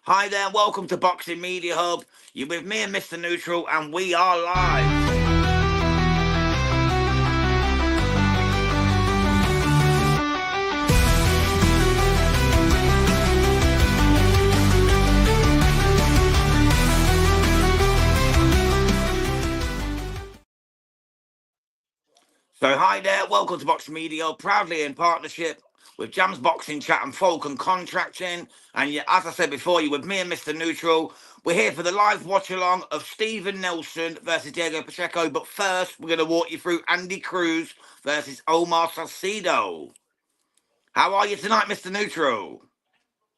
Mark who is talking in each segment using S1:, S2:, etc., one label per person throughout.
S1: Hi there, welcome to Boxing Media Hub. You're with me and Mr. Neutral, and we are live. So hi there, welcome to Boxing Media Hub, proudly in partnership with Jam's Boxing Chat and Falcon Contracting. And yeah, as I said before, you're with me and Mr. Neutral. We're here for the live watch-along of Stephen Nelson versus Diego Pacheco. But first, we're going to walk you through Andy Cruz versus Omar Salcido. How are you tonight, Mr. Neutral?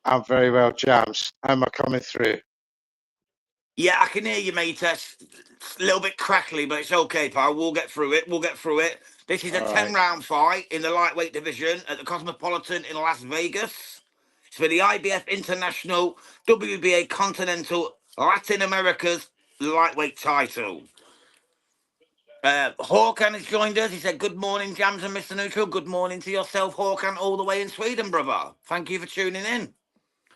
S2: I'm very well, Jams. How am I coming through?
S1: Yeah, I can hear you, mate. It's a little bit crackly, but it's okay, pal. We'll get through it. This is a 10-round fight in the lightweight division at the Cosmopolitan in Las Vegas. It's for the IBF International WBA Continental Latin America's lightweight title. Håkan has joined us. He said, good morning, Jams and Mr. Neutral. Good morning to yourself, Håkan, all the way in Sweden, brother. Thank you for tuning in.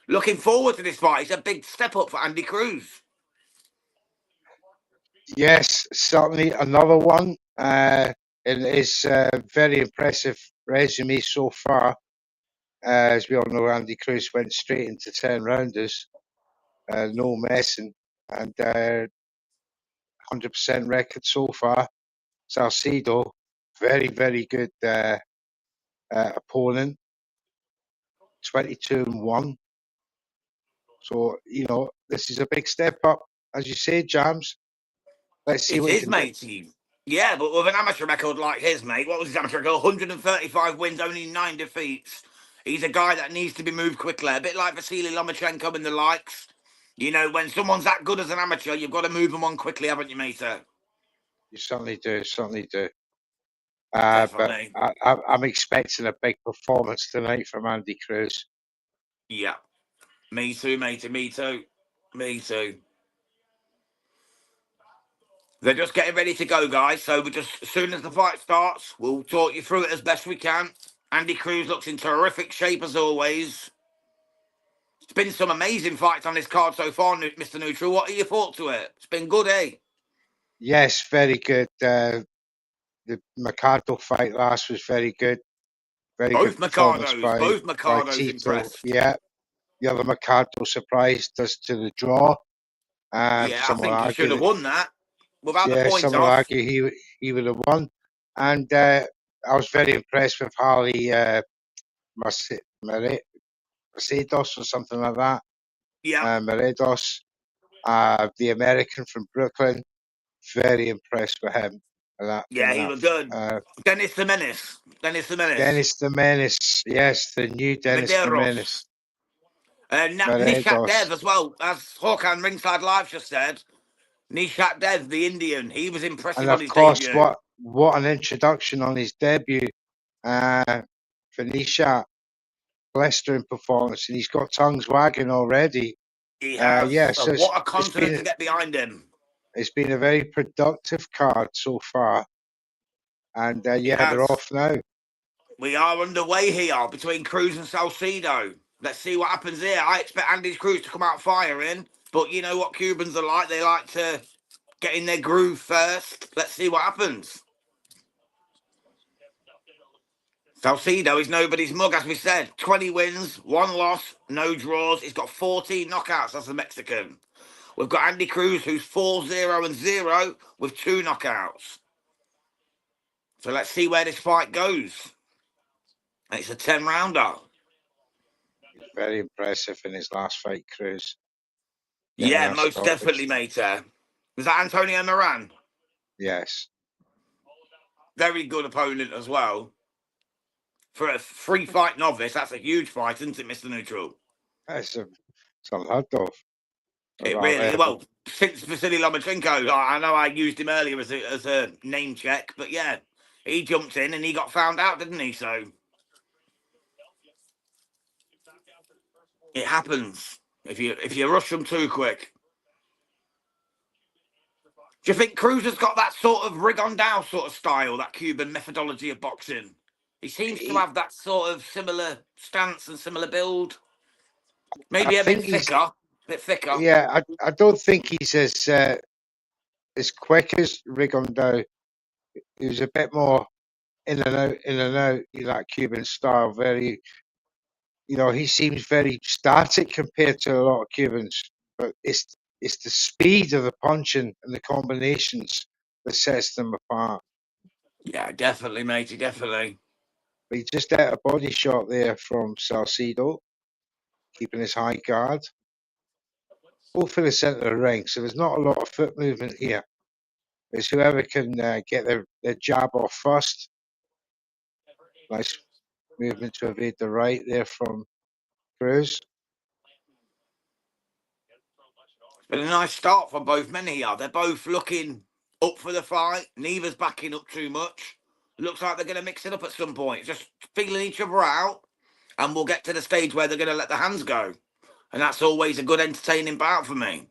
S1: Looking forward to this fight. It's a big step up for Andy Cruz.
S2: Yes, certainly another one. It is a very impressive resume so far. As we all know, Andy Cruz went straight into 10 rounders, no messing, and 100% record so far. Salcido, very, very good opponent, 22-1. So, this is a big step up, as you say, Jams. Let's see what he can
S1: mate. Yeah, but with an amateur record like his, mate, what was his amateur record? 135 wins, only 9 defeats. He's a guy that needs to be moved quickly, a bit like Vasily Lomachenko and the likes. You know, when someone's that good as an amateur, you've got to move them on quickly, haven't you, mate?
S2: You certainly do,
S1: Definitely.
S2: But I'm expecting a big performance tonight from Andy Cruz.
S1: Yeah, me too, matey, me too. They're just getting ready to go, guys. So as soon as the fight starts, we'll talk you through it as best we can. Andy Cruz looks in terrific shape as always. It's been some amazing fights on this card so far, Mr. Neutral. What are your thoughts to it? It's been good, eh?
S2: Yes, very good. The Mercado fight last was very good.
S1: Both Mercados impressed.
S2: Yeah, the other Mercado surprised us to the draw.
S1: Yeah, I think he should have won that. Without the point
S2: some will argue he would have won. And I was very impressed with Harley Mercedes or something like that.
S1: Yeah.
S2: Meredos, the American from Brooklyn. Very impressed with him.
S1: He was good. Dennis the Menace.
S2: Dennis the Menace. Yes, the new Dennis the Menace.
S1: Nishat Dev as well, as Håkan Ringside Live just said. Nishat Dev, the Indian, he was impressive on his debut.
S2: And of course, what an introduction on his debut for Nishat. Blistering performance, and he's got tongues wagging already.
S1: He has. So what a confidence to get behind him.
S2: It's been a very productive card so far. And they're off now.
S1: We are underway here between Cruz and Salcido. Let's see what happens here. I expect Andy Cruz to come out firing, but you know what Cubans are like. They like to get in their groove first. Let's see what happens. Salcido is nobody's mug, as we said. 20 wins, 1 loss, no draws. He's got 14 knockouts as the Mexican. We've got Andy Cruz, who's 4-0-0 with 2 knockouts. So let's see where this fight goes. It's a 10-rounder.
S2: He's very impressive in his last fight, Cruz.
S1: Yeah, most definitely, mate. Was that Antonio Moran?
S2: Yes.
S1: Very good opponent as well. For a 3-fight novice, that's a huge fight, isn't it, Mr. Neutral?
S2: That's unheard of.
S1: It really, well, since Vasily Lomachenko, I know I used him earlier as a name check, but yeah, he jumped in and he got found out, didn't he? So it happens if you rush them too quick. Do you think Cruz has got that sort of Rigondeaux sort of style, that Cuban methodology of boxing? He seems to have that sort of similar stance and similar build. Maybe a bit thicker. bit thicker.
S2: Yeah, I don't think he's as quick as Rigondeaux. He was a bit more in and out, in and out. That Cuban style, very, he seems very static compared to a lot of Cubans. But it's the speed of the punching and the combinations that sets them apart.
S1: Yeah, definitely, matey, definitely.
S2: But he just had a body shot there from Salcido, keeping his high guard. Both in the centre of the ring, so there's not a lot of foot movement here. It's whoever can get their jab off first. Nice movement to evade the right there from Cruz.
S1: It's been a nice start for both men here. They're both looking up for the fight. Neither's backing up too much. Looks like they're going to mix it up at some point. Just feeling each other out. And we'll get to the stage where they're going to let the hands go. And that's always a good, entertaining bout for me.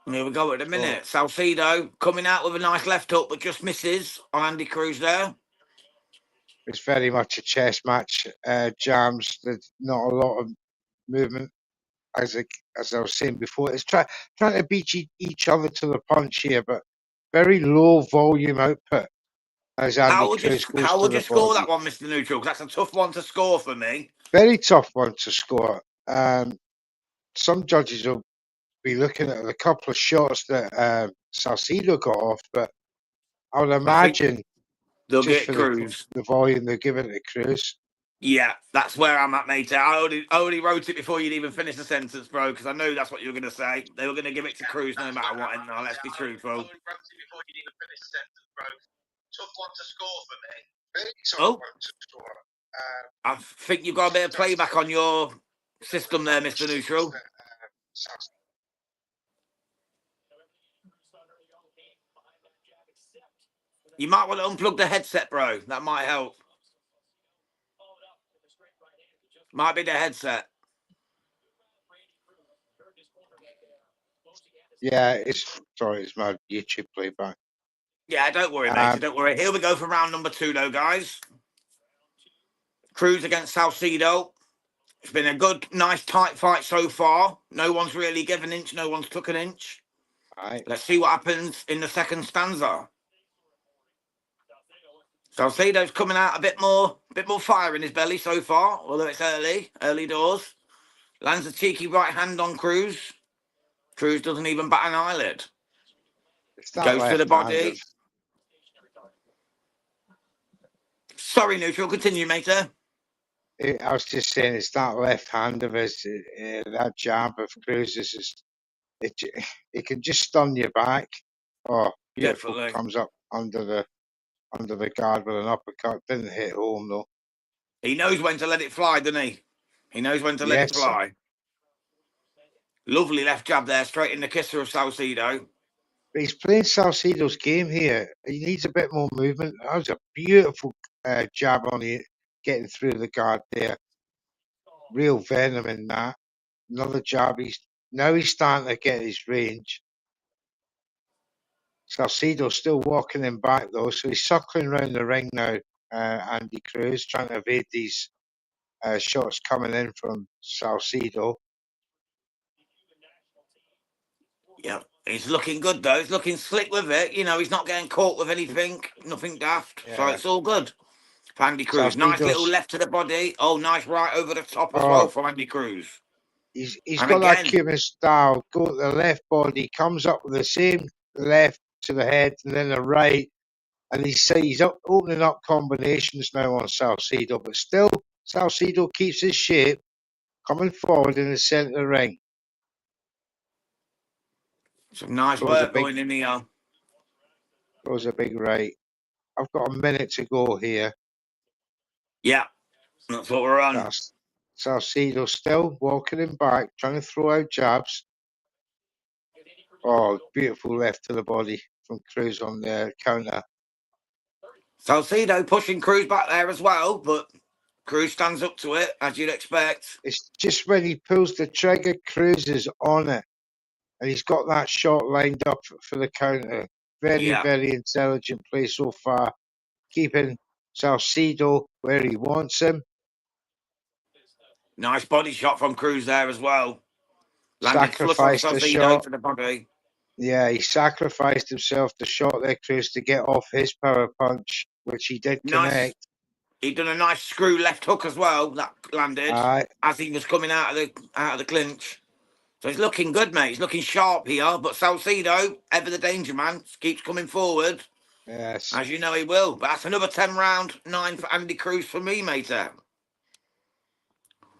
S1: Here we go at the minute. Salcido coming out with a nice left hook, but just misses on Andy Cruz there.
S2: It's very much a chess match. Jams. There's not a lot of movement, as I was saying before. It's trying to beat each other to the punch here, but very low volume output as Andy Cruz goes
S1: how
S2: to
S1: would
S2: the
S1: you score that
S2: body.
S1: one, Mr. Neutral? Because that's a tough one to score for me.
S2: Very tough one to score. Some judges will be looking at a couple of shots that Salcido got off, but I would imagine
S1: they'll
S2: just
S1: get
S2: for
S1: Cruz.
S2: the volume they're giving to Cruz.
S1: Yeah, that's where I'm at, mate. I already wrote it before you'd even finish the sentence, bro, because I knew that's what you were going to say. They were going to give it to Cruz no matter what. And let's be truthful.
S2: Tough one to score for me.
S1: Oh, I think you've got a bit of playback on your system there, Mr. Neutral. You might want to unplug the headset, bro. That might help. Might be the headset.
S2: Yeah, it's my YouTube playback.
S1: Yeah, don't worry, mate. Don't worry. Here we go for round number 2, though, guys. Cruz against Salcido. It's been a good, nice, tight fight so far. No one's really given an inch. No one's took an inch.
S2: Right.
S1: Let's see what happens in the second stanza. Salcido's coming out a bit more fire in his belly so far, although it's early doors. Lands a cheeky right hand on Cruz. Cruz doesn't even bat an eyelid. Goes to the body. Sorry, Neutral. Continue, mate.
S2: I was just saying, it's that left hand of his, that jab of Cruz's, it can just stun you back. Oh, beautiful!
S1: Definitely.
S2: Comes up under the guard with an uppercut. Didn't hit home though.
S1: He knows when to let it fly, doesn't he? He knows when to let it fly. Lovely left jab there, straight in the kisser of Salcido.
S2: But he's playing Salcido's game here. He needs a bit more movement. That was a beautiful jab on it, getting through the guard there. Real venom in that. Another jab. He's starting to get his range. Salcido's still walking him back though, so he's circling around the ring now. Andy Cruz trying to evade these shots coming in from Salcido.
S1: Yeah, he's looking good though. He's looking slick with it. You know, he's not getting caught with anything, nothing daft. Yeah. So it's all good for Andy Cruz. Nice little left to the body. Oh, nice right over the top as well from Andy Cruz.
S2: He's got that Cuban style. Go to the left body, comes up with the same left to the head and then the right. And he's opening up combinations now on Salcido, but still Salcido keeps his shape, coming forward in the centre of the ring.
S1: Some nice work going in here.
S2: Throws a big right. I've got a minute to go here.
S1: Yeah, that's what we're on.
S2: Salcido still walking him back, trying to throw out jabs. Oh, beautiful left to the body from Cruz on the counter.
S1: Salcido pushing Cruz back there as well, but Cruz stands up to it, as you'd expect.
S2: It's just when he pulls the trigger, Cruz is on it. And he's got that shot lined up for the counter. Very intelligent play so far. Keeping Salcido where he wants him.
S1: Nice body shot from Cruz there as well. Landed flush on
S2: Sacrificed the
S1: Salcido
S2: shot.
S1: to the body.
S2: Yeah, he sacrificed himself the shot there, Cruz, to get off his power punch, which he did
S1: Nice.
S2: connect.
S1: He'd done a nice screw left hook as well that landed
S2: Aye,
S1: as he was coming out of the clinch. So he's looking good, mate. He's looking sharp here. But Salcido, ever the danger man, keeps coming forward.
S2: yes.
S1: As you know he will. But that's another 10-round 9 for Andy Cruz for me, mate.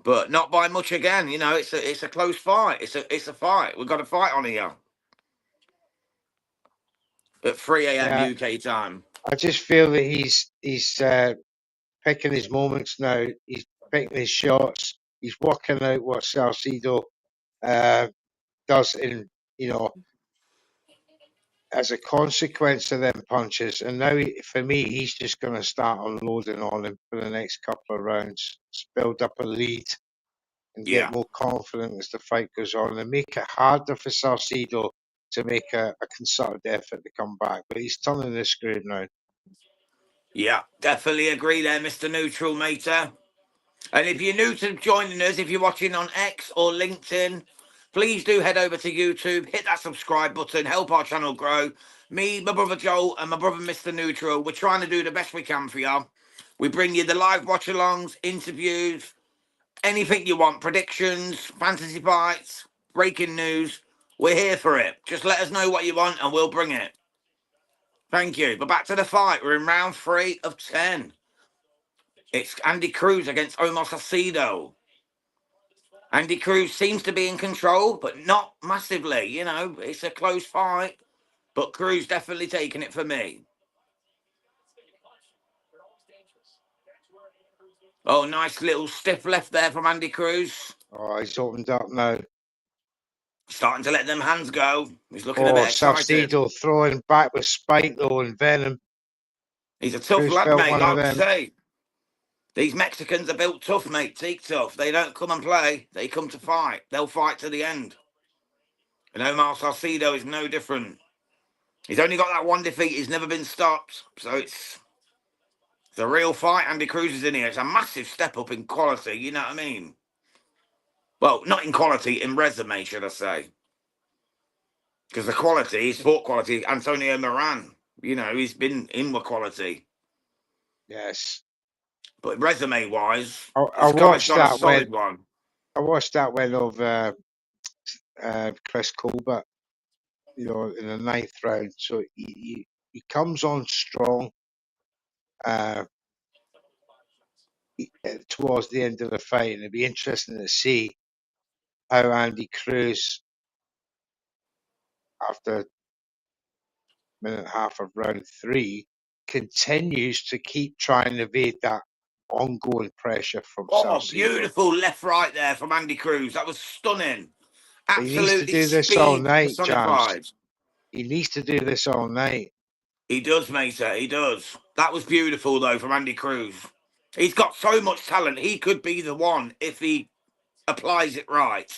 S1: But not by much again. You know, it's a close fight. It's a fight. We've got a fight on here. At 3 a.m.
S2: Yeah,
S1: UK time.
S2: I just feel that he's picking his moments now. He's picking his shots. He's working out what Salcido uh, does in, you know, as a consequence of them punches. And now, for me, he's just going to start unloading on him for the next couple of rounds, build up a lead and get
S1: Yeah.
S2: more confident as the fight goes on and make it harder for Salcido to make a concerted effort to come back. But he's turning the screw now.
S1: Yeah. Definitely agree there, Mr. Neutral, mate. And if you're new to joining us, if you're watching on X or LinkedIn, please do head over to YouTube, hit that subscribe button, help our channel grow. Me, my brother Joel, and my brother Mr. Neutral, we're trying to do the best we can for you. We bring you the live watch-alongs, interviews, anything you want, predictions, fantasy fights, breaking news. We're here for it. Just let us know what you want and we'll bring it. Thank you. But back to the fight. We're in round 3 of 10. It's Andy Cruz against Omar Salcido. Andy Cruz seems to be in control, but not massively. You know, it's a close fight, but Cruz definitely taking it for me. Oh, nice little stiff left there from Andy Cruz.
S2: Oh, he's opened up now.
S1: Starting to let them hands go. He's looking a
S2: Oh,
S1: bit excited.
S2: Salcido throwing back with spike though and venom.
S1: He's a tough
S2: Cruz
S1: lad,
S2: felt
S1: mate,
S2: one of
S1: like I
S2: them.
S1: say. These Mexicans are built tough, mate. Teak tough. They don't come and play. They come to fight. They'll fight to the end. And Omar Salcido is no different. He's only got that one defeat. He's never been stopped. So it's a real fight. Andy Cruz is in here. It's a massive step up in quality. You know what I mean? Well, not in quality, in resume, should I say. Because the quality, sport quality, Antonio Moran. You know, he's been in with quality.
S2: Yes.
S1: But resume-wise,
S2: I
S1: this guy's
S2: watched
S1: got a
S2: that
S1: solid
S2: when
S1: one.
S2: of Chris Colbert, you know, in the 9th round. So he comes on strong uh, towards the end of the fight, and it'd be interesting to see how Andy Cruz, after a minute and a half of round 3, continues to keep trying to evade that ongoing pressure from
S1: Oh,
S2: Salcido.
S1: beautiful left-right there from Andy Cruz. That was stunning.
S2: But he needs to
S1: Absolutely
S2: do this all
S1: speed
S2: night, Jams.
S1: personified.
S2: He needs to do this all night.
S1: He does, mate. He does. That was beautiful, though, from Andy Cruz. He's got so much talent. He could be the one if he applies it right.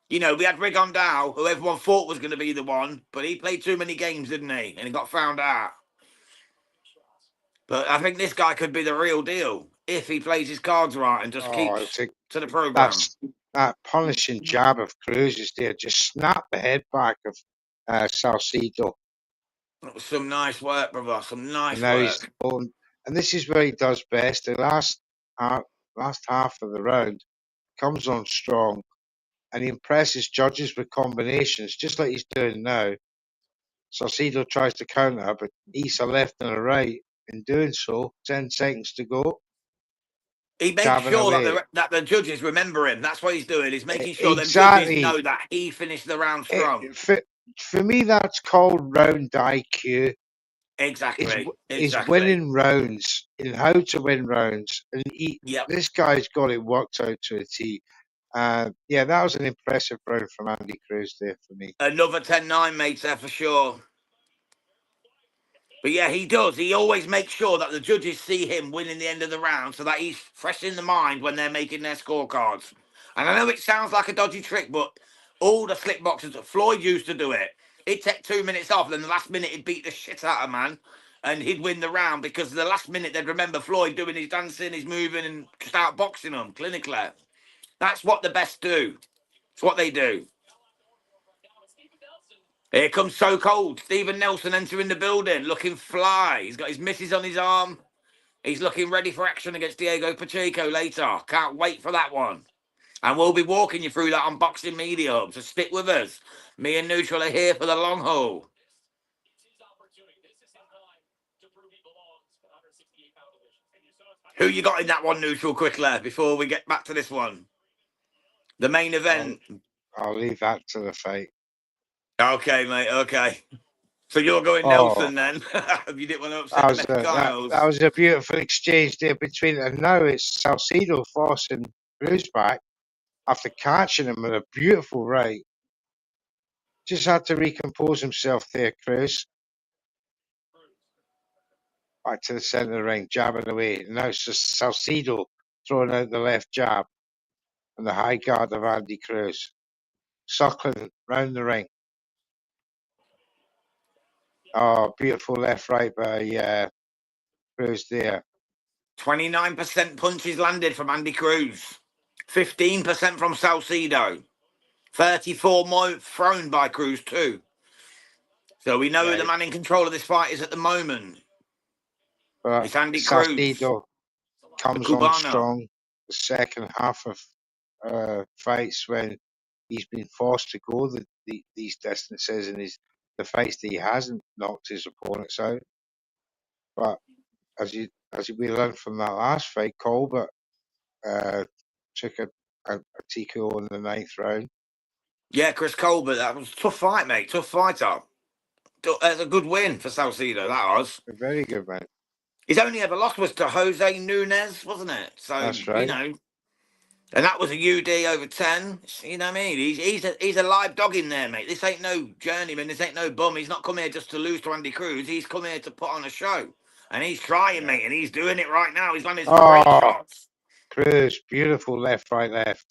S1: You know, we had Rigon Dow, who everyone thought was going to be the one, but he played too many games, didn't he? And he got found out. But I think this guy could be the real deal if he plays his cards right and just
S2: Oh,
S1: keeps to the
S2: that's
S1: program.
S2: that punishing jab of Cruz's there. Just snap the head back of Salcido.
S1: That was some nice work, brother. Some
S2: And
S1: nice
S2: now he's
S1: work.
S2: on. And this is where he does best. The last half of the round comes on strong and he impresses judges with combinations, just like he's doing now. Salcido tries to counter, but he's a left and a right. In doing so, 10 seconds to go,
S1: He makes
S2: jabbing
S1: sure
S2: away.
S1: that the judges remember him. That's what he's doing. He's making sure them judges
S2: Exactly.
S1: know that he finished the round strong.
S2: For me, that's called round IQ.
S1: Exactly.
S2: Is
S1: Exactly.
S2: winning rounds and how to win rounds. And
S1: Yep.
S2: this guy's got it worked out to a T. Yeah, that was an impressive round from Andy Cruz there for me.
S1: Another 10-9, mates, there for sure. But yeah, he does. He always makes sure that the judges see him winning the end of the round so that he's fresh in the mind when they're making their scorecards. And I know it sounds like a dodgy trick, but all the slick boxers, Floyd used to do it. He'd take 2 minutes off, and then the last minute he'd beat the shit out of man. and he'd win the round because the last minute they'd remember Floyd doing his dancing, his moving, and start boxing them clinically. That's what the best do. It's what they do. Here comes So Cold. Stephen Nelson entering the building, looking fly. He's got his missus on his arm. He's looking ready for action against Diego Pacheco later. Can't wait for that one. And we'll be walking you through that on Boxing Media Hub, so stick with us. Me and Neutral are here for the long haul. Who you got in that one, Neutral, quickly, before we get back to this one? The main event.
S2: I'll leave that to the fight.
S1: Okay, mate, okay. So you're going Nelson then? You didn't want to upset the Mexicanos.
S2: That was a beautiful exchange there between them. And now it's Salcido forcing Cruz back after catching him with a beautiful right. Just had to recompose himself there, Cruz. Back to the centre of the ring, jabbing away. And now it's just Salcido throwing out the left jab and the high guard of Andy Cruz. Suckling round the ring. Oh, beautiful left right by Cruz there.
S1: 29% punches landed from Andy Cruz. 15% from Salcido. 34 more thrown by Cruz too. So we know who the man in control of this fight is at the moment.
S2: But
S1: it's Andy Cruz.
S2: Salcido comes on strong the second half of fights when he's been forced to go these distances and the fights that he hasn't knocked his opponents out. But as we learned from that last fight, Colbert took a TKO in the 9th round.
S1: Yeah, Chris Colbert, that was a tough fight, mate. Tough fighter. That's a good win for Salcido, that was.
S2: A very good win.
S1: His only ever loss was to Jose Nunez, wasn't it? So,
S2: that's right.
S1: You know, and that was a UD over 10. You know what I mean? He's a live dog in there, mate. This ain't no journeyman. This ain't no bum. He's not come here just to lose to Andy Cruz. He's come here to put on a show. And he's trying, mate, and he's doing it right now. He's landing some great shots.
S2: Cruz, beautiful left, right, left.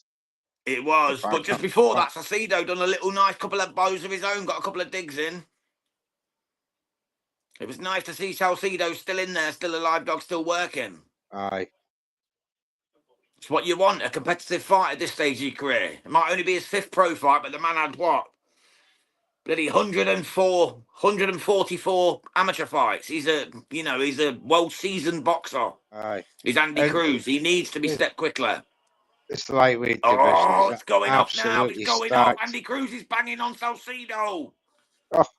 S1: It was. But just before that, Salcido done a little nice couple of bows of his own, got a couple of digs in. It was nice to see Salcido still in there, still a live dog, still working.
S2: Aye.
S1: It's what you want, a competitive fight at this stage of your career. It might only be his 5th pro fight, but the man had what? Bloody 144 amateur fights. He's a well-seasoned boxer.
S2: Aye.
S1: He's Andy Cruz. He needs to be stepped quickly.
S2: It's the lightweight division.
S1: Oh, it's going off now. It's going off. Andy Cruz is banging on Salcido.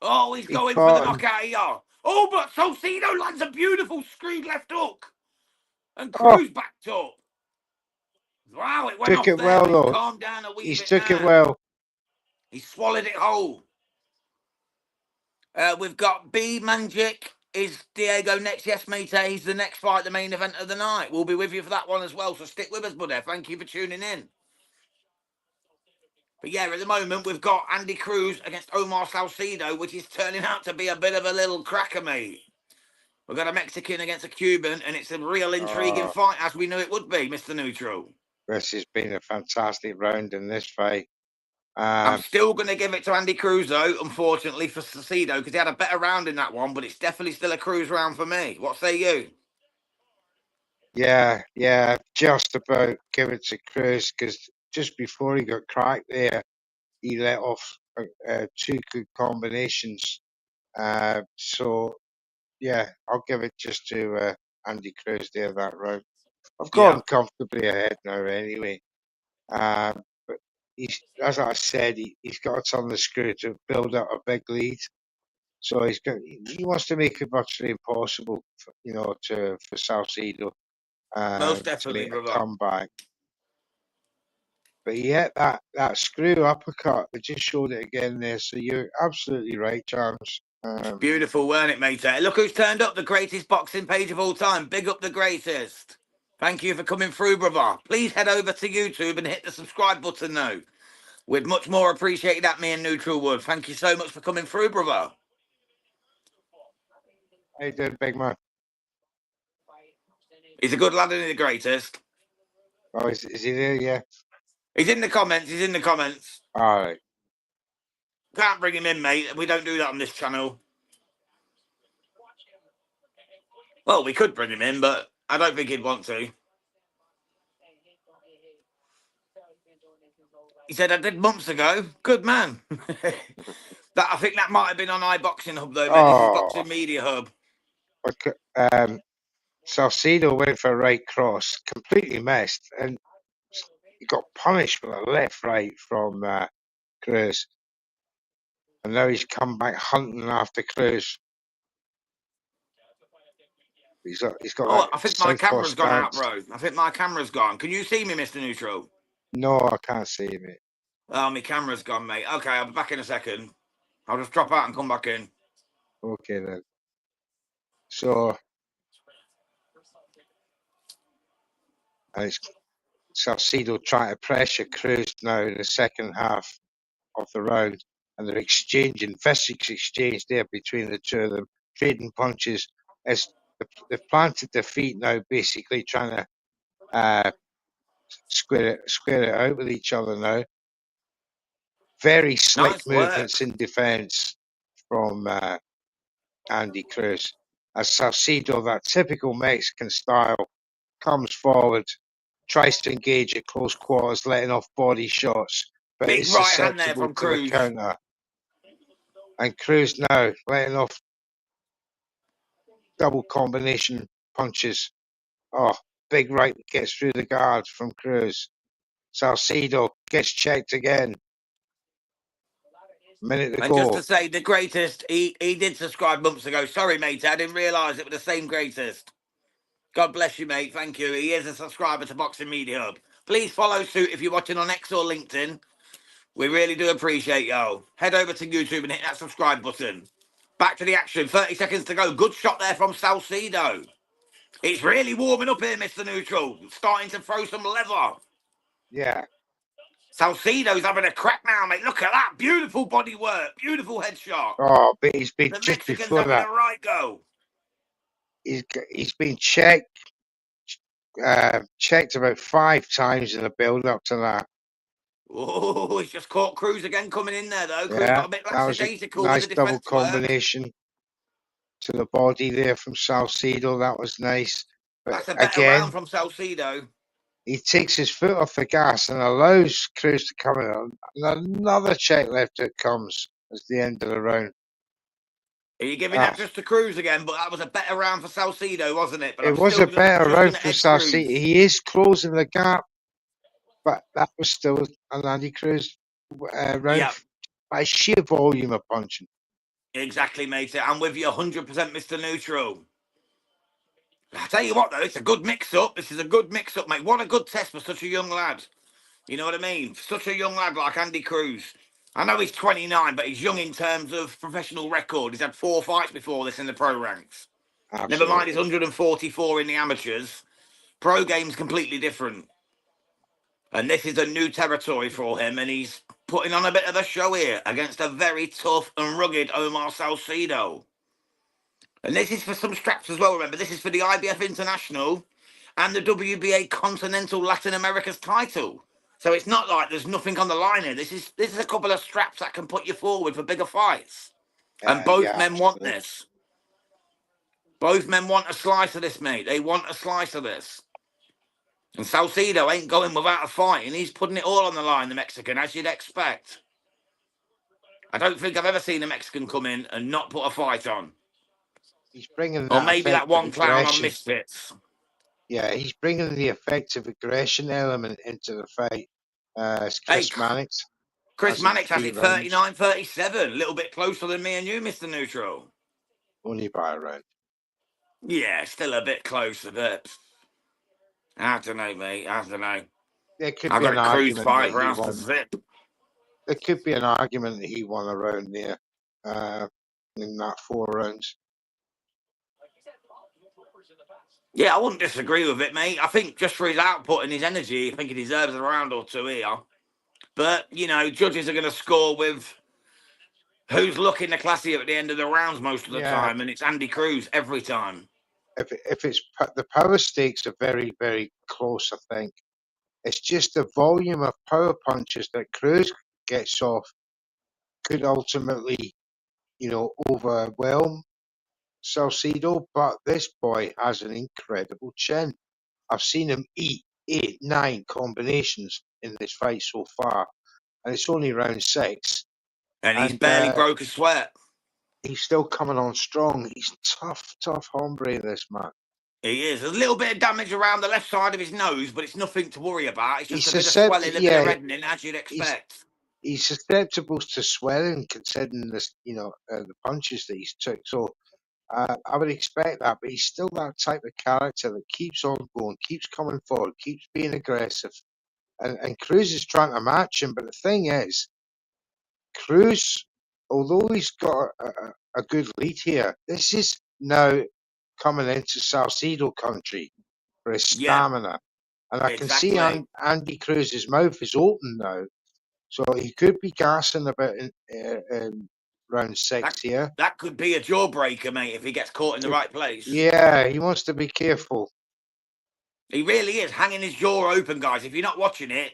S1: Oh, he's going for the knockout here. Oh, but Salcido lands a beautiful screwed left hook. And Cruz backed up. Wow, it went off there.
S2: Well, though.
S1: Calmed down a wee bit.
S2: He's took it well.
S1: He swallowed it whole. We've got B Manjic. Is Diego next? Yes, mate. He's the next fight, the main event of the night. We'll be with you for that one as well. So stick with us, buddy. Thank you for tuning in. But yeah, at the moment, we've got Andy Cruz against Omar Salcido, which is turning out to be a bit of a little cracker, mate. We've got a Mexican against a Cuban, and it's a real intriguing fight, as we knew it would be, Mr. Neutral.
S2: This has been a fantastic round in this fight.
S1: I'm still going to give it to Andy Cruz, though, unfortunately, for Salcido, because he had a better round in that one, but it's definitely still a Cruz round for me. What say you?
S2: Yeah, just about give it to Cruz, because just before he got cracked there, he let off 2 good combinations. So, yeah, I'll give it just to Andy Cruz there that round. I've got him comfortably ahead now anyway. But as I said, he's got to turn the screw to build up a big lead. So he wants to make it virtually impossible, for Salcido
S1: Most definitely,
S2: to make a comeback. But yeah, that screw uppercut, they just showed it again there. So you're absolutely right, James.
S1: Beautiful, weren't it, mate? Look who's turned up, the greatest boxing page of all time. Big up the greatest. Thank you for coming through, brother. Please head over to YouTube and hit the subscribe button now. We'd much more appreciate that, me and Neutral would. Thank you so much for coming through, brother.
S2: How you doing, big man?
S1: He's a good lad and the greatest.
S2: Oh, is he there? Yeah.
S1: He's in the comments.
S2: All right.
S1: Can't bring him in, mate. We don't do that on this channel. Well, we could bring him in, but I don't think he'd want to. He said, I did months ago. Good man. I think that might have been on iBoxing Hub, though, mate. This is
S2: Oh,
S1: Boxing Media Hub.
S2: look, Salcedo went for a right cross, completely missed, and he got punished with a left right from Cruz. And now he's come back hunting after Cruz. He's got
S1: Oh,
S2: that
S1: I think my
S2: southpaw
S1: camera's gone out,
S2: stance.
S1: bro. I think my camera's gone. Can you see me, Mr. Neutral?
S2: No, I can't see him. Mate.
S1: Oh, my camera's gone, mate. Okay, I'll be back in a second. I'll just drop out and come back in.
S2: Okay then. So it's Salcedo trying to pressure Cruz now in the second half of the round, and they're exchanging vicious exchange there between the two of them, trading punches. As they've planted their feet now, basically trying to square it out with each other now. Very slick
S1: Nice
S2: movements
S1: work.
S2: in defence from Andy Cruz. As Salcedo, that typical Mexican style, comes forward, tries to engage at close quarters, letting off body shots, but
S1: Big
S2: is
S1: right hand there
S2: susceptible
S1: from
S2: to the
S1: Cruz.
S2: counter. And Cruz now letting off double combination punches. Oh, big right gets through the guard from Cruz. Salcedo gets checked again. Minute to
S1: And just to
S2: go.
S1: say, the greatest, he did subscribe months ago. Sorry, mate, I didn't realise it was the same greatest. God bless you, mate. Thank you. He is a subscriber to Boxing Media Hub. Please follow suit if you're watching on X or LinkedIn. We really do appreciate y'all. Head over to YouTube and hit that subscribe button. Back to the action. 30 seconds to go. Good shot there from Salcedo. It's really warming up here, Mr. Neutral. Starting to throw some leather.
S2: Yeah.
S1: Salcedo's having a crack now, mate. Look at that. Beautiful body work. Beautiful headshot.
S2: Oh, but he's been
S1: The
S2: just
S1: Mexican's
S2: before
S1: having
S2: that.
S1: a right go.
S2: He's been checked about 5 times in the build up to that.
S1: Oh, he's just caught Cruz again coming in there, though. Cruz
S2: Yeah,
S1: got a bit
S2: that was a
S1: lackadaisical with
S2: nice
S1: the
S2: double
S1: defence work.
S2: combination to the body there from Salcedo. That was nice. But
S1: That's a better round
S2: again,
S1: from Salcedo.
S2: he takes his foot off the gas and allows Cruz to come in. And another check left it comes as the end of the round.
S1: Are you giving
S2: Ah,
S1: that just to Cruz again? But that was a better round for Salcedo, wasn't it? But I'm
S2: it was
S1: still
S2: a better
S1: just
S2: round
S1: going to
S2: from
S1: edge
S2: Salcedo.
S1: Cruz.
S2: He is closing the gap, but that was still an Andy Cruz round
S1: Yep,
S2: by sheer volume of punching.
S1: exactly, mate. I'm with you 100%, Mr. Neutral. I tell you what, though, it's a good mix-up. This is a good mix-up, mate. What a good test for such a young lad. You know what I mean? Such a young lad like Andy Cruz. I know he's 29, but he's young in terms of professional record. He's had 4 fights before this in the pro ranks. Never mind his
S2: Absolutely.
S1: 144 in the amateurs. Pro game's completely different. And this is a new territory for him, and he's putting on a bit of a show here against a very tough and rugged Omar Salcedo. And this is for some straps as well, remember. This is for the IBF International and the WBA Continental Latin America's title. So it's not like there's nothing on the line here. This is a couple of straps that can put you forward for bigger fights. And both
S2: Yeah,
S1: men want
S2: absolutely.
S1: this. Both men want a slice of this, mate. They want a slice of this. And Salcedo ain't going without a fight, and he's putting it all on the line, the Mexican, as you'd expect. I don't think I've ever seen a Mexican come in and not put a fight on.
S2: He's bringing
S1: Or
S2: that
S1: maybe that
S2: effective
S1: one clown on
S2: aggression.
S1: Misfits.
S2: Yeah, he's bringing the effective aggression element into the fight. It's
S1: Hey,
S2: Chris Mannix
S1: Chris
S2: has it
S1: Mannix has
S2: 3
S1: it
S2: rounds,
S1: 39-37, a little bit closer than me and you, Mr. Neutral.
S2: only by a round.
S1: Yeah, still a bit closer, but I don't know, mate. I don't know.
S2: There could
S1: I've
S2: be
S1: got
S2: an
S1: a Cruise
S2: argument that
S1: 5
S2: he
S1: rounds to
S2: won.
S1: zip.
S2: There could be an argument that he won a round there uh, in that 4 rounds.
S1: Yeah, I wouldn't disagree with it, mate. I think just for his output and his energy, I think he deserves a round or two here. But, you know, judges are going to score with who's looking the classier at the end of the rounds most of the
S2: Yeah,
S1: time, and it's Andy Cruz every time.
S2: if it's the power stakes are very, very close, I think. It's just the volume of power punches that Cruz gets off could ultimately, overwhelm Salcedo, but this boy has an incredible chin. I've seen him eat 8, 9 combinations in this fight so far, and it's only round 6.
S1: And he's
S2: And
S1: barely broke a sweat.
S2: he's still coming on strong. He's tough hombre, this man.
S1: He is. There's a little bit of damage around the left side of his nose, but it's nothing to worry about. It's just
S2: He's
S1: a bit of swelling, a bit of
S2: yeah,
S1: reddening, as you'd
S2: he's
S1: expect.
S2: he's susceptible to swelling, considering this, the punches that he's took. So I would expect that, but he's still that type of character that keeps on going, keeps coming forward, keeps being aggressive. And Cruz is trying to match him, but the thing is, Cruz, although he's got a good lead here, this is now coming into Salcedo country for his
S1: Yeah,
S2: stamina. And I can see
S1: exactly.
S2: Andy Cruz's mouth is open now, so he could be gassing about in round 6
S1: That
S2: here.
S1: that could be a jawbreaker, mate, if he gets caught in the right place.
S2: Yeah, he wants to be careful.
S1: He really is hanging his jaw open, guys. If you're not watching it,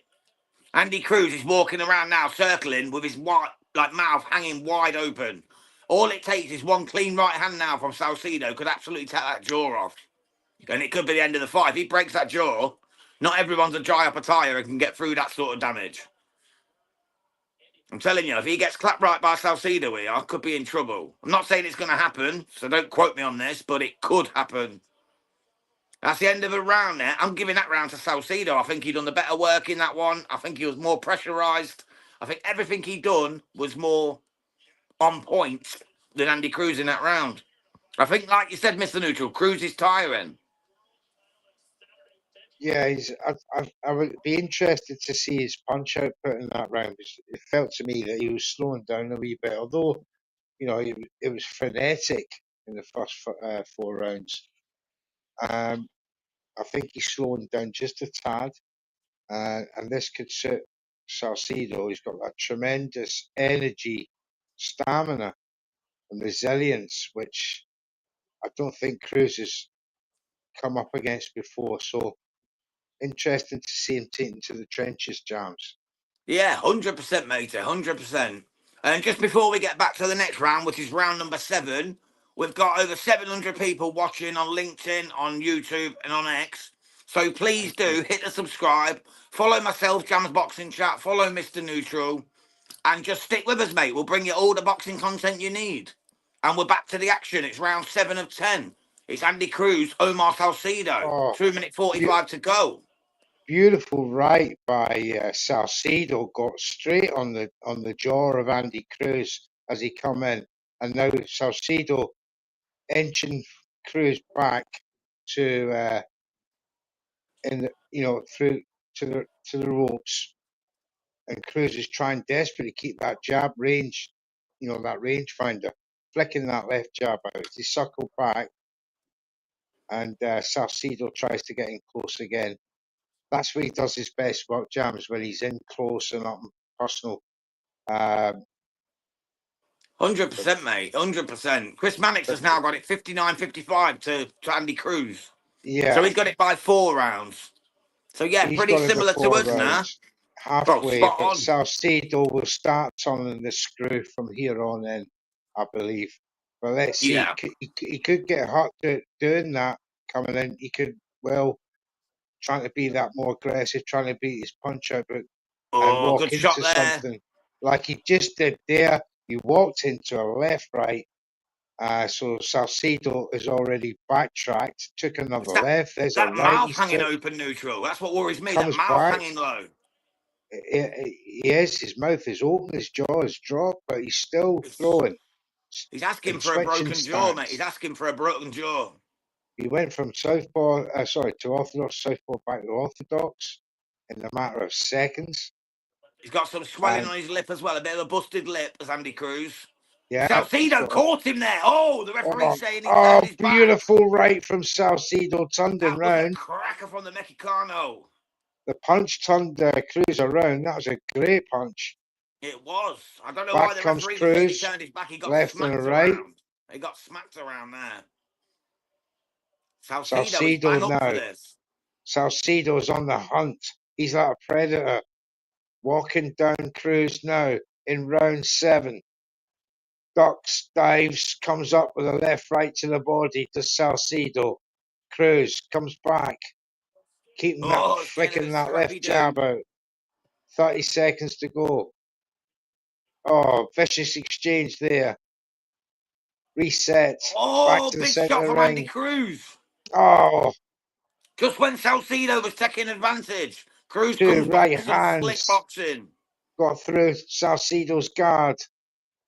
S1: Andy Cruz is walking around now, circling with his mouth hanging wide open. All it takes is one clean right hand now from Salcedo could absolutely take that jaw off. And it could be the end of the fight. If he breaks that jaw, not everyone's a dry up a tyre and can get through that sort of damage. I'm telling you, if he gets clapped right by Salcedo here, I could be in trouble. I'm not saying it's going to happen, so don't quote me on this, but it could happen. That's the end of a round there. I'm giving that round to Salcedo. I think he done the better work in that one. I think he was more pressurised. I think everything he done was more on point than Andy Cruz in that round. I think, like you said, Mr. Neutral, Cruz is tiring.
S2: Yeah, I would be interested to see his punch output in that round. It felt to me that he was slowing down a wee bit, although it was frenetic in the first 4 rounds. I think he's slowing down just a tad, and this could suit Salcedo. He's got that tremendous energy, stamina, and resilience, which I don't think Cruz has come up against before. So interesting to see him taken to the trenches, Jams.
S1: Yeah, 100%, mate, 100%. And just before we get back to the next round, which is round number 7, we've got over 700 people watching on LinkedIn, on YouTube, and on X. So please
S2: Thank you.
S1: do hit the subscribe, follow myself, Jams Boxing Chat, follow Mr. Neutral, and just stick with us, mate. We'll bring you all the boxing content you need. And we're back to the action. It's round 7 of 10. It's Andy Cruz, Omar Salcedo.
S2: Oh,
S1: 2 minute 45 to go.
S2: beautiful right by Salcedo, got straight on the jaw of Andy Cruz as he come in, and now Salcedo inching Cruz back to through to the ropes, and Cruz is trying desperately to keep that jab range, that rangefinder, flicking that left jab out. He suckled back, and Salcedo tries to get in close again. That's where he does his best work, Jams, when he's in close and up personal.
S1: 100%, mate. 100%. Chris Mannix
S2: But
S1: has now got it 59-55 to Andy Cruz. So
S2: yeah,
S1: he's got it by 4 rounds. So, yeah,
S2: he's
S1: pretty
S2: got it
S1: similar to
S2: before
S1: us now.
S2: rounds,
S1: Oh,
S2: halfway.
S1: spot
S2: But
S1: on.
S2: Salcedo will start turning the screw from here on in, I believe. But let's see.
S1: Yeah.
S2: He could get hurt doing that coming in. He could, trying to be that more aggressive, trying to beat his punch out, and
S1: Oh,
S2: walk
S1: good shot
S2: into
S1: there.
S2: something like he just did there. He walked into a left right. So Salcedo is already backtracked, took
S1: It's
S2: another left. There's a
S1: that
S2: right
S1: mouth
S2: he's
S1: hanging
S2: took.
S1: open, Neutral. That's what worries me. That
S2: Comes
S1: mouth
S2: back.
S1: hanging low.
S2: Yes, his mouth is open, his jaw is dropped, but he's still throwing
S1: He's asking
S2: and
S1: for a
S2: switching
S1: broken jaw, mate. He's
S2: stance.
S1: asking for a broken jaw.
S2: He went from to orthodox, southpaw back to orthodox in a matter of seconds.
S1: He's got some swelling
S2: And
S1: on his lip as well. A bit of a busted lip, as Andy Cruz.
S2: yeah,
S1: Salcedo caught him there. Oh, the referee's saying he turned his back.
S2: beautiful right from Salcedo, turned him
S1: That was a
S2: round.
S1: cracker from the Mexicano.
S2: The punch turned Cruz around. That was a great punch.
S1: It was. I don't know why
S2: Back
S1: the
S2: comes
S1: referee was saying he
S2: Cruz,
S1: turned his back. He got
S2: left and a
S1: smacked
S2: right.
S1: around. He got smacked around there. Salcedo is
S2: Salcedo
S1: bang up for
S2: now.
S1: this.
S2: Salcedo's on the hunt. He's like a predator. Walking down Cruz now in round 7. ducks, dives, comes up with a left right to the body to Salcedo. Cruz comes back, keeping that
S1: Oh, it's getting a
S2: flicking
S1: bit
S2: that left
S1: scrappy, do.
S2: jab out. 30 seconds to go. Oh, vicious exchange there. Reset. Back
S1: Oh,
S2: to the
S1: big
S2: centre
S1: shot
S2: of the
S1: from Andy
S2: ring.
S1: Cruz.
S2: Oh,
S1: Just when Salcedo was taking advantage, Cruz
S2: two
S1: comes back
S2: right
S1: with some slick
S2: hands.
S1: boxing.
S2: Got through Salcedo's guard.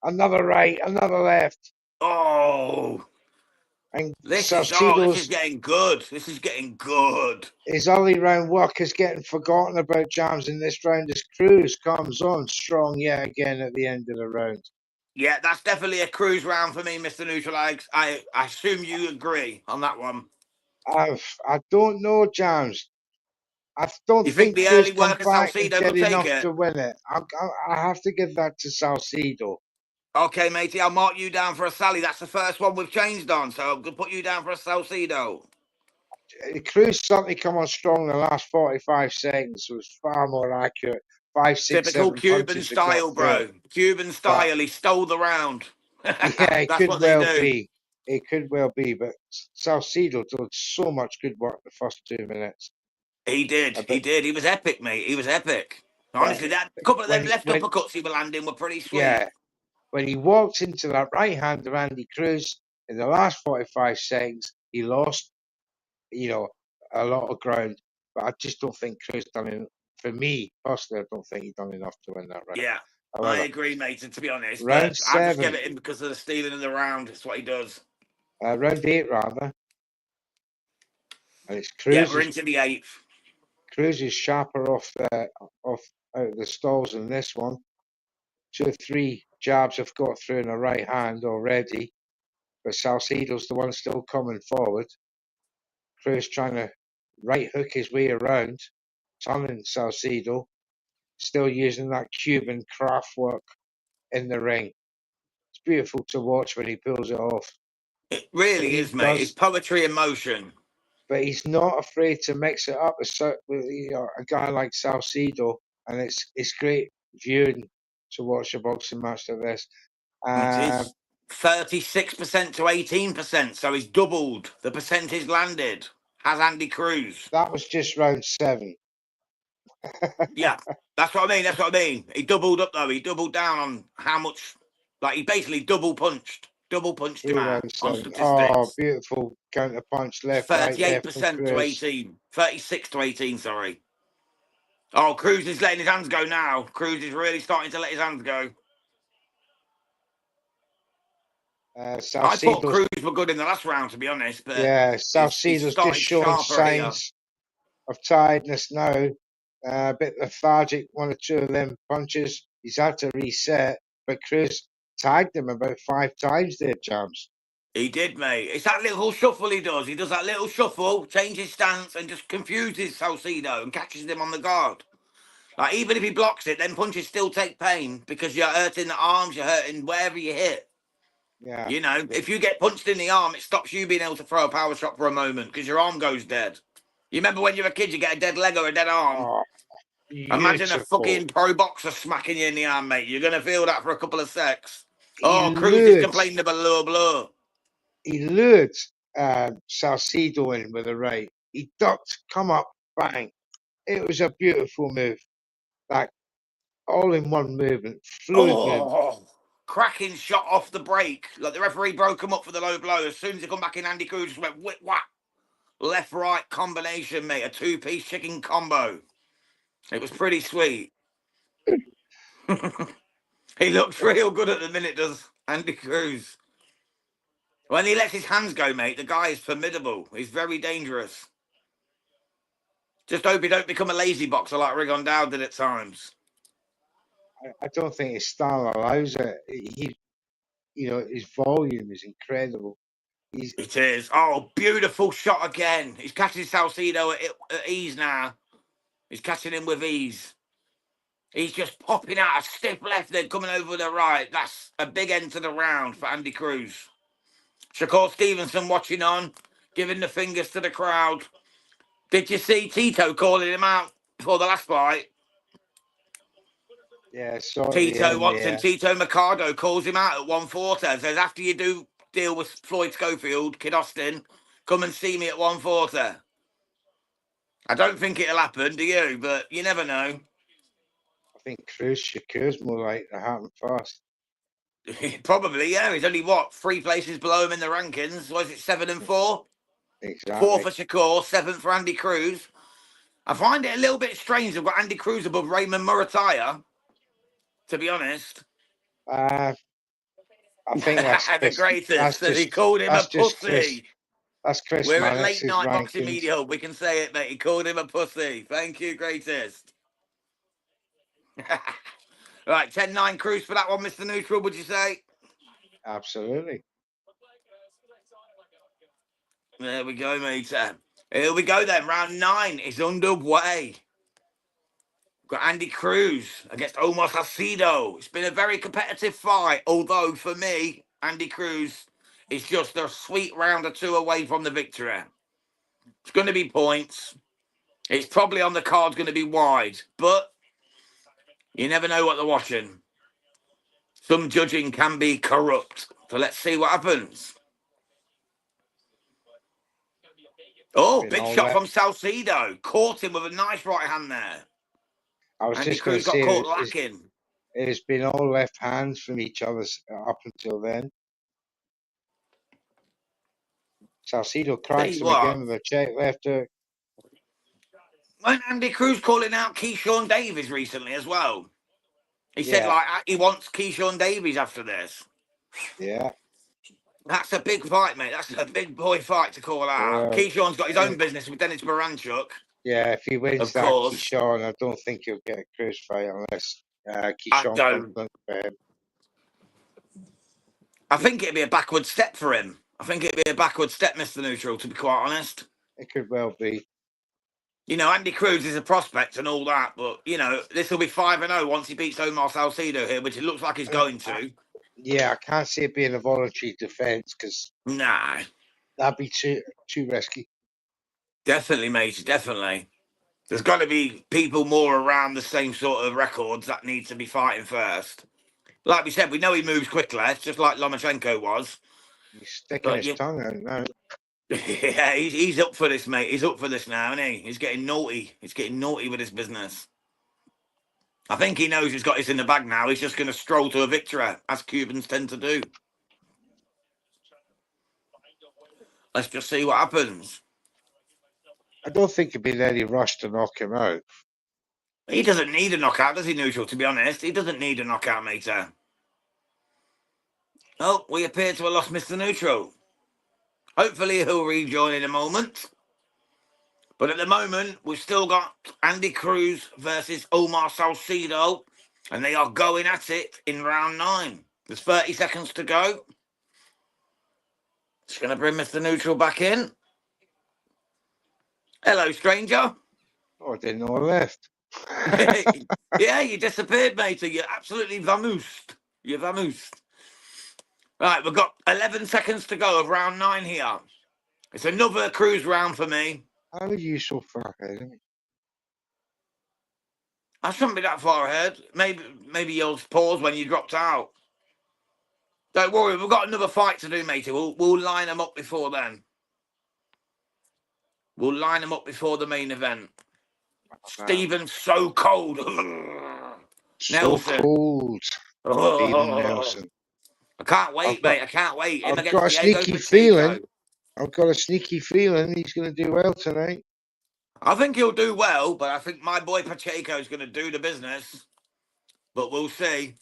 S2: Another right, another left.
S1: Oh,
S2: And
S1: this is
S2: Salcedo's
S1: getting good. This is getting good.
S2: his early round work is getting forgotten about, Jams, in this round as Cruz comes on strong yet again at the end of the round.
S1: Yeah, that's definitely a Cruz round for me, Mr. Neutral Eggs. I assume you agree on that one.
S2: I don't know, Jams. I don't
S1: You think
S2: think
S1: the
S2: Cruz
S1: early
S2: come
S1: work of
S2: back and
S1: Salcedo
S2: did
S1: could take
S2: enough
S1: it?
S2: to win it. I have to give that to Salcedo.
S1: Okay, matey, I'll mark you down for a Sally. That's the first one we've changed on, so I'm going to put you down for a Salcedo.
S2: Cruz certainly come on strong in the last 45 seconds. It was far more accurate. 5, 6,
S1: Typical
S2: 7
S1: Cuban
S2: punches that got
S1: style,
S2: through.
S1: bro. Cuban
S2: But
S1: style. He stole the round.
S2: yeah, it
S1: That's
S2: could
S1: what they
S2: well
S1: do.
S2: be. It could well be. But Salcedo did so much good work the first 2 minutes.
S1: He did. He
S2: But
S1: did. He was epic, mate. He was epic. Honestly, that couple of them left
S2: when
S1: uppercuts he was landing were pretty sweet.
S2: yeah, when he walked into that right hand of Andy Cruz in the last 45 seconds, he lost, a lot of ground. But I just don't think Cruz done it. For me personally, I don't think he done enough to win that round.
S1: Yeah, I
S2: However,
S1: agree, mate. And to be honest,
S2: round
S1: but I'll just give
S2: 7,
S1: it him because of the stealing of the round. That's what he does.
S2: round 8 rather, and it's
S1: Yeah, we're into the eighth.
S2: Cruz is sharper off off out of the stalls in this one. 2 or 3 jabs have got through in the right hand already, but Salcedo's the one still coming forward. Cruz trying to right hook his way around, turning Salcedo, still using that Cuban craft work in the ring. It's beautiful to watch when he pulls it off.
S1: It
S2: But
S1: really
S2: he
S1: is, mate. It's
S2: does,
S1: poetry in motion.
S2: but he's not afraid to mix it up with a guy like Salcedo, and it's great viewing to watch a boxing match like this.
S1: It
S2: Um,
S1: is 36% to 18%, so he's doubled the percentage landed. Has Andy Cruz?
S2: that was just round 7.
S1: Yeah, that's what I mean. That's what I mean. He doubled up though. He doubled down on how much. Like he basically double punched him
S2: Through
S1: out
S2: round
S1: on
S2: 7. Oh,
S1: statistics.
S2: beautiful counter punch, left, right there
S1: Thirty-eight
S2: from
S1: percent to
S2: Cruz.
S1: 18. 36 to 18. Sorry. Oh, Cruz is letting his hands go now. Cruz is really starting to let his hands go. I thought
S2: Salcedo's
S1: Cruz were good in the last round, to be honest, but
S2: Yeah,
S1: he's
S2: Salcedo's just
S1: started
S2: showing
S1: sharper here.
S2: signs of tiredness now. A bit lethargic, 1 or 2 of them punches. He's had to reset, but Cruz tagged him about 5 times there, Jams.
S1: He did, mate. It's that little shuffle he does. He does that little shuffle, changes stance, and just confuses Salcedo and catches him on the guard. Like, even if he blocks it, then punches still take pain because you're hurting the arms, you're hurting wherever you hit.
S2: Yeah.
S1: You know, if you get punched in the arm, it stops you being able to throw a power shot for a moment because your arm goes dead. You remember when you're a kid, you get a dead leg or a dead arm?
S2: Oh,
S1: Imagine a
S2: beautiful.
S1: fucking pro boxer smacking you in the arm, mate. You're going to feel that for a couple of secs.
S2: He
S1: Oh, Cruz is
S2: lured,
S1: complaining about low blow.
S2: he lured Salcedo in with a right. He ducked, come up, bang. It was a beautiful move. Like, all in one movement, fluid movement.
S1: Oh, cracking shot off the break. Like the referee broke him up for the low blow. As soon as he come back in, Andy Cruz just went whip whap. Left right combination, mate. A 2-piece chicken combo. It was pretty sweet. He looks real good at the minute, does Andy Cruz. When he lets his hands go, mate, the guy is formidable. He's very dangerous. Just hope he don't become a lazy boxer like Rigon Dow did at times.
S2: I don't think his style allows it. His volume is incredible.
S1: It is. Oh, beautiful shot again. He's catching Salcedo at ease now. He's catching him with ease. He's just popping out a stiff left, then coming over the right. That's a big end to the round for Andy Cruz. Shakur Stevenson watching on, giving the fingers to the crowd. Did you see Tito calling him out before the last fight?
S2: Yeah, so at the
S1: Tito
S2: end
S1: Watson,
S2: there,
S1: Tito Mercado calls him out at 140. Says, after you do deal with Floyd Schofield, Kid Austin, come and see me at 140. I don't think it'll happen, do you? But you never know.
S2: I think Cruz Shakur's more like to happen fast.
S1: Probably, yeah. He's only, what, 3 places below him in the rankings? Was it 7 and 4? 4
S2: Exactly.
S1: for Shakur, 7th for Andy Cruz. I find it a little bit strange they've got Andy Cruz above Raymond Murataya, to be honest.
S2: Uh, I think that's
S1: The
S2: Chris.
S1: greatest. And he called him a
S2: That's just Chris.
S1: pussy.
S2: That's Chris,
S1: We're
S2: man.
S1: at
S2: That's
S1: late
S2: his
S1: night boxing
S2: rankings.
S1: media. We can say it, mate. He called him a pussy. Thank you, greatest. Right, 10-9 Cruz for that one, Mr. Neutral, would you say?
S2: Absolutely.
S1: There we go, mate. Here we go then. Round 9 is underway. Got Andy Cruz against Omar Salcido. It's been a very competitive fight, although for me, Andy Cruz is just a sweet round or 2 away from the victory. It's going to be points. It's probably on the card going to be wide, but you never know what they're watching. Some judging can be corrupt. So let's see what happens. Oh,
S2: Been
S1: big
S2: all
S1: shot
S2: that.
S1: from Salcido. Caught him with a nice right hand there.
S2: I was
S1: Andy
S2: just going
S1: Cruz
S2: to
S1: got
S2: say
S1: caught lacking.
S2: it's been all left hands from each other up until then. Salcido
S1: Tell
S2: cracks
S1: you
S2: him
S1: what,
S2: again with a check left hook.
S1: when Andy Cruz calling out Keyshawn Davies recently as well. He said,
S2: Yeah,
S1: like, he wants Keyshawn Davies after this.
S2: yeah.
S1: That's a big fight, mate. That's a big boy fight to call out.
S2: Well,
S1: Keyshawn's got his
S2: uh,
S1: own business with Dennis Baranchuk,
S2: yeah. If he wins
S1: of
S2: that
S1: course.
S2: Keyshawn, I don't think he'll get a Cruz fight unless
S1: I
S2: Keyshawn comes
S1: don't.
S2: in for him.
S1: I think it'd be a backward step for him. I think it'd be a backward step, Mr. Neutral, to be quite honest.
S2: It could well be.
S1: You know, Andy Cruz is a prospect and all that, but, you know, this will be 5-0 once he beats Omar Salcido here, which it looks like he's going to.
S2: Yeah, I can't see it being a voluntary defence because
S1: Nah,
S2: that'd be too risky.
S1: definitely, mate, definitely. There's got to be people more around the same sort of records that need to be fighting first. Like we said, we know he moves quickly, just like Lomachenko was.
S2: He's sticking
S1: But
S2: his tongue out now.
S1: yeah, he's up for this, mate. He's up for this now, isn't he? He's getting naughty. He's getting naughty with his business. I think he knows he's got this in the bag now. He's just going to stroll to a victory, as Cubans tend to do. Let's just see what happens.
S2: I don't think it'd be any rush to knock him out.
S1: He doesn't need a knockout, does he, Neutral, to be honest? He doesn't need a knockout, mate. Oh, we appear to have lost Mr. Neutral. Hopefully he'll rejoin in a moment. But at the moment, we've still got Andy Cruz versus Omar Salcido, and they are going at it in round 9. There's 30 seconds to go. Just going to bring Mr. Neutral back in. Hello, stranger.
S2: Oh, I didn't know I left.
S1: Yeah, you disappeared, mate. You're absolutely vamoosed. You're vamoosed. Right, we've got 11 seconds to go of round 9 here. It's another Cruz round for me.
S2: How are you so far ahead?
S1: I shouldn't be that far ahead. Maybe you'll pause when you dropped out. Don't worry, we've got another fight to do, matey. We'll line them up before then. We'll line them up before the main event. Stephen's so cold.
S2: So
S1: Nelson.
S2: cold, Stephen Nelson.
S1: I can't wait, mate. I can't wait. Him
S2: I've
S1: against
S2: got a
S1: Diego
S2: sneaky
S1: Pacheco.
S2: feeling. I've got a sneaky feeling he's going to do well tonight.
S1: I think he'll do well, but I think my boy Pacheco is going to do the business. But we'll see.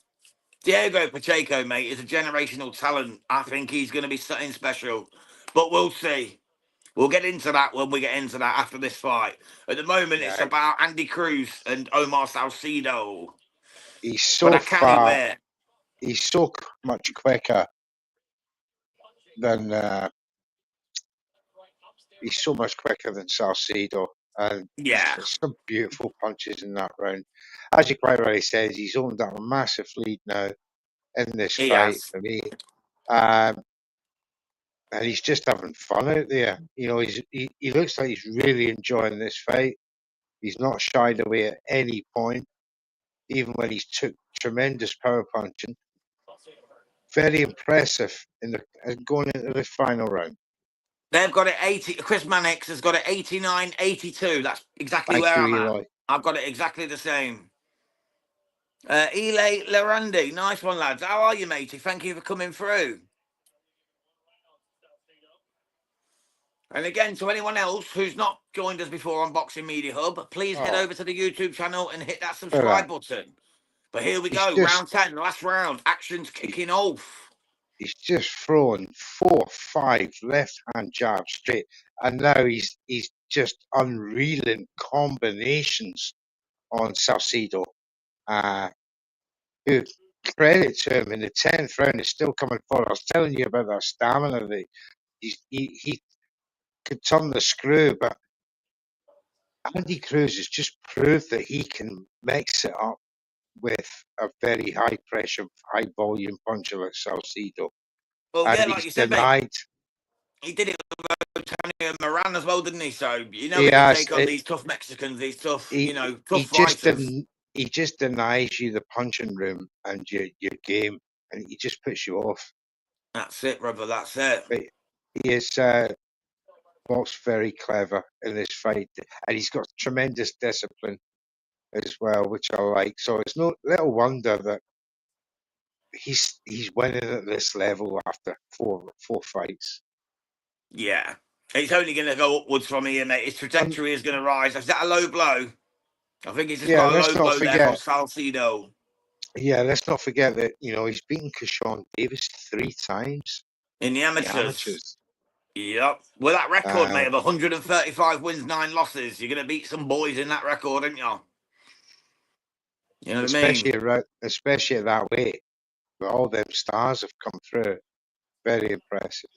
S1: Diego Pacheco, mate, is a generational talent. I think he's going to be something special. But we'll see. We'll get into that when we get into that after this fight. At the moment,
S2: Yeah.
S1: it's about Andy Cruz and Omar Salcido.
S2: He's
S1: But
S2: so
S1: I can't
S2: far.
S1: wait.
S2: He's so much quicker than Salcido, and
S1: Yeah,
S2: some beautiful punches in that round. As you quite rightly said, he's opened up a massive lead now in this
S1: he
S2: fight
S1: has.
S2: for me. And he's just having fun out there. You know, he looks like he's really enjoying this fight. He's not shied away at any point. even when he took tremendous power punching. Very impressive going into the final round.
S1: They've got it 80. Chris Mannix has got it 89-82. That's exactly
S2: Thank
S1: where
S2: you,
S1: I'm at.
S2: Eloy.
S1: I've got it exactly the same. Eli Larandi, nice one, lads. How are you, matey? Thank you for coming through. And again, to anyone else who's not joined us before on Boxing Media Hub, please head over to the YouTube channel and hit that subscribe button. But here we go, round 10, last round. Action's kicking off.
S2: He's just thrown 4, 5 left-hand jabs straight, and now he's just unreeling combinations on Salcido. Who, credit to him, in the 10th round is still coming forward. I was telling you about that stamina that he could turn the screw, but Andy Cruz has just proved that he can mix it up with a very high pressure, high volume puncher like Salcido.
S1: Well,
S2: And
S1: yeah, like
S2: he's
S1: you said,
S2: denied.
S1: mate, he did it with Antonio Moran as well, didn't he? So you know
S2: He
S1: he can
S2: has.
S1: take on these tough Mexicans, these tough,
S2: He,
S1: tough fighters.
S2: he just denies you the punching room and your game, and he just puts you off.
S1: That's it, brother. That's it.
S2: But he is boxed very clever in this fight, and he's got tremendous discipline as well, which I like. So it's no little wonder that he's winning at this level after four fights.
S1: Yeah, it's only going to go upwards from here, mate. His trajectory is going to rise. Is that a low blow? I think he's just got a low blow there from Salcido.
S2: Yeah, let's not forget that he's beaten Keyshawn Davis 3 times
S1: in the amateurs. Yep. With that record, mate, of 135 wins, 9 losses, you're going to beat some boys in that record, aren't you? You know what I mean?
S2: Especially at that weight, where all them stars have come through. Very impressive.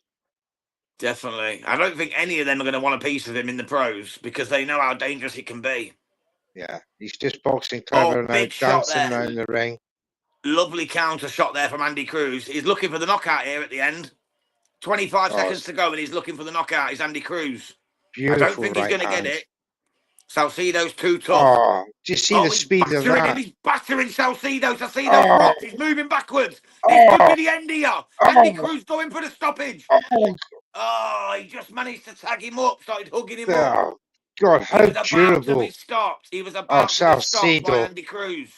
S1: Definitely. I don't think any of them are going to want a piece of him in the pros because they know how dangerous it can be.
S2: Yeah, he's just boxing clever now, dancing around the ring.
S1: Lovely counter shot there from Andy Cruz. He's looking for the knockout here at the end. 25 seconds to go and he's looking for the knockout. It's Andy Cruz.
S2: Beautiful.
S1: I don't think he's going to get it. Salcido's too tough.
S2: Oh, do you see the speed of that?
S1: He's battering Salcido. Salcido's blocked. He's moving backwards. This could be the end here. Andy Cruz going for the stoppage. Oh, he just managed to tag him up. Started hugging him up.
S2: God, how durable.
S1: He was about to be stopped by Andy Cruz.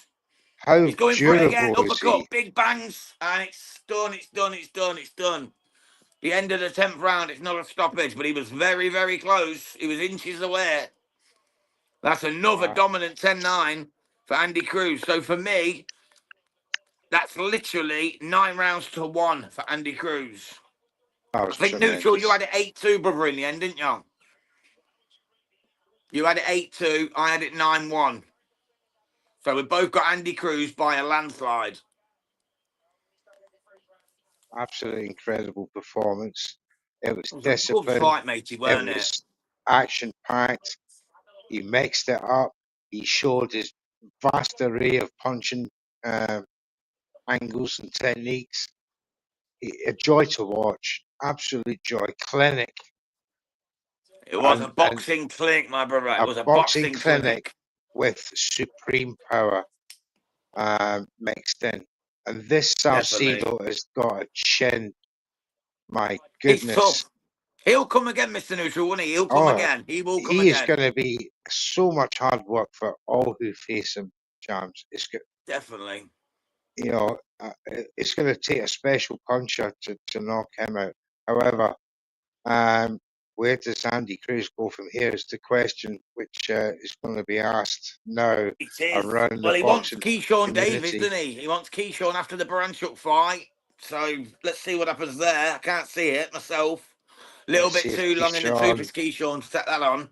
S1: He's going for it again. Uppercut, big bangs. And it's done. It's done. The end of the 10th round. It's not a stoppage, but he was very, very close. He was inches away. That's another dominant 10-9 for Andy Cruz. So for me, that's literally 9 rounds to 1 for Andy Cruz. I think tremendous. Neutral, you had it 8-2, brother, in the end, didn't you? You had it 8-2. I had it 9-1. So we both got Andy Cruz by a landslide.
S2: Absolutely incredible performance. It was disciplined.
S1: A good fight, matey, weren't it?
S2: It was action-packed. He mixed it up. He showed his vast array of punching angles and techniques. A joy to watch. Absolute joy. Clinic.
S1: It was a boxing clinic, my brother. It was a boxing clinic
S2: with supreme power mixed in. And this Salcido has got a chin. My goodness.
S1: He's tough. He'll come again, Mr. Neutral, won't he? He'll come again. He will come again.
S2: He is going to be so much hard work for all who face him, Jams.
S1: Definitely.
S2: It's going to take a special puncher to knock him out. However, where does Andy Cruz go from here is the question which is going to be asked now around the
S1: he wants Keyshawn Davis, doesn't he? He wants Keyshawn after the Baranchuk fight. So let's see what happens there. I can't see it myself. A little bit too long in the tooth is Keyshawn to set that on.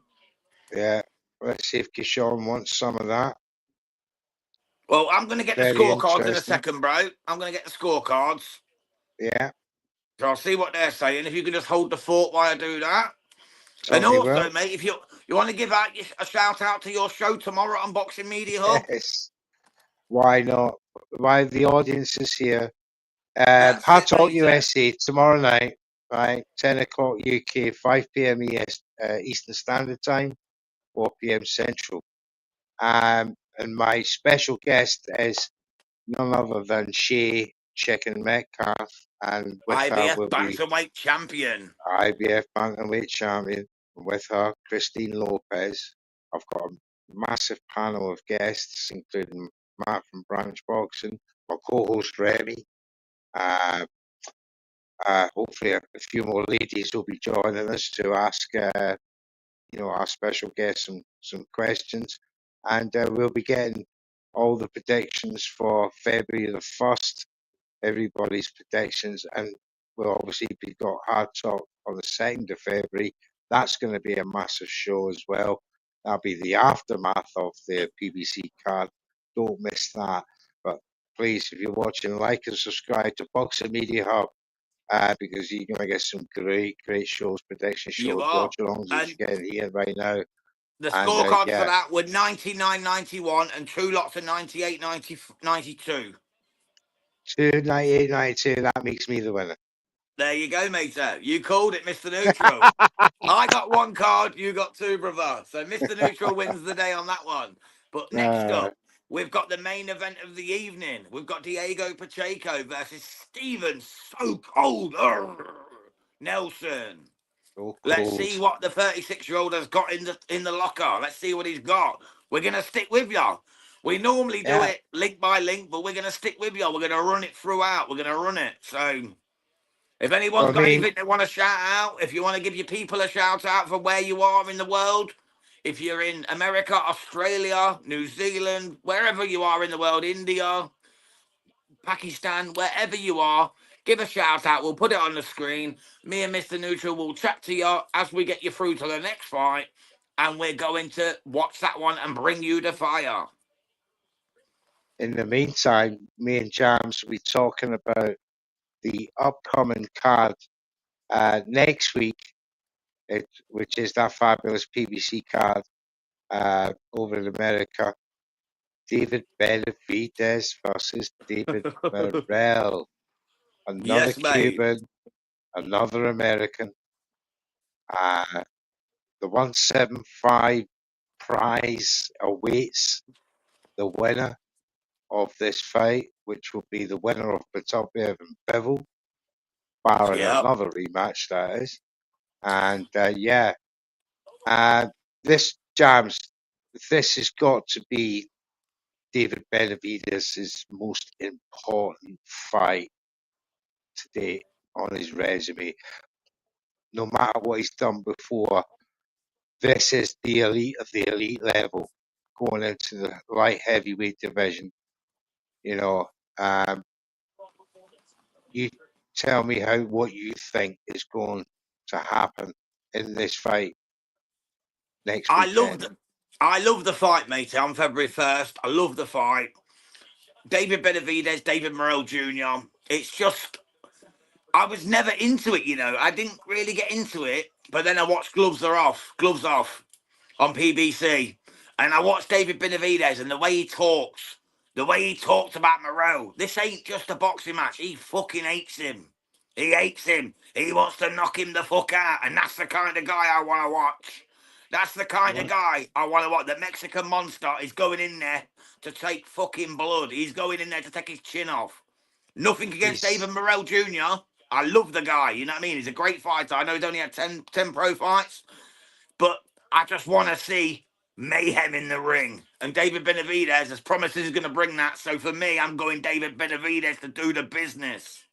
S2: Yeah, let's see if Keyshawn wants some of that.
S1: Well, I'm going to get the scorecards in a second, bro. I'm going to get the scorecards.
S2: Yeah.
S1: So I'll see what they're saying. If you could just hold the fort while I do that. And also, mate, if you want to give out a shout out to your show tomorrow on Boxing Media Hub.
S2: Yes. Why not? Why the audience is here. Hard Talk USA tomorrow night, right? 10 o'clock UK, 5 p.m. Eastern Standard Time, 4 p.m. Central. and my special guest is none other than Shay Chicken Metcalf, and with her
S1: IBF
S2: will be
S1: bantamweight champion.
S2: IBF bantamweight champion. With her, Christine Lopez. I've got a massive panel of guests, including Matt from Branch Boxing, my co-host Remy. Hopefully, a few more ladies will be joining us to ask, our special guests some questions, and we'll be getting all the predictions for February the 1st, everybody's predictions, and we'll obviously be got Hard Talk on the 2nd of February. That's going to be a massive show as well. That'll be the aftermath of the PBC card. Don't miss that. But please, if you're watching, like and subscribe to Boxing Media Hub, because you're going to get some great shows, prediction
S1: You
S2: shows,
S1: are.
S2: watch-alongs that
S1: And
S2: you're getting here right now.
S1: the
S2: And
S1: scorecards for
S2: yeah,
S1: that were 99.91 and 2 lots of 98.92.
S2: 298.92, that makes me the winner.
S1: There you go, mate. You called it, Mr. Neutral. I got 1 card, you got 2, brother. So Mr. Neutral wins the day on that one. But next
S2: Uh,
S1: up, we've got the main event of the evening. We've got Diego Pacheco versus Steven So Cold Nelson.
S2: so
S1: Let's
S2: cold.
S1: see what the 36-year-old has got in the locker. Let's see what he's got. We're gonna stick with you. We normally do
S2: Yeah,
S1: it link by link, but we're gonna stick with you. We're gonna run it throughout. We're gonna run it. So if
S2: well,
S1: anyone's
S2: I
S1: got
S2: mean,
S1: anything they want to shout out, if you want to give your people a shout out for where you are in the world, if you're in America, Australia, New Zealand, wherever you are in the world, India, Pakistan, wherever you are, give a shout out. We'll put it on the screen. Me and Mr. Neutral will chat to you as we get you through to the next fight. And we're going to watch that one and bring you the fire.
S2: in the meantime, me and Jams will be talking about the upcoming card next week, which is that fabulous PBC card over in America. David Benavidez versus David Morrell. Another
S1: Yes, mate.
S2: Cuban, another American. Uh, the 175 prize awaits the winner of this fight, which will be the winner of Beterbiev and Bivol, barring
S1: Yep.
S2: another rematch, that is. And yeah, this Jams, this has got to be David Benavidez' most important fight today on his resume. No matter what he's done before, this is the elite of the elite level going into the light heavyweight division. You know, you tell me what you think is going to happen in this fight next
S1: I
S2: weekend.
S1: love the fight, mate, on February 1st. I love the fight. David Benavidez, David Morrell Jr. It's just, I was never into it, you know. I didn't really get into it, but then I watched Gloves Off on PBC, and I watched David Benavidez and the way he talks about Moreau. This ain't just a boxing match. He fucking hates him. He hates him. He wants to knock him the fuck out, and that's the kind of guy I want to watch. That's the kind of guy I want to watch. The Mexican monster is going in there to take fucking blood. He's going in there to take his chin off. Nothing against
S2: He's
S1: David Morrell Jr. I love the guy. You know what I mean? He's a great fighter. I know he's only had 10 pro fights, but I just want to see mayhem in the ring. And David Benavidez has promised he's going to bring that. So for me, I'm going David Benavidez to do the business.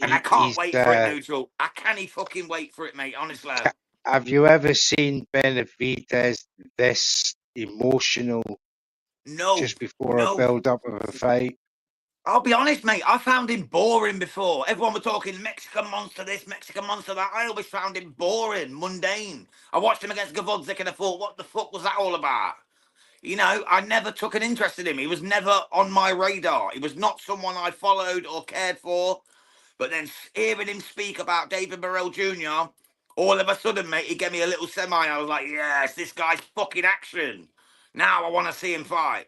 S1: And I can't
S2: he's.
S1: wait for it, Neutral. I can't fucking wait for it, mate, honestly.
S2: Have you ever seen Benavidez this emotional
S1: No,
S2: just before a
S1: no.
S2: build up of a fight?
S1: I'll be honest, mate. I found him boring before. Everyone was talking Mexican monster this, Mexican monster that. I always found him boring, mundane. I watched him against Gavudzik and I thought, what the fuck was that all about? You know, I never took an interest in him. He was never on my radar. He was not someone I followed or cared for. But then hearing him speak about David Morrell Jr., all of a sudden, mate, he gave me a little semi. I was like, yes, this guy's fucking action. Now I want to see him fight.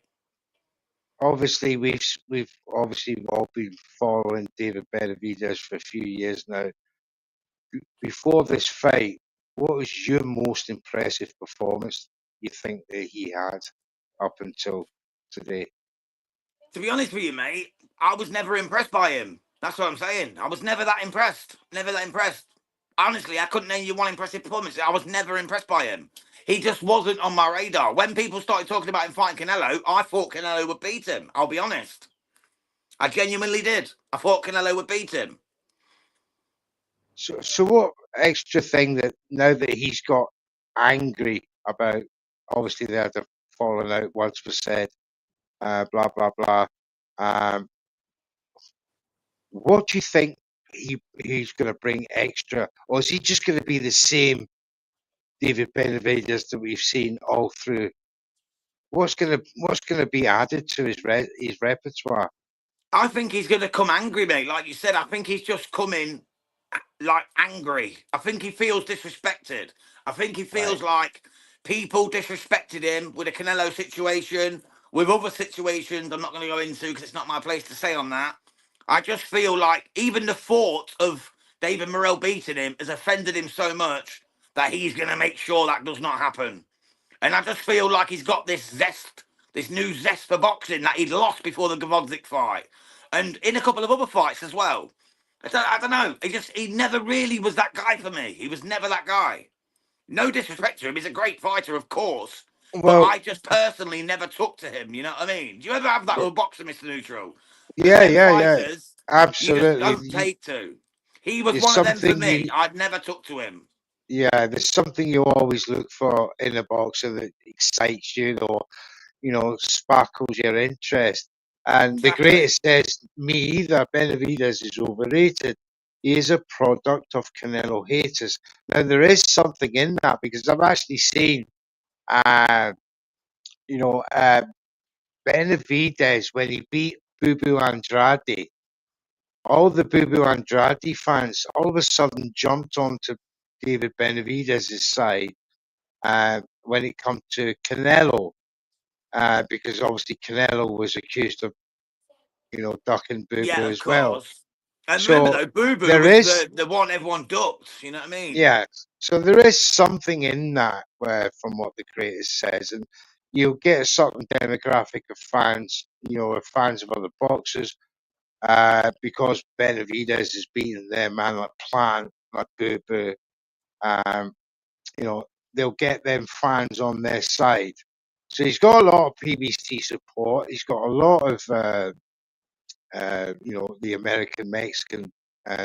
S2: Obviously, we've obviously all been following David Benavidez for a few years now. Before this fight, what was your most impressive performance you think that he had? up until today.
S1: To be honest with you, mate, I was never impressed by him. That's what I'm saying. I was never that impressed. Never that impressed. Honestly, I couldn't name you one impressive performance. I was never impressed by him. He just wasn't on my radar. When people started talking about him fighting Canelo, I thought Canelo would beat him. I'll be honest. I genuinely did. I thought Canelo would beat him.
S2: So what extra thing that now that he's got angry about, obviously they had a falling out, words were said, blah, blah, blah. What do you think he's going to bring extra? Or is he just going to be the same David Benavidez that we've seen all through? What's gonna be added to his repertoire?
S1: I think he's going to come angry, mate. Like you said, I think he's just coming like angry. I think he feels disrespected. I think he
S2: Right.
S1: feels like people disrespected him with the Canelo situation, with other situations I'm not going to go into because it's not my place to say on that. I just feel like even the thought of David Morrell beating him has offended him so much that he's going to make sure that does not happen. And I just feel like he's got this zest, this new zest for boxing that he'd lost before the Gvozdyk fight. And in a couple of other fights as well. I don't know. He never really was that guy for me. He was never that guy. No disrespect to him. He's a great fighter, of course. But
S2: Well,
S1: I just personally never took to him. You know what I mean? Do you ever have that with a boxer, Mr. Neutral? There's
S2: yeah,
S1: them
S2: yeah, yeah,
S1: fighters you just
S2: absolutely.
S1: don't take to. He was
S2: There's
S1: one of them for
S2: something
S1: me. I'd never took to him.
S2: there's something you always look for in a boxer that excites you, or sparkles your interest. And the
S1: Exactly.
S2: greatest says me either. Benavidez is overrated. He is a product of Canelo haters. Now there is something in that because I've actually seen, uh, you know, uh, Benavidez when he beat Boo Boo Andrade. All the Boo Boo Andrade fans all of a sudden jumped onto David Benavidez's side when it come to Canelo, because obviously Canelo was accused of, ducking Boo Boo
S1: Yeah, of
S2: as well.
S1: course. And remember
S2: So
S1: though, Boo Boo
S2: there
S1: was
S2: is,
S1: the one everyone ducked. You know what I mean?
S2: yeah, so there is something in that from what the creator says, and you'll get a certain demographic of fans, fans of other boxers, because Benavidez is beating their man like Plant, like Boo Boo. Um, they'll get them fans on their side. So he's got a lot of PBC support. He's got a lot of, the American Mexican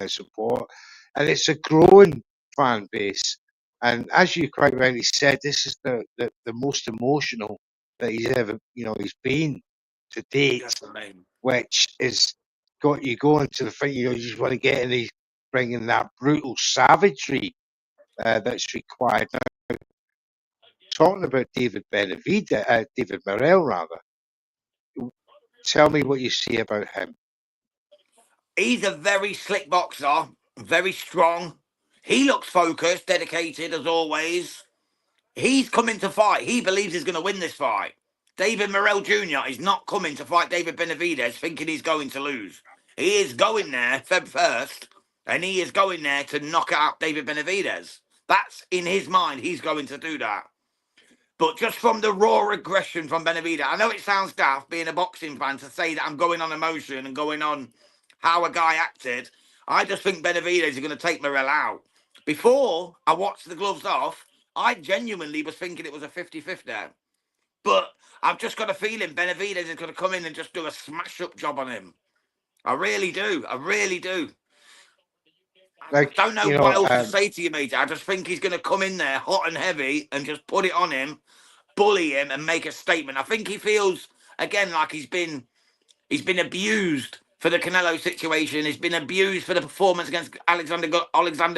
S2: support, and it's a growing fan base. And as you quite rightly said, this is the most emotional that he's ever, he's been to date,
S1: Definitely.
S2: which is got you going to the fight. You just want to get in, the bringing that brutal savagery that's required. Now, talking about David Benavidez, David Morrell, rather. Tell me what you see about him.
S1: He's a very slick boxer, very strong. He looks focused, dedicated as always. He's coming to fight. He believes he's going to win this fight. David Morrell Jr. is not coming to fight David Benavidez thinking he's going to lose. He is going there Feb 1st, and he is going there to knock out David Benavidez. That's in his mind. He's going to do that. But just from the raw aggression from Benavidez, I know it sounds daft being a boxing fan to say that I'm going on emotion and going on how a guy acted. I just think Benavidez is going to take Morrell out. Before I watched the gloves off, I genuinely was thinking it was a 50-50. But I've just got a feeling Benavidez is going to come in and just do a smash-up job on him. I really do. I really do. I
S2: Like,
S1: don't know what else to say to you, mate. I just think he's going to come in there hot and heavy and just put it on him, bully him, and make a statement. I think he feels again like he's been abused for the Canelo situation. He's been abused for the performance against Alexander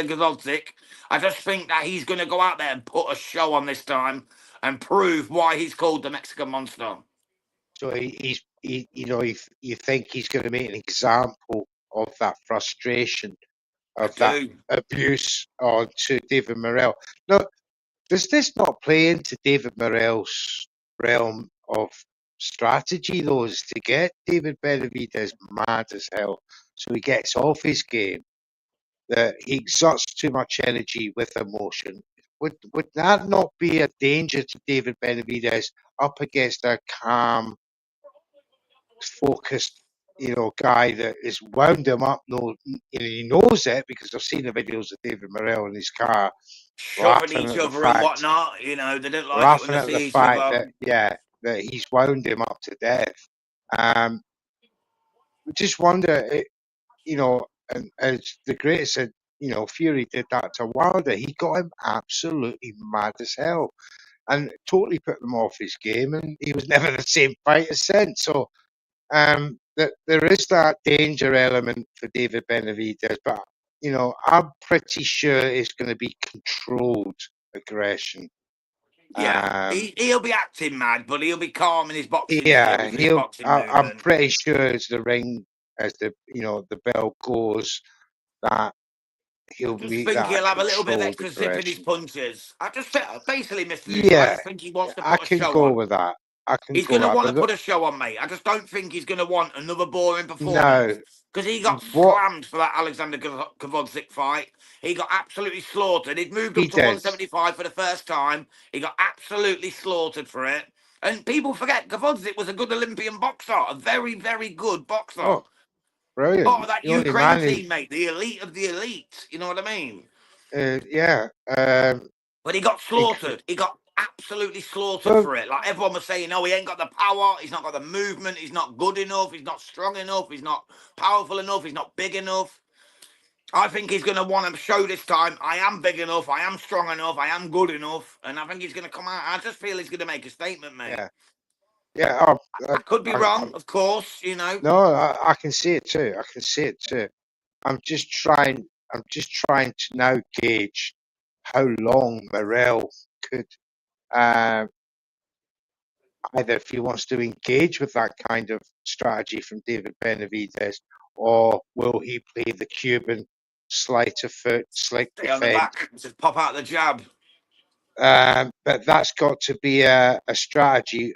S1: Gvozdyk. I just think that he's going to go out there and put a show on this time and prove why he's called the Mexican Monster.
S2: So you think he's going to make an example of that frustration, of that abuse onto David Morrell. Now, does this not play into David Morrell's realm of strategy, though, is to get David Benavidez mad as hell so he gets off his game, that he exerts too much energy with emotion, would that not be a danger to David Benavidez up against a calm, focused, guy that is wound him up? No, he knows it because I've seen the videos of David Morrell in his car
S1: Shoving
S2: laughing
S1: each
S2: at the
S1: other and
S2: fact,
S1: whatnot. You know, they don't like it when they see each other.
S2: that he's wound him up to death. We just wonder, and as the greatest said, Fury did that to Wilder. He got him absolutely mad as hell and totally put him off his game, and he was never the same fighter since. So that there is that danger element for David Benavidez, but I'm pretty sure it's going to be controlled aggression.
S1: Yeah, he'll be acting mad, but he'll be calm in his boxing skills and his boxing
S2: I'm
S1: movement.
S2: pretty sure as the bell goes, that
S1: I
S2: he'll
S1: just
S2: meet
S1: think
S2: that
S1: he'll have a little bit of
S2: controlled
S1: extra zip in his
S2: aggression.
S1: punches. I just think, basically, Mr. Neutral, I
S2: Yeah,
S1: just think he wants to
S2: I
S1: put a
S2: can
S1: show
S2: go
S1: on.
S2: with that. I can
S1: He's
S2: go
S1: going
S2: with
S1: to
S2: that.
S1: want to
S2: But
S1: put a show on, mate. I just don't think he's going to want another boring performance
S2: no,
S1: because he got
S2: what
S1: slammed for that Alexander Kavodzic fight. He got absolutely slaughtered. He'd moved
S2: he
S1: up to
S2: did.
S1: 175 for the first time. He got absolutely slaughtered for it. And people forget Kavodzic was a good Olympian boxer, a very, very good boxer.
S2: Oh, brilliant!
S1: Part of that
S2: The only
S1: Ukraine
S2: man who,
S1: team, mate, the elite of the elite. You know what I mean?
S2: yeah.
S1: But he got
S2: Inc-
S1: slaughtered. He got absolutely slaughtered
S2: well,
S1: for it. Like everyone was saying, oh, he ain't got the power. He's not got the movement. He's not good enough. He's not strong enough. He's not powerful enough. He's not big enough. I think he's going to want to show this time, I am big enough. I am strong enough. I am good enough. And I think he's going to come out. I just feel he's going to make a statement, mate.
S2: yeah, yeah. Oh,
S1: I could be wrong, of course, you know.
S2: no, I can see it too. I can see it too. I'm just trying. I'm just trying to now gauge how long Morel could, uh, either if he wants to engage with that kind of strategy from David Benavidez, or will he play the Cuban sleight of foot, slick
S1: Stay on the
S2: defense?
S1: back, just pop out the jab.
S2: But that's got to be a strategy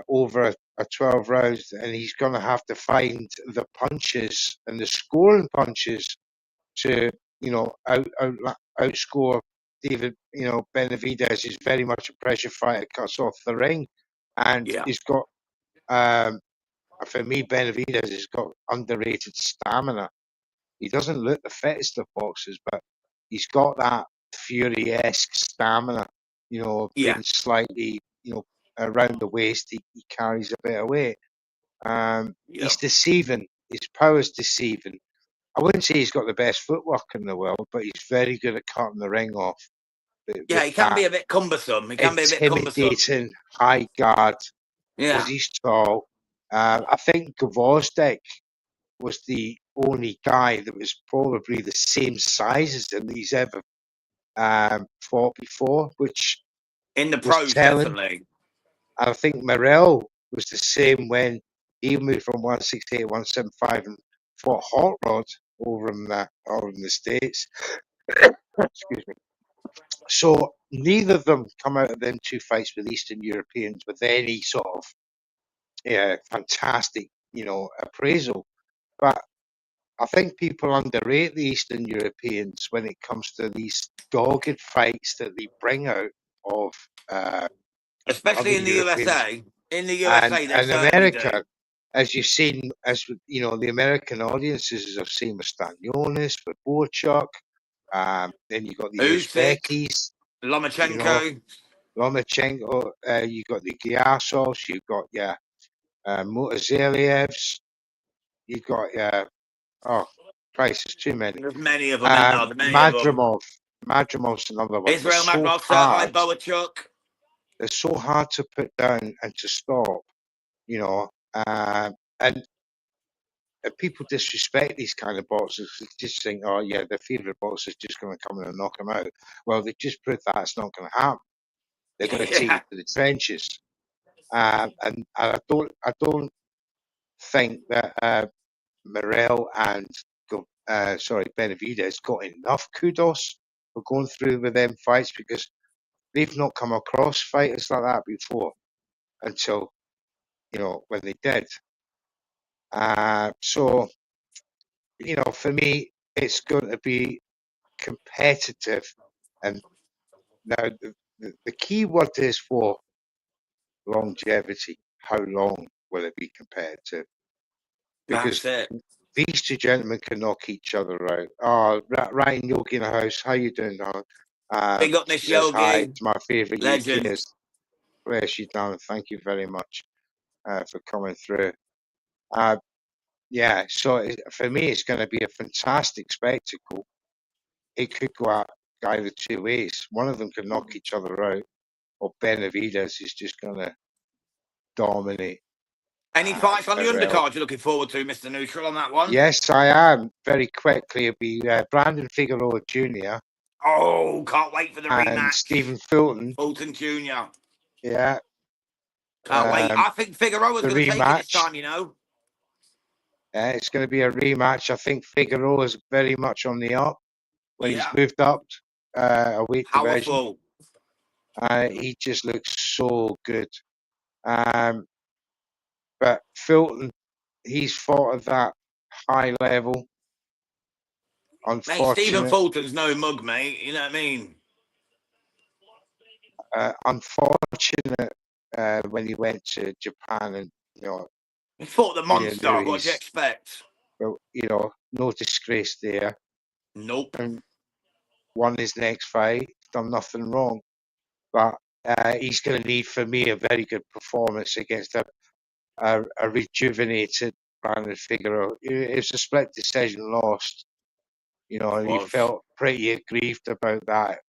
S2: over a 12 rounds, and he's going to have to find the punches and the scoring punches to, outscore David. Benavidez is very much a pressure fighter, cuts off the ring, and
S1: Yeah.
S2: he's got, um, for me, Benavidez has got underrated stamina. He doesn't look the fittest of boxers, but he's got that Fury-esque stamina,
S1: Yeah.
S2: being slightly, around the waist. He carries a bit of weight.
S1: Yeah.
S2: He's deceiving. His power's deceiving. I wouldn't say he's got the best footwork in the world, but he's very good at cutting the ring off
S1: Yeah,
S2: with
S1: he can be
S2: that
S1: a bit cumbersome. He can be a bit cumbersome.
S2: intimidating high guard because
S1: Yeah.
S2: he's tall. I think Gvozdyk was the only guy that was probably the same size as him that he's ever fought before, which
S1: In the
S2: was
S1: pros,
S2: telling.
S1: definitely.
S2: And I think Morel was the same when he moved from 168 to 175 and fought Hot Rod over in the States. Excuse me. So neither of them come out of them two fights with Eastern Europeans with any sort of fantastic, appraisal. But I think people underrate the Eastern Europeans when it comes to these dogged fights that they bring out of other
S1: Especially in the
S2: Europeans
S1: USA. In the
S2: and
S1: USA, they certainly do.
S2: America. As you've seen, the American audiences, as I've seen with Stanionis, with Bochuk, then you've got the
S1: Usyk,
S2: Uzbekis, you know,
S1: Lomachenko.
S2: Lomachenko, you've got the Gyasovs, you've got Mutazelievs, you've got oh Christ, there's too many.
S1: There's many of them, isn't there? There's many of them.
S2: Madrimov. Madrimov's another one.
S1: Israel Magnov's IBO Chuck.
S2: They're so hard to put down and to stop, and people disrespect these kind of boxers. They just think, oh yeah, their favourite boxer is just going to come in and knock them out. Well, they just proved that it's not going to happen. They're going to take you
S1: Yeah.
S2: to the trenches, and I don't think that Morel and Benavidez got enough kudos for going through with them fights because they've not come across fighters like that before until when they did. So for me, it's going to be competitive, and Now, the key word is for longevity. How long will it be competitive?
S1: That's
S2: Because
S1: it.
S2: these two gentlemen can knock each other out. Oh, Ryan Yogi in the house. How you doing, darling?
S1: Big up this
S2: Says hi.
S1: Yogi.
S2: It's my favourite
S1: Legend.
S2: UK. Bless you, darling. Thank you very much for coming through. Yeah, so for me, it's going to be a fantastic spectacle. It could go out either two ways. One of them could knock each other out, or Benavidez is just going to dominate.
S1: Any fights on the
S2: Well,
S1: undercard you're looking forward to, Mr. Neutral, on that one?
S2: yes, I am. Very quickly, it'll be Brandon Figueroa Jr.
S1: Oh, can't wait for the
S2: and
S1: rematch.
S2: Stephen Fulton.
S1: Fulton Jr.
S2: Yeah,
S1: Can't wait. I think Figueroa's
S2: the
S1: going to take it this
S2: rematch.
S1: time, you know.
S2: It's going to be a rematch. I think Figueroa is very much on the up when he's
S1: Yeah.
S2: moved up a weight division.
S1: Powerful.
S2: He just looks so good. But Fulton, he's fought at that high level.
S1: Mate, Stephen
S2: Unfortunate,
S1: Fulton's no mug, mate. You know what I mean?
S2: unfortunate when he went to Japan, and
S1: He fought the
S2: you
S1: monster.
S2: know
S1: What do you expect?
S2: no disgrace there,
S1: Nope.
S2: and won his next fight, done nothing wrong. But he's going to need, for me, a very good performance against a rejuvenated Brandon Figueroa. It was a split decision lost, and he
S1: Was.
S2: felt pretty aggrieved about that.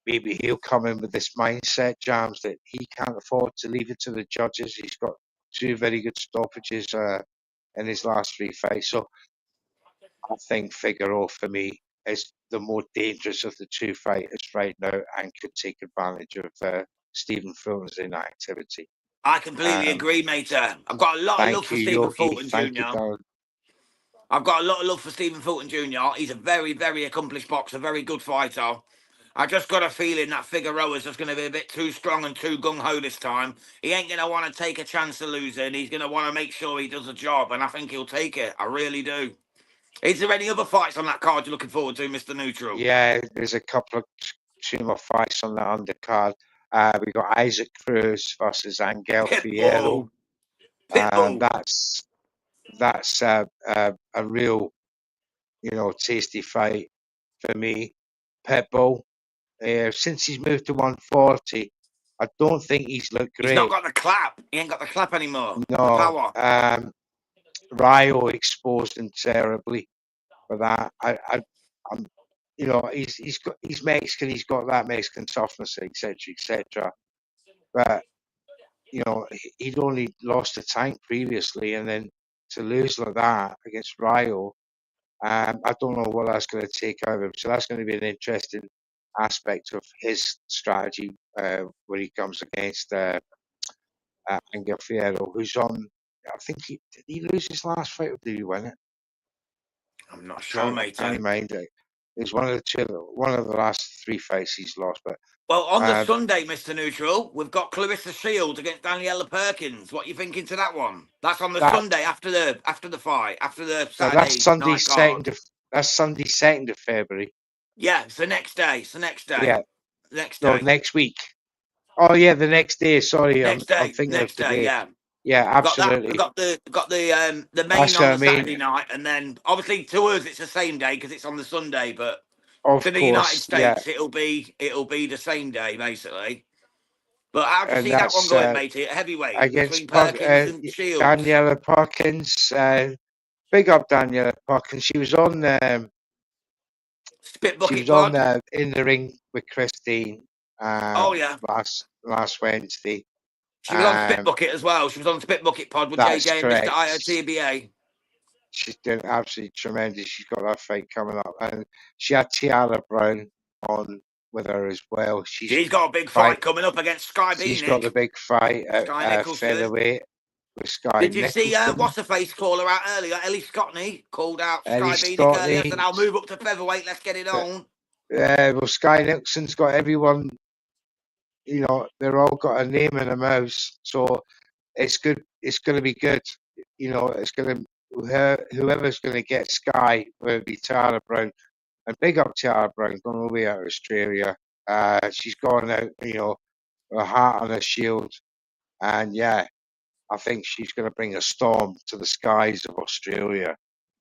S2: Maybe he'll come in with this mindset, Jams, that he can't afford to leave it to the judges. He's got two very good stoppages in his last three fights. So I think Figueroa, for me, is the more dangerous of the two fighters right now and could take advantage of Stephen Fulton's inactivity.
S1: I completely agree, mate. I've got a lot of love
S2: Thank
S1: for
S2: you,
S1: Stephen
S2: Yogi.
S1: Fulton
S2: Thank you,
S1: Jr.
S2: darling.
S1: I've got a lot of love for Stephen Fulton Jr. He's a very, very accomplished boxer, very good fighter. I just got a feeling that Figueroa's just going to be a bit too strong and too gung-ho this time. He ain't going to want to take a chance of losing. He's going to want to make sure he does the job, and I think he'll take it. I really do. Is there any other fights on that card you're looking forward to, Mr. Neutral?
S2: Yeah, there's a couple of two more fights on the undercard. We got Isaac Cruz versus Angel Fierro.
S1: Pitbull. Pitbull.
S2: That's a real, tasty fight for me. Pitbull, since he's moved to 140, I don't think he's looked
S1: He's not
S2: great.
S1: got the clap. He ain't got the clap anymore. The
S2: No,
S1: power.
S2: Rio exposed him terribly for that. I'm, he's Mexican. He's got that Mexican toughness, etc., etc. But he'd only lost a tank previously, and then to lose like that against Rio, I don't know what that's going to take out of him. So that's going to be an interesting aspect of his strategy when he comes against Angel Fierro, who's on. I think did he lose his last fight or did he win it?
S1: I'm not sure, mate.
S2: Can't mind it. It's one of the last three fights he's lost. But
S1: Well, on the Sunday, Mr. Neutral, we've got Clarissa Shields against Daniela Perkins. What are you thinking to that one? That's on the Sunday after the fight, after the Saturday
S2: that's Sunday
S1: night card.
S2: That's Sunday 2nd of February.
S1: Yeah, it's the next day. It's the next day.
S2: Yeah.
S1: Next
S2: No,
S1: day.
S2: next week. Oh yeah, the next day. Sorry,
S1: Next day.
S2: I'm thinking
S1: Next
S2: of today.
S1: day. Yeah.
S2: Yeah, absolutely.
S1: Got the main
S2: That's
S1: on
S2: what
S1: the
S2: I mean.
S1: Saturday night, and then obviously to us it's the same day because it's on the Sunday, but
S2: Of
S1: to the United
S2: course,
S1: States it'll be the same day basically. But how do you
S2: and
S1: see that one
S2: that's
S1: going, matey? At heavyweight
S2: against
S1: between Perkins and Shields.
S2: Daniela Perkins. Big up Daniela Perkins. She was on
S1: Spit Bucket Pod.
S2: In the ring with Christine.
S1: Oh yeah,
S2: last Wednesday.
S1: she was on Spit Bucket as well. She was on Spit Bucket Pod with
S2: That's
S1: JJ
S2: correct.
S1: and Mr. IOTBA.
S2: She's doing absolutely tremendous. She's got that fight coming up, and she had Tiara Brown on with her as well.
S1: She's got a big fight coming up against Sky B.
S2: She's got the big fight at featherweight with Sky.
S1: Did you see what's her face call her out earlier? Ellie Scottney called out
S2: Ellie
S1: Sky B
S2: Scottney.
S1: earlier. Said, "I'll move up to featherweight. Let's get it on."
S2: Well, Sky Nixon's got everyone. They're all got a name in their mouths, so it's good. It's going to be good. It's going to whoever's going to get Sky will be Tara Brown, and big up Tara Brown, going all the way out of Australia. She's gone out, her heart on her shield. And yeah, I think she's going to bring a storm to the skies of Australia.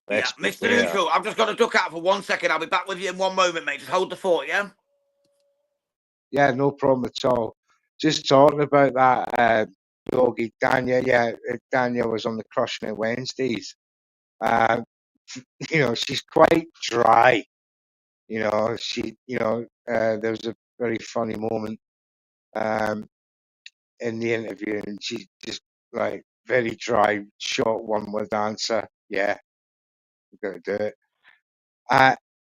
S1: Yeah,
S2: Let's
S1: Mr.
S2: prepare.
S1: Neutral, I've just got to duck out for 1 second. I'll be back with you in 1 moment, mate. Just hold the fort, yeah?
S2: Yeah, no problem at all. Just talking about that, doggy Daniel. Yeah, Daniel was on the Crushing It Wednesdays. She's quite dry. There was a very funny moment in the interview, and she just like very dry, short one-word answer. Yeah, we're gonna do it.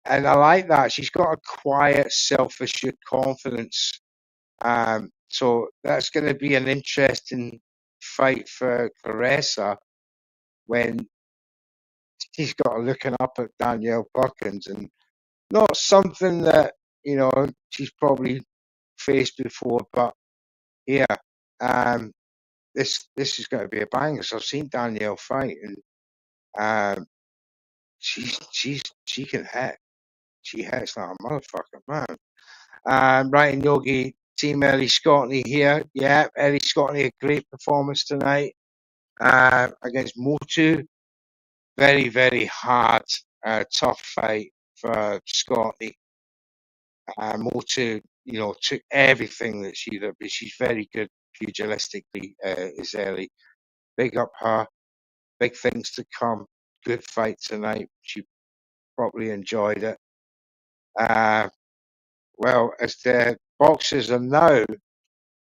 S2: And I like that. She's got a quiet, self-assured confidence. So that's going to be an interesting fight for Caressa when she's got her looking up at Danielle Perkins, and not something that she's probably faced before, but yeah, this is going to be a banger. So I've seen Danielle fight, and she can hit. She hits like a motherfucker, man. Right, and Yogi, Team Ellie Scotney here. Yeah, Ellie Scotney, a great performance tonight against Motu. Very, very hard, tough fight for Scotney. Motu, took everything that she did, but she's very good pugilistically, is Ellie. Big up her. Big things to come. Good fight tonight. She probably enjoyed it. Well, as the boxers are now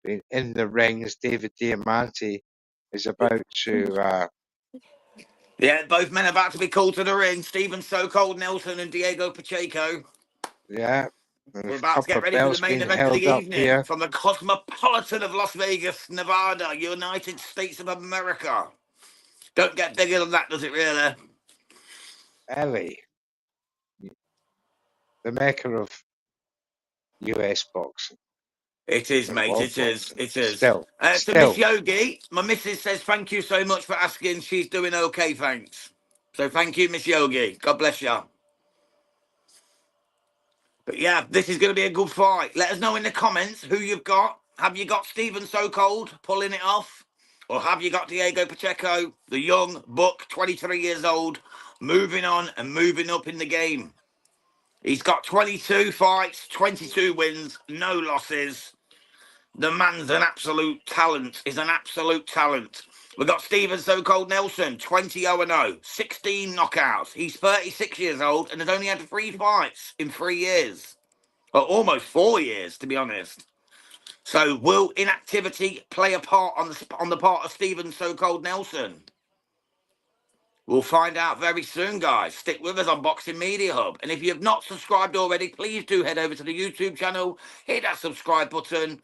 S2: in the ring, as David Diamante is about to,
S1: Yeah, both men about to be called to the ring. Stephen So Cold Nelson and Diego Pacheco.
S2: yeah, and a
S1: We're about to
S2: couple
S1: get
S2: of
S1: ready for the
S2: belts
S1: main
S2: being
S1: event of the
S2: held up
S1: evening
S2: here.
S1: from the Cosmopolitan of Las Vegas, Nevada, United States of America. Don't get bigger than that, does it really?
S2: Ellie, the mecca of US boxing
S1: It is,
S2: and
S1: mate.
S2: world
S1: It is.
S2: boxing.
S1: It is.
S2: Still,
S1: To Miss
S2: still,
S1: Yogi, my missus says thank you so much for asking. She's doing okay, thanks. So thank you, Miss Yogi. God bless you. But yeah, this is going to be a good fight. Let us know in the comments who you've got. Have you got Stephen So Cold pulling it off? Or have you got Diego Pacheco, the young buck, 23 years old, moving on and moving up in the game? He's got 22 fights, 22 wins, no losses. The man's an absolute talent. He's an absolute talent. We've got Stephen So Cold Nelson, 20-0-0, 16 knockouts. He's 36 years old and has only had 3 fights in 3 years. Well, almost 4 years, to be honest. So will inactivity play a part on the part of Stephen So Cold Nelson? We'll find out very soon, guys. Stick with us on Boxing Media Hub. And if you have not subscribed already, please do head over to the YouTube channel. Hit that subscribe button.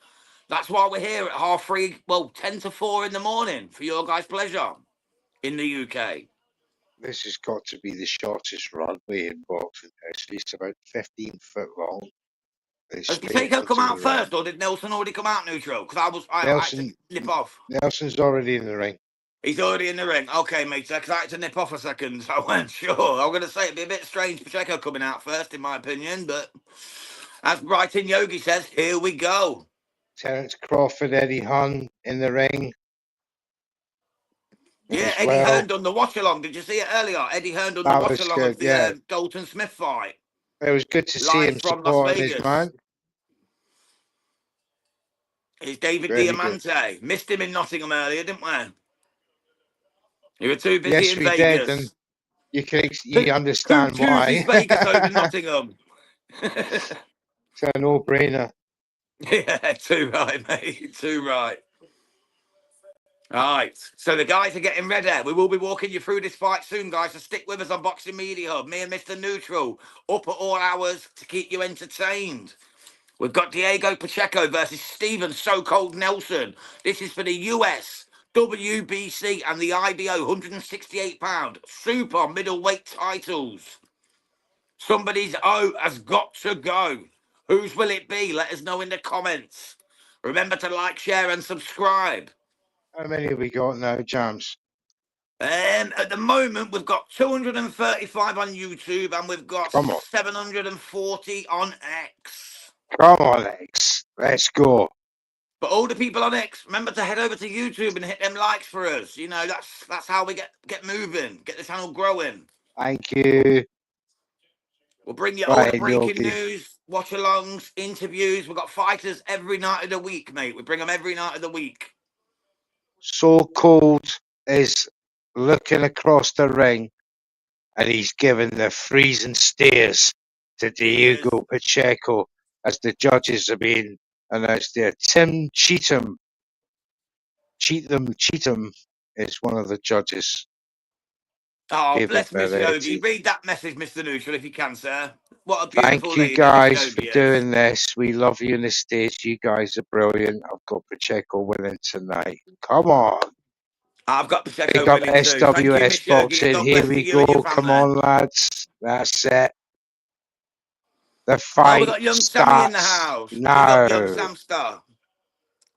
S1: That's why we're here at 3:30, well, 10 to 4 in the morning for your guys' pleasure in the UK.
S2: this has got to be the shortest runway in boxing history. It's about 15 foot long.
S1: Has
S2: Straight
S1: Pacheco come
S2: into
S1: out
S2: the ring.
S1: first, or did Nelson already come out neutral? Because I had to
S2: Nelson,
S1: nip off.
S2: Nelson's already in the ring.
S1: He's already in the ring. Okay, mate, because I had to nip off a second, so I weren't sure. I was going to say it'd be a bit strange Pacheco coming out first, in my opinion, but as Brighton Yogi says, here we go.
S2: Terence Crawford, Eddie Hearn in the ring
S1: Yeah,
S2: as
S1: Eddie
S2: well.
S1: Hearn done the watch-along. Did you see it earlier? Eddie Hearn done the
S2: That was
S1: watch-along
S2: good,
S1: of
S2: yeah.
S1: the Dalton Smith fight.
S2: It was good to see
S1: Live
S2: him
S1: from Las
S2: supporting his
S1: Vegas.
S2: man.
S1: It's David
S2: Really good.
S1: Diamante. Missed him in Nottingham earlier, didn't we? You were too busy
S2: Yes,
S1: in
S2: we did, and
S1: Vegas.
S2: you understand
S1: Chooses
S2: why.
S1: Vegas over Nottingham.
S2: It's a no-brainer.
S1: Yeah, too right, mate. Too right. All right. So the guys are getting ready. We will be walking you through this fight soon, guys. So stick with us on Boxing Media Hub. Me and Mr. Neutral up at all hours to keep you entertained. We've got Diego Pacheco versus Stephen So Cold Nelson. This is for the USWBC and the IBO 168-pound Super Middleweight titles. Somebody's O has got to go. Whose will it be? Let us know in the comments. Remember to like, share, and subscribe.
S2: How many have we got now, Jams?
S1: At the moment, we've got 235 on YouTube and we've got
S2: Come on.
S1: 740 on X.
S2: Come on, X. Let's go.
S1: But all the people on X, remember to head over to YouTube and hit them likes for us. You know, that's how we get moving, get the channel growing.
S2: Thank you.
S1: We'll bring you all the
S2: Right,
S1: breaking
S2: Yogi.
S1: news, watch-alongs, interviews. We've got fighters every night of the week, mate. We bring them every night of the week.
S2: So Cold is looking across the ring, and he's giving the freezing stares to
S1: He is.
S2: Diego Pacheco as the judges are being announced there. Tim Cheatham is one of the judges.
S1: Oh,
S2: Gave it
S1: bless Miss Yogi.
S2: variety.
S1: Read that message, Mr. Neutral, if you can, sir. What a
S2: Thank
S1: beautiful
S2: you
S1: lady Miss
S2: guys for
S1: Yogi is.
S2: doing this. We love you in the States. You guys are brilliant. I've got Pacheco winning tonight. Come on.
S1: I've got
S2: Big
S1: Pacheco
S2: up
S1: winning too. Thank you,
S2: SWS
S1: Miss Yogi, and
S2: Boxing.
S1: God
S2: Here
S1: bless to
S2: we
S1: you and
S2: go.
S1: your
S2: Come
S1: family.
S2: on, lads. That's it. The
S1: Oh, we
S2: fight
S1: got young Sammy in the
S2: starts
S1: house. Big up young
S2: now.
S1: Sam Star.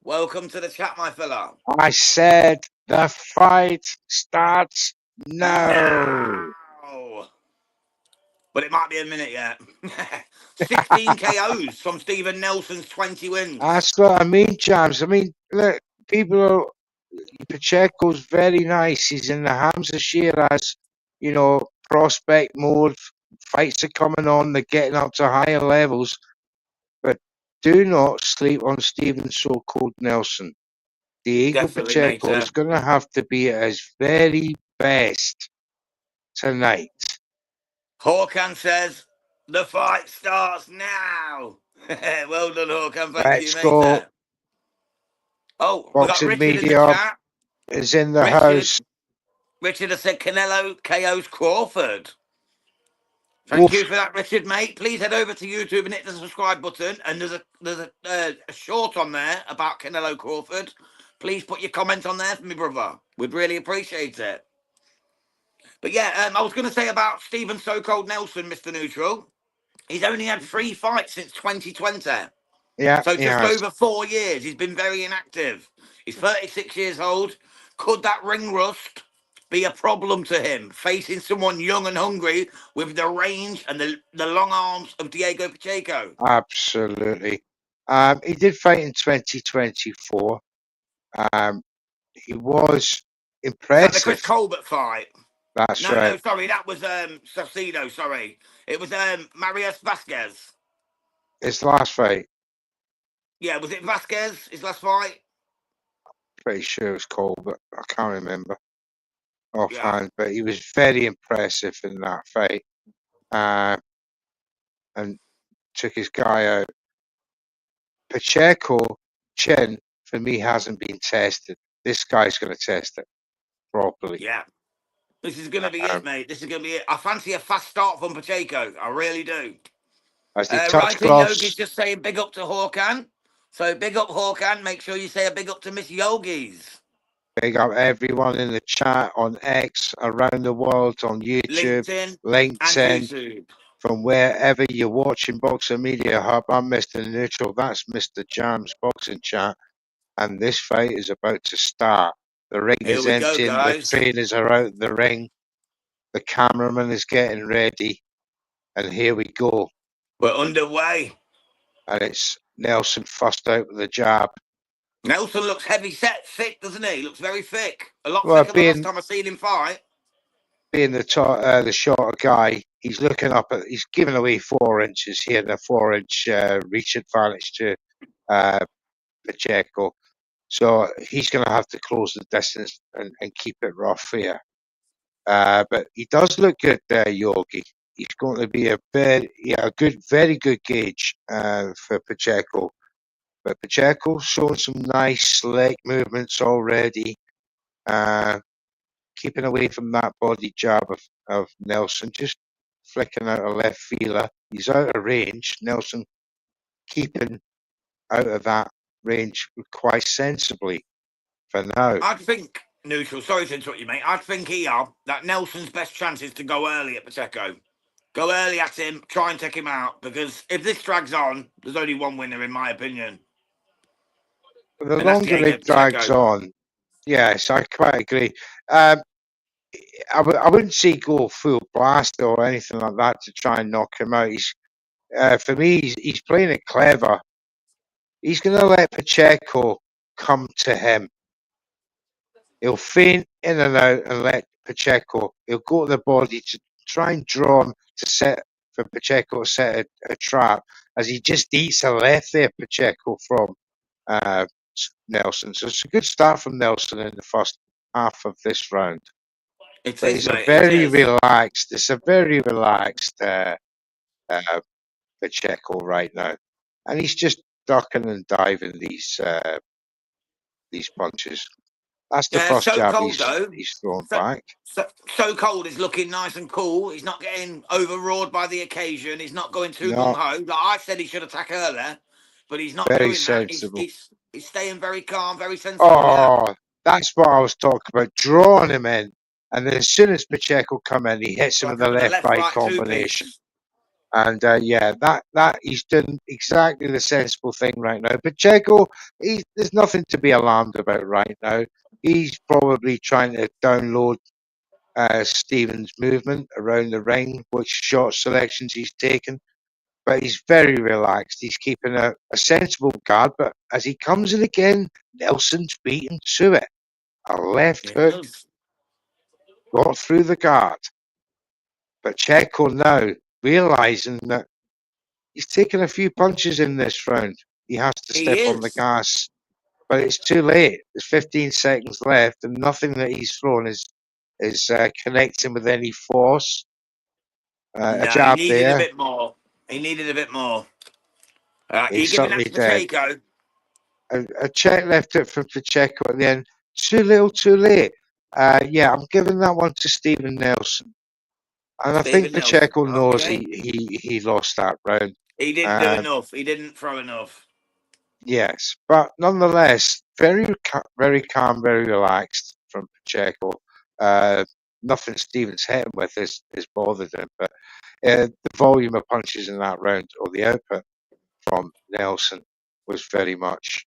S1: Welcome to the chat, my fella.
S2: I said the fight starts now.
S1: Now. But it might be a minute yet. 16 KOs from Stephen Nelson's 20 wins.
S2: That's what I mean, James. I mean, look, people are. Pacheco's very nice. He's in the Hamza Shiraz, prospect mode. Fights are coming on. They're getting up to higher levels. But do not sleep on Stephen So Cold Nelson. Diego
S1: Definitely, mate.
S2: Pacheco is going to have to be at his very best tonight.
S1: Hawkan says, the fight starts now. Well done, Hawkan. Thank you,
S2: Let's
S1: mate.
S2: go.
S1: Oh, we got
S2: Boxing
S1: Richard in the
S2: media
S1: chat.
S2: is in the
S1: Richard.
S2: house.
S1: Richard has said Canelo KO's Crawford. Thank
S2: Woof.
S1: you for that, Richard, mate. Please head over to YouTube and hit the subscribe button. And there's a short on there about Canelo Crawford. Please put your comment on there for me, brother. We'd really appreciate it. But yeah, I was going to say about Stephen So Cold Nelson, Mr. Neutral. He's only had 3 fights since 2020.
S2: Yeah,
S1: So
S2: he
S1: just
S2: has.
S1: over 4 years. He's been very inactive. He's 36 years old. Could that ring rust be a problem to him, facing someone young and hungry with the range and the long arms of Diego Pacheco?
S2: Absolutely. He did fight in 2024. He was
S1: Is that the Chris
S2: impressive.
S1: Colbert fight?
S2: That's
S1: No,
S2: right.
S1: no, sorry, that was Saucedo, sorry. It was Marius Vasquez.
S2: His last fight,
S1: Yeah, was it Vasquez, his last fight?
S2: pretty sure it was called, but I can't remember
S1: Yeah.
S2: offhand. But he was very impressive in that fight, and took his guy out. Pacheco chin for me hasn't been tested. This guy's going to test it properly.
S1: Yeah. This is going to be it,
S2: Um,
S1: mate. This is going to be it. I fancy a fast start from Pacheco. I really do.
S2: as they touch
S1: Rising Yogi's
S2: gloves,
S1: just saying big up to Hawkan. So big up Hawkan. Make sure you say a big up to Miss Yogi's.
S2: big up everyone in the chat on X, around the world, on YouTube,
S1: LinkedIn and
S2: LinkedIn,
S1: YouTube.
S2: from wherever you're watching Boxer Media Hub. I'm Mr. Neutral. That's Mr. Jam's Boxing Chat. And this fight is about to start. The ring
S1: Here
S2: is
S1: we go,
S2: emptying. The
S1: guys.
S2: trainers are out of the ring. The cameraman is getting ready. And here we go.
S1: We're underway.
S2: And it's Nelson first out with the jab.
S1: Nelson looks heavy set, thick, doesn't he? Looks very thick. A lot
S2: Well,
S1: thicker than the last time I seen him fight.
S2: being the shorter guy, he's looking up at. He's giving away 4 inches here, and a 4-inch reach advantage to Pacheco. So he's going to have to close the distance and keep it rough here. But he does look good there, Yogi. He's going to be a very good gauge for Pacheco. But Pacheco showing some nice leg movements already, keeping away from that body jab of Nelson, just flicking out a left feeler. He's out of range. Nelson keeping out of that range quite sensibly for now.
S1: I'd think, Neutral, sorry to interrupt you, mate. I'd think here that Nelson's best chance is to go early at Pacheco. Go early at him, try and take him out, because if this drags on, there's only one winner, in my opinion.
S2: The
S1: And that's
S2: longer
S1: Diego
S2: it drags
S1: Pacheco.
S2: on, yes, I quite agree. I wouldn't say go full blast or anything like that to try and knock him out. for me, he's playing it clever. He's going to let Pacheco come to him. He'll feint in and out and let Pacheco. He'll go to the body to try and draw him to set for Pacheco to set a trap as he just eats a left there, Pacheco, from uh, Nelson. So it's a good start from Nelson in the first half of this round.
S1: It
S2: But
S1: is, mate. It is.
S2: it's a very relaxed Pacheco right now. And he's just ducking and diving these punches. That's the
S1: Yeah,
S2: first
S1: so
S2: jab
S1: cold though.
S2: he's thrown
S1: So,
S2: back.
S1: so cold is looking nice and cool. He's not getting overawed by the occasion. He's not going too gung
S2: No,
S1: ho. Like I said, he should attack earlier, but he's not
S2: very
S1: doing that. He's
S2: sensible.
S1: he's he's staying very calm, very sensible. Yeah,
S2: Oh, that's what I was talking about, drawing him in. And then as soon as Pacheco come in, he hits him with
S1: like
S2: the
S1: with a
S2: left-right
S1: left-right two
S2: combination.
S1: piece.
S2: And yeah, that he's done exactly the sensible thing right now. Pacheco, there's nothing to be alarmed about right now. He's probably trying to download Stevens' movement around the ring, which shot selections he's taken. But he's very relaxed. He's keeping a sensible guard. But as he comes in again, Nelson's beaten to it. A left
S1: It
S2: hook
S1: does.
S2: got through the guard. Pacheco now realizing that he's taken a few punches in this round. He has to
S1: He
S2: step on the
S1: is.
S2: gas, but it's too late. There's 15 seconds left, and nothing that he's thrown is connecting with any force. A
S1: No, he
S2: jab
S1: needed a
S2: there.
S1: bit more. He needed a bit more.
S2: He
S1: You giving that
S2: certainly
S1: to
S2: did.
S1: Pacheco?
S2: A check left it for Pacheco at the end. Too little, too late. Yeah, I'm giving that one to Stephen Nelson. And I think
S1: Stephen Nelson.
S2: Pacheco knows
S1: Okay.
S2: he lost that round.
S1: He didn't do
S2: Uh,
S1: enough. He didn't throw enough.
S2: yes, but nonetheless, very calm, very relaxed from Pacheco. Uh, Nothing Stevens hit him with is bothered him, but the volume of punches in that round, or the output from Nelson, was very much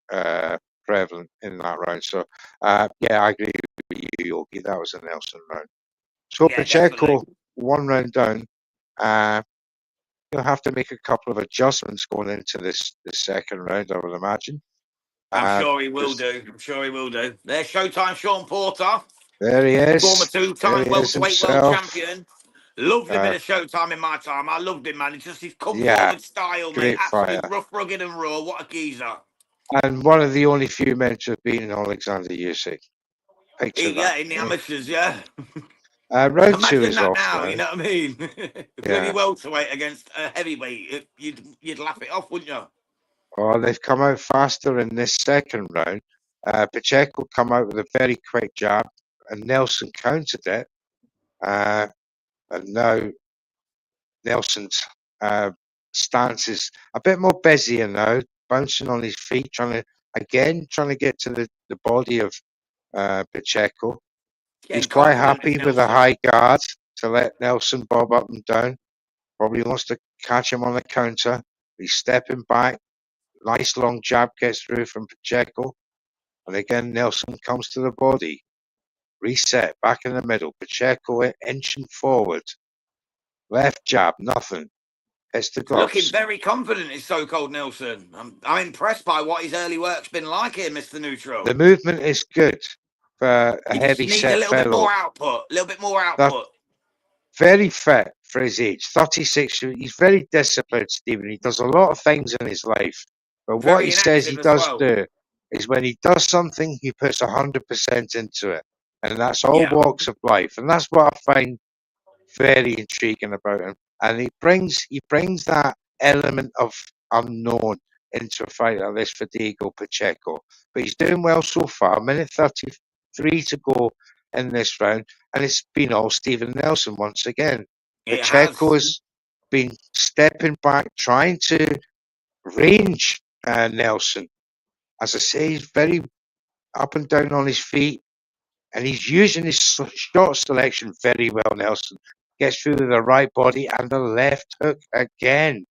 S2: prevalent in that round. So, yeah, I agree with you, Yogi. That was a Nelson round. So
S1: Yeah, definitely.
S2: Pacheco, one round down. Uh, He'll have to make a couple of adjustments going into this second round, I would imagine.
S1: I'm sure he will
S2: Because
S1: do. I'm sure he will do. There's Showtime Sean Porter,
S2: there he
S1: former
S2: is. There
S1: two-time
S2: he is
S1: welterweight world
S2: himself.
S1: champion. Loved a bit
S2: Uh,
S1: of Showtime in my time. I loved him, man. It's just his come
S2: yeah,
S1: forward style, mate.
S2: great
S1: Absolute
S2: fighter.
S1: rough, rugged, and raw. What a geezer.
S2: And one of the only few men to have beaten Alexander Usyk. Picture that.
S1: Yeah, in the amateurs, yeah.
S2: Round two
S1: Imagine
S2: is
S1: that
S2: off
S1: now.
S2: now.
S1: You know what I mean? Bloody
S2: Yeah.
S1: welterweight against a heavyweight. You'd laugh it off, wouldn't you?
S2: Oh, they've come out faster in this second round. Pacheco come out with a very quick jab, and Nelson countered it. And now Nelson's stance is a bit more busier now, bouncing on his feet, trying to get to the body of Pacheco. He's
S1: Getting
S2: quite
S1: confident, is
S2: happy with a
S1: Nelson.
S2: high guard to let Nelson bob up and down. Probably wants to catch him on the counter. He's stepping back. Nice long jab gets through from Pacheco. And again, Nelson comes to the body. Reset back in the middle. Pacheco inching forward. Left jab, nothing. Hits the
S1: He's looking
S2: gloves.
S1: very confident, is so-called Nelson. I'm impressed by what his early work's been like here, Mr.
S2: The
S1: Neutral.
S2: movement is good for a
S1: He just
S2: heavy
S1: needs a
S2: set
S1: little bit
S2: fellow.
S1: more output. A little bit more
S2: That
S1: output.
S2: very fit for his age. 36. He's very disciplined, Stephen. He does a lot of things in his life. But what he
S1: Very
S2: says he
S1: inactive as
S2: does
S1: well.
S2: do is when he does something, he puts 100% into it. And that's all
S1: Yeah.
S2: walks of life. And that's what I find very intriguing about him. And he brings that element of unknown into a fight like this for Diego Pacheco. But he's doing well so far. A minute 33 to go in this round, and it's been all Stephen Nelson once again.
S1: It
S2: Pacheco
S1: has.
S2: has been stepping back, trying to range Nelson. As I say, he's very up and down on his feet, and he's using his shot selection very well, Nelson. Gets through with the right body and the left hook again.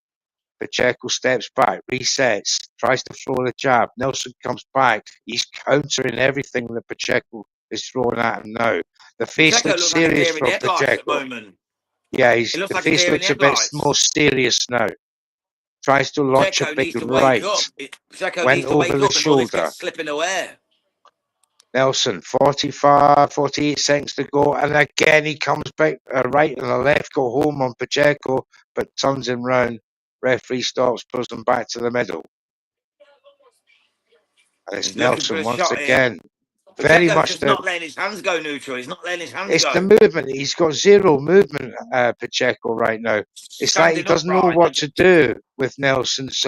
S2: Pacheco steps back, resets, tries to throw the jab. Nelson comes back. He's countering everything that Pacheco is throwing at him now. The face
S1: Pacheco
S2: looks
S1: looks like a
S2: serious
S1: deer in the
S2: for
S1: headlights at the
S2: Pacheco.
S1: moment.
S2: Yeah,
S1: It looks
S2: the
S1: like a
S2: face
S1: deer in the
S2: looks a bit more
S1: headlights.
S2: serious now. tries to launch a
S1: Pacheco
S2: big
S1: needs to wake
S2: right,
S1: up. Pacheco
S2: went
S1: needs to
S2: over
S1: wake
S2: the
S1: up before this
S2: shoulder.
S1: gets slipping away.
S2: Nelson, 45, 48 seconds to go, and again he comes back right and a left, go home on Pacheco, but turns him round. Referee stops, pulls him back to the middle. And it's
S1: He's looking for
S2: Nelson
S1: a
S2: once
S1: shot here.
S2: again. Very
S1: Pacheco's
S2: much
S1: just not letting his hands go, Neutral. He's not letting his hands
S2: it's the
S1: go.
S2: movement. He's got zero movement, Pacheco, right now. It's like he
S1: Standing
S2: doesn't know
S1: upright.
S2: what to do with Nelson's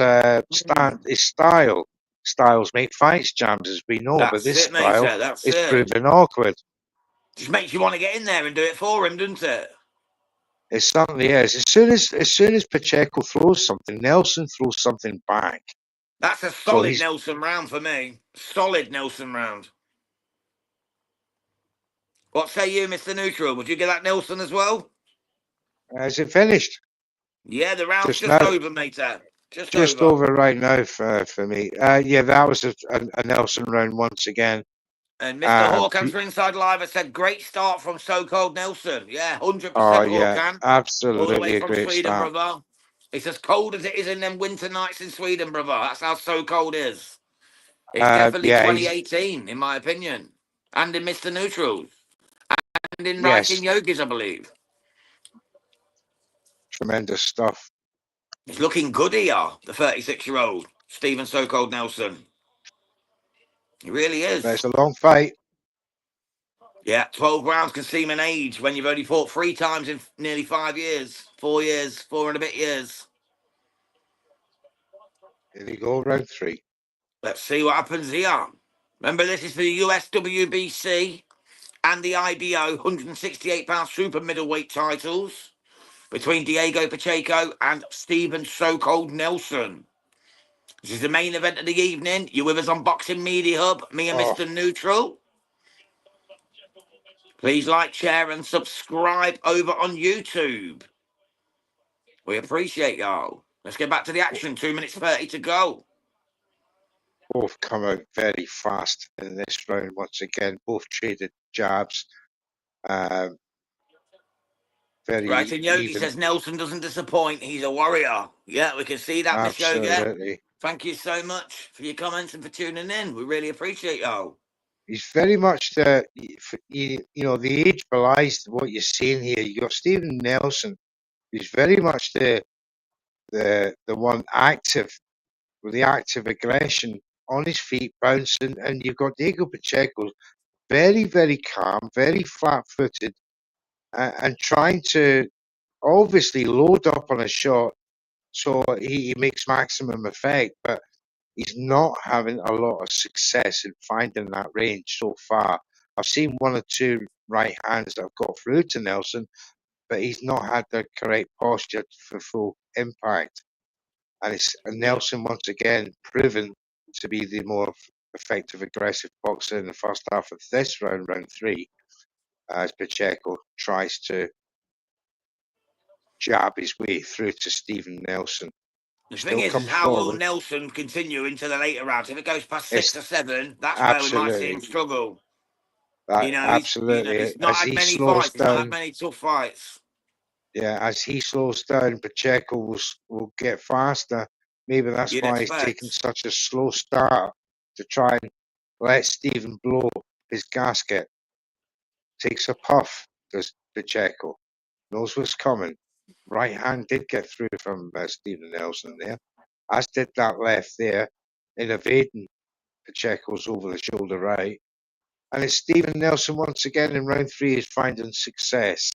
S2: his style. Styles make fights, Jams, as we know, but
S1: That's
S2: this
S1: it, mate.
S2: style
S1: That's
S2: is
S1: it.
S2: proven awkward.
S1: Just makes you want to get in there and do it for him, doesn't it?
S2: It certainly is. As soon as Pacheco throws something, Nelson throws something back.
S1: That's a
S2: So
S1: solid Nelson round for me. Solid Nelson round. What say you, Mr. Neutral? Would you get that Nelson as well?
S2: Is it finished?
S1: Yeah, the round's
S2: Just
S1: just
S2: now.
S1: over, mate. Just
S2: Over right now for me. Yeah, that was a Nelson round once again.
S1: And Mr. Hawkins for Inside Live has said, great start from So-Called Nelson. Yeah, 100% Hawkins.
S2: Absolutely
S1: All the way
S2: a
S1: from
S2: great
S1: Sweden,
S2: start.
S1: brother. It's as cold as it is in them winter nights in Sweden, brother. That's how So-Cold is. It's definitely 2018, in my opinion. And in Mr. Neutral's. And in Writing Yogis, I believe.
S2: Tremendous stuff.
S1: It's looking good here, the 36-year-old Stephen So-Called Nelson. He really is.
S2: It's a long fight.
S1: Yeah, 12 rounds can seem an age when you've only fought 3 times in nearly 5 years. 4 years, 4 and a bit years.
S2: Here we go, round 3.
S1: Let's see what happens here. Remember, this is for the USWBC and the IBO 168-pound super middleweight titles between Diego Pacheco and Stephen So-Called Nelson. This is the main event of the evening. You're with us on Boxing Media Hub, me and Mr. Neutral. Please like, share, and subscribe over on YouTube. We appreciate y'all. Let's get back to the action. 2 minutes 30 to go.
S2: Both come out very fast in this round once again. Both traded jabs. Very
S1: right, and Yogi
S2: even.
S1: says Nelson doesn't disappoint. He's a warrior. Yeah, we can see that, Miss Yogi.
S2: Absolutely.
S1: Thank you so much for your comments and for tuning in. We really appreciate y'all.
S2: He's very much the age belies what you're seeing here. You got Stephen Nelson. He's very much the one active with the active aggression on his feet, bouncing, and you've got Diego Pacheco, very, very calm, very flat-footed, and trying to obviously load up on a shot so he makes maximum effect, but he's not having a lot of success in finding that range so far. I've seen 1 or 2 right hands that have got through to Nelson, but he's not had the correct posture for full impact. And it's Nelson once again proven to be the more effective, aggressive boxer in the first half of this round, round 3, as Pacheco tries to jab his way through to Stephen Nelson.
S1: The thing is how will Nelson continue into the later rounds? If it goes past 6 or 7, that's where we might see him struggle.
S2: Absolutely.
S1: He's not had many fights. He's not had many tough fights.
S2: Yeah, as he slows down, Pacheco will get faster. Maybe that's why he's taking such a slow start to try and let Stephen blow his gasket. Takes a puff, does Pacheco. Knows what's coming. Right hand did get through from Stephen Nelson there. As did that left there, in evading Pacheco's over the shoulder right. And it's Stephen Nelson once again in round 3 is finding success.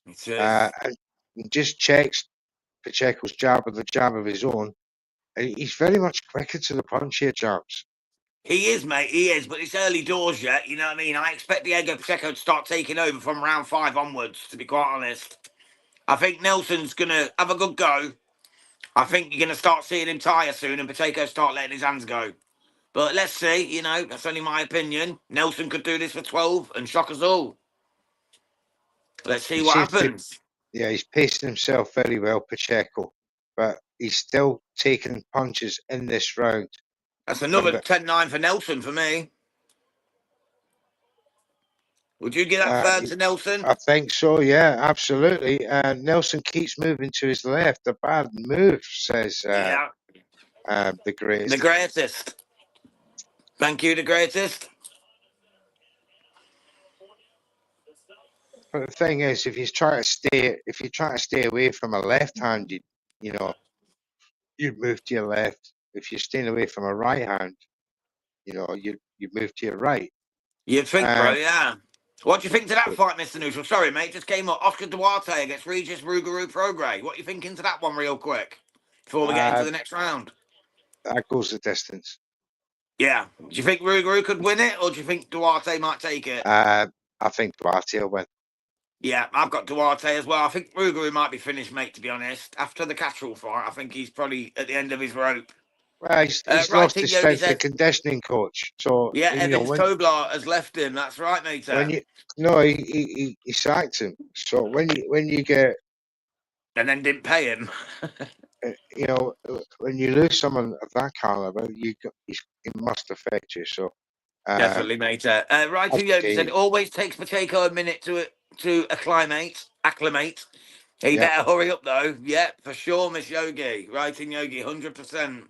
S2: And just checks Pacheco's jab with the jab of his own. And he's very much quicker to the punch here, Jabs.
S1: He is, mate. He is, but it's early doors yet. You know what I mean? I expect Diego Pacheco to start taking over from round 5 onwards, to be quite honest. I think Nelson's going to have a good go. I think you're going to start seeing him tire soon and Pacheco start letting his hands go. But let's see, that's only my opinion. Nelson could do this for 12 and shock us all. Let's see what happens.
S2: He's pacing himself very well, Pacheco. But he's still taking punches in this round.
S1: That's another 10-9 for Nelson for me. Would you give that third to Nelson?
S2: I think so, yeah, absolutely. Nelson keeps moving to his left. A bad move, says
S1: Yeah.
S2: the
S1: The
S2: greatest.
S1: greatest. Thank you, the greatest.
S2: But the thing is, if you try to stay away from a left-handed, you know, you'd move to your left. If you're staying away from a right hand, you know, you move to your right.
S1: You'd think, bro,
S2: Um,
S1: yeah. What do you think to that
S2: but,
S1: fight, Mr. Neutral? Sorry, mate, just came up. Oscar Duarte against Regis Rougarou Prograis. What do you think into that one real quick before we get into the next round?
S2: that goes the distance.
S1: Yeah. Do you think Rougarou could win it, or do you think Duarte might take it?
S2: I think Duarte will win.
S1: Yeah, I've got Duarte as well. I think Rougarou might be finished, mate, to be honest. After the Catterall fight, I think he's probably at the end of his rope.
S2: Well, he's
S1: Right,
S2: lost
S1: Team
S2: his
S1: Yogi
S2: strength and
S1: said,
S2: conditioning coach. So
S1: yeah,
S2: you know
S1: Evans Tobler has left him. That's right, mate.
S2: when you no, he sacked him. So when you get
S1: And then didn't pay him.
S2: you know when you lose someone of that caliber, it must affect you. So
S1: Definitely, mate. Right,
S2: that's
S1: Team
S2: the
S1: Yogi said,
S2: game.
S1: it always takes Pacheco a minute to acclimate. He
S2: Yeah.
S1: better hurry up, though. Yeah, for sure, Miss Yogi. Right in Yogi, 100%.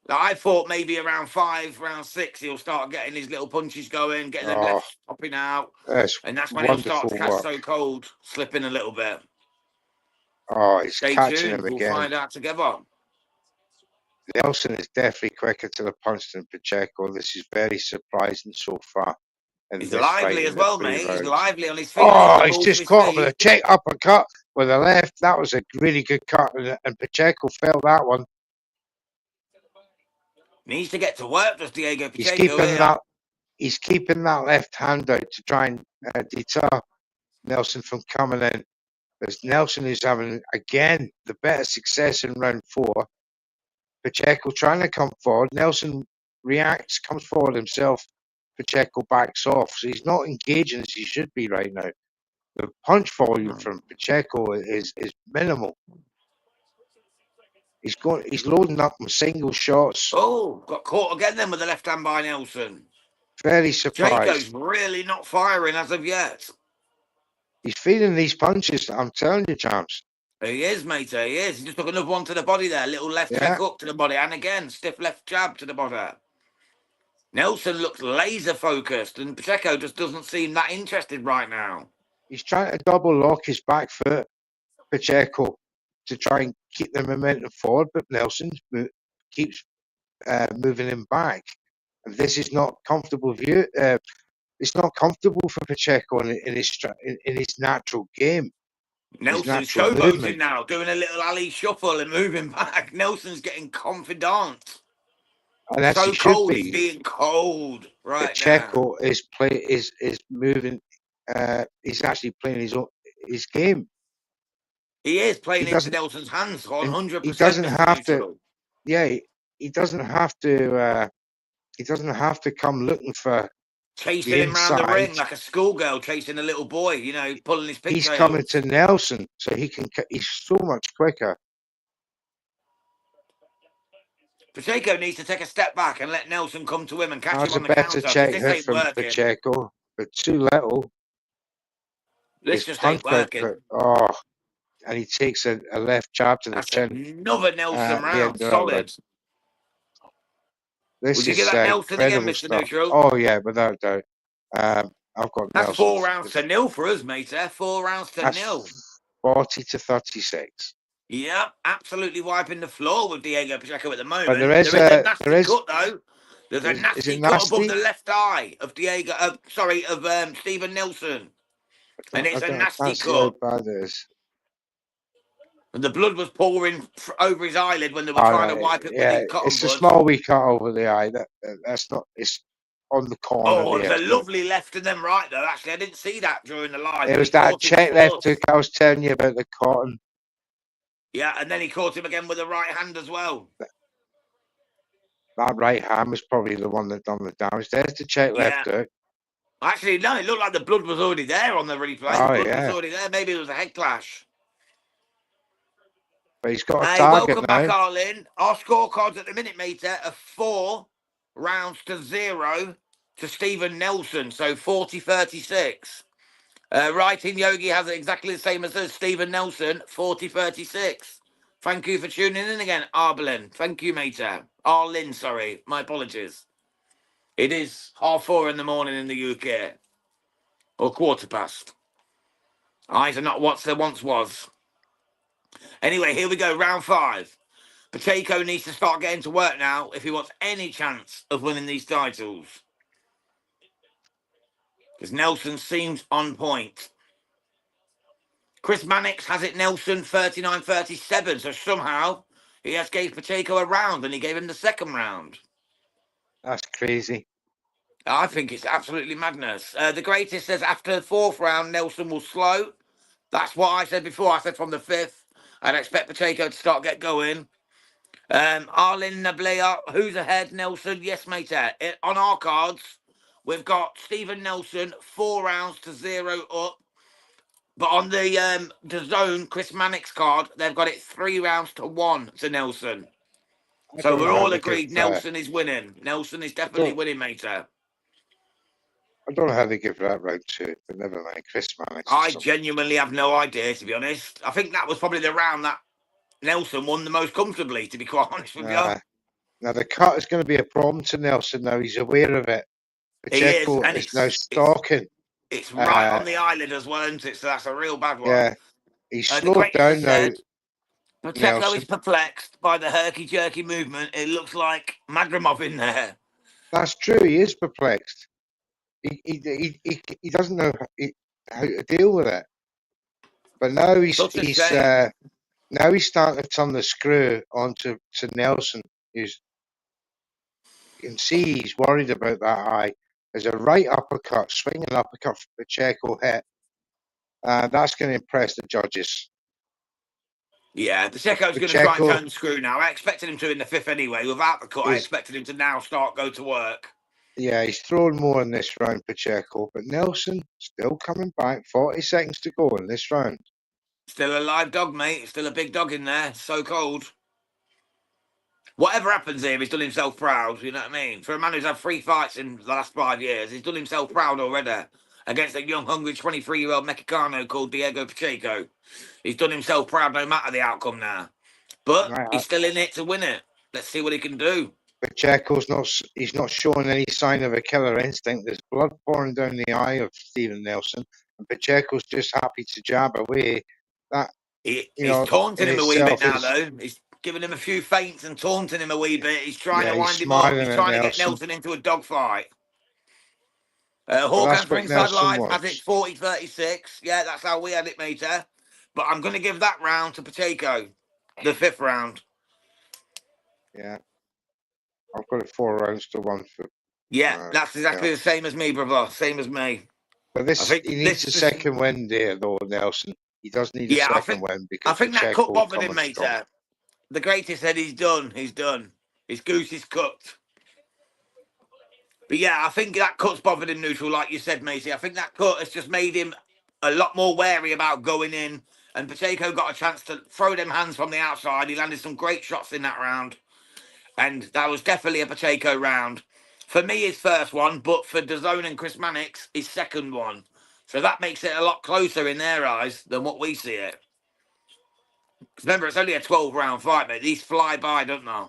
S1: Like, I thought maybe around 5, round 6, he'll start getting his little punches going, getting them
S2: Oh,
S1: left popping out.
S2: that's
S1: And that's when he'll start
S2: wonderful
S1: to catch
S2: work.
S1: so cold, slipping a little bit.
S2: Oh, he's
S1: Stay
S2: catching him
S1: tuned. We'll
S2: again.
S1: find out together.
S2: Nelson is definitely quicker to the punch than Pacheco. This is very surprising so far in
S1: He's
S2: this fight
S1: lively
S2: in
S1: as
S2: the
S1: well,
S2: 3
S1: mate. He's
S2: rounds.
S1: lively on his feet, moving
S2: Oh,
S1: the
S2: he's
S1: ball to
S2: just
S1: his
S2: caught him with a
S1: feet.
S2: check uppercut with the left. That was a really good cut, and Pacheco felt that one.
S1: Needs to get to work, does Diego
S2: He's
S1: Pacheco
S2: keeping
S1: here.
S2: that. He's keeping that left hand out to try and deter Nelson from coming in. Because Nelson is having again the better success in round 4. Pacheco trying to come forward. Nelson reacts, comes forward himself. Pacheco backs off. So he's not engaging as he should be right now. The punch volume from Pacheco is minimal. He's loading up with single shots.
S1: Oh, got caught again then with the left hand by Nelson.
S2: Very
S1: Pacheco's
S2: surprised.
S1: really not firing as of yet.
S2: He's feeling these punches. I'm telling you, champs.
S1: He is, mate. He is. He just took another one to the body there. Little left check
S2: Yeah,
S1: hook to the body. And again, stiff left jab to the body. Nelson looks laser focused, and Pacheco just doesn't seem that interested right now.
S2: he's trying to double lock his back foot, Pacheco, to try and keep the momentum forward, but Nelson keeps moving him back. And this is not comfortable view. It's not comfortable for Pacheco in his natural game, his
S1: Nelson's
S2: natural
S1: showboating
S2: movement.
S1: now, doing a little alley shuffle and moving back. Nelson's getting confident.
S2: And as he
S1: So
S2: should
S1: cold, he's
S2: be.
S1: being cold right now.
S2: Pacheco is moving. He's actually playing his game.
S1: He is
S2: He
S1: playing into
S2: doesn't.
S1: Nelson's hands
S2: And
S1: 100%,
S2: he doesn't
S1: Mr.
S2: have to.
S1: Neutral.
S2: Yeah, he doesn't have to. He doesn't have to come looking for
S1: Chasing
S2: the
S1: him round the
S2: inside.
S1: ring like a schoolgirl chasing a little boy, you know, pulling his
S2: He's coming to
S1: pigtails.
S2: Nelson, so he can. He's so much quicker.
S1: Pacheco needs to take a step back and let Nelson come to him and catch him
S2: That's a
S1: on the
S2: better
S1: counter because
S2: check
S1: this
S2: here
S1: ain't
S2: from
S1: working.
S2: Pacheco, but too little.
S1: This
S2: His
S1: just
S2: punch
S1: ain't working.
S2: and he takes a left jab to the
S1: That's
S2: chin
S1: another Nelson
S2: at the end
S1: round.
S2: of that round.
S1: Solid.
S2: This
S1: Would you give
S2: is
S1: that Nelson again,
S2: incredible
S1: Mr.
S2: stuff.
S1: Neutral?
S2: Oh yeah, without doubt. I've got
S1: That's
S2: Nelson.
S1: 4 rounds to nil for us, mate. 4 rounds to nil.
S2: That's 40-36.
S1: Yeah, absolutely wiping the floor with Diego Pacheco at the
S2: But
S1: moment. There is a nasty
S2: there
S1: cut though. There's a
S2: is it
S1: nasty cut above
S2: nasty?
S1: the left eye of Stephen Nelson, and it's a
S2: I
S1: nasty
S2: can't see how
S1: cut.
S2: bad it is.
S1: And the blood was pouring over his eyelid when they were
S2: All
S1: trying to
S2: right,
S1: wipe it with
S2: yeah,
S1: his cotton
S2: it's a
S1: buds.
S2: small wee cut over the eye. That's not. It's on the corner
S1: Oh,
S2: there.
S1: there's a lovely left and then right though. Actually, I didn't see that during the live.
S2: It
S1: But he
S2: was that
S1: caught him
S2: check left
S1: flush.
S2: hook I was telling you about the cotton.
S1: Yeah, and then he caught him again with a right hand as well.
S2: That right hand was probably the one that done the damage. There's the check left
S1: Yeah.
S2: hook.
S1: Actually, no, it looked like the blood was already there on the replay.
S2: Oh,
S1: The blood was
S2: yeah.
S1: already there. Maybe it was a head clash.
S2: But he's got a
S1: Hey,
S2: target
S1: welcome
S2: now.
S1: back, Arlen. Our scorecards at the minute, mate, are 4 rounds to 0 to Stephen Nelson, so 40-36. Writing Yogi has it exactly the same as us, Stephen Nelson, 40-36. Thank you for tuning in again, Arblin. Thank you, mate. Arlin, sorry. My apologies. It is 4:30 in the morning in the UK. Or quarter past. Eyes are not what there once was. Anyway, here we go, round 5. Pacheco needs to start getting to work now if he wants any chance of winning these titles. Because Nelson seems on point. Chris Mannix has it Nelson 39-37, so somehow he has gave Pacheco a round and he gave him the second round.
S2: That's crazy.
S1: I think it's absolutely madness. The greatest says after the 4th round, Nelson will slow. That's what I said before. I said from the 5th, I'd expect Pacheco to get going. Arlin Nablea, who's ahead? Nelson, yes, mate. On our cards, we've got Stephen Nelson 4 rounds to 0 up. But on the zone, Chris Mannix card, they've got it 3 rounds to 1 to Nelson.
S2: I
S1: So
S2: don't
S1: we're
S2: know how
S1: all
S2: they give.
S1: agreed Nelson is winning. Nelson is definitely winning, mate.
S2: I don't know how they give that round to, but never mind. Chris Mannix or
S1: I
S2: something.
S1: genuinely have no idea, to be honest. I think that was probably the round that Nelson won the most comfortably, to be quite honest with you.
S2: Now the cut is going to be a problem to Nelson. Now he's aware of it.
S1: He is,
S2: Pacheco
S1: and
S2: is now
S1: it's
S2: stalking.
S1: it's right on the eyelid as well, isn't it? So that's a real bad one.
S2: Yeah, he's
S1: The
S2: slowed
S1: greatest
S2: down
S1: has
S2: now.
S1: said, Pacheco
S2: Nelson.
S1: is perplexed by the herky-jerky movement. It looks like Madrimov in there.
S2: That's true. He is perplexed. He doesn't know how to deal with it. But now
S1: Such a shame.
S2: now he's starting to turn the screw onto Nelson. You can see he's worried about that eye. There's a right uppercut, swinging uppercut for Pacheco hit. That's going to impress the judges.
S1: Yeah, Pacheco's going to try and turn the screw now. I expected him to in the 5th anyway. Without the cut, I expected him to now go to work.
S2: Yeah, he's thrown more in this round, Pacheco. But Nelson still coming back. 40 seconds to go in this round.
S1: Still a live dog, mate. Still a big dog in there. So cold. Whatever happens here, he's done himself proud. You know what I mean? For a man who's had 3 fights in the last 5 years, he's done himself proud already against a young, hungry 23-year-old Mexicano called Diego Pacheco. He's done himself proud no matter the outcome now. But he's still in it to win it. Let's see what he can do.
S2: Pacheco's not showing any sign of a killer instinct. There's blood pouring down the eye of Stephen Nelson, and Pacheco's just happy to jab away. That
S1: he's taunting him a wee bit now, though. He's giving him a few feints and taunting him a wee bit. He's trying to wind him up. He's trying to get Nelson into a dogfight. Hawkins from Inside Live has it 40-36. Yeah, that's how we had it, mate. But I'm going to give that round to Pacheco, the 5th round.
S2: Yeah. I've got it 4 rounds to 1 for.
S1: Yeah, that's exactly the same as me, brother. Same as me.
S2: But he needs a second win there, though, Nelson. He does need a second win because
S1: I think that cut bothered him, mate. The greatest said he's done. He's done. His goose is cooked. But yeah, I think that cut's bothered him, neutral, like you said, matey. I think that cut has just made him a lot more wary about going in. And Pacheco got a chance to throw them hands from the outside. He landed some great shots in that round. And that was definitely a Pacheco round. For me, his first one, but for DAZN and Chris Mannix, his second one. So that makes it a lot closer in their eyes than what we see it. Remember, it's only a 12-round fight, mate. These fly by, don't they?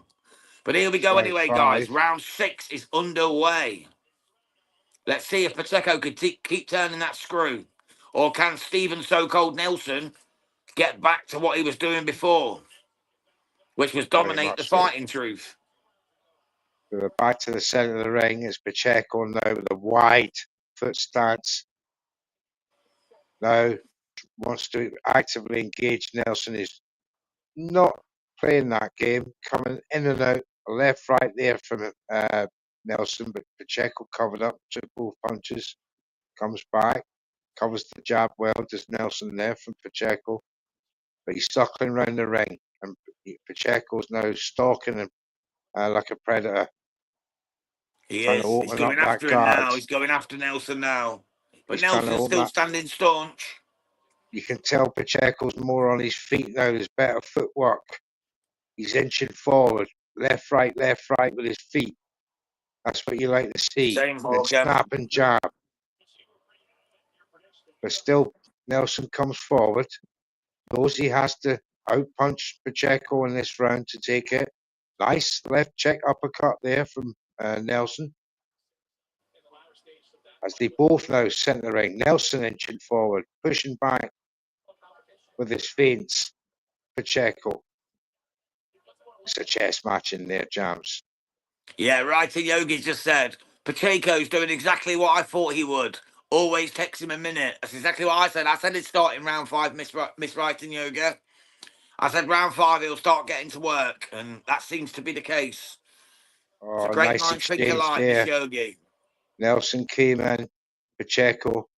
S1: But here we go anyway, guys. Round 6 is underway. Let's see if Pacheco could keep turning that screw. Or can Stephen so-called Nelson get back to what he was doing before? Which was dominate the fight, in truth.
S2: We're back to the centre of the ring. It's Pacheco now with a wide foot stance. Now wants to actively engage Nelson. Is not playing that game, coming in and out, left, right there from Nelson, but Pacheco covered up, took both punches, comes back, covers the jab well, does Nelson there from Pacheco, but he's circling around the ring, and Pacheco's now stalking him like a predator.
S1: He is. He's going after him now. He's going after Nelson now. But Nelson's still standing staunch.
S2: You can tell Pacheco's more on his feet now. There's better footwork. He's inching forward, left, right with his feet. That's what you like to see.
S1: Same,
S2: And then
S1: Hawken.
S2: snap and jab. But still, Nelson comes forward. Knows he has to outpunch Pacheco in this round to take it. Nice left check uppercut there from Nelson. As they both now center ring. Nelson inching forward, pushing back with his feints. Pacheco. It's a chess match in there, Jams.
S1: Yeah, right. Yogi just said Pacheco's doing exactly what I thought he would. Always takes him a minute. That's exactly what I said. I said he'd start in round 5, miswriting Yoga. I said round 5 he'll start getting to work, and that seems to be the case. It's a
S2: Oh,
S1: great
S2: nice
S1: mind think
S2: exchange
S1: alike, Miss
S2: there.
S1: Yogi.
S2: Nelson came in. Pacheco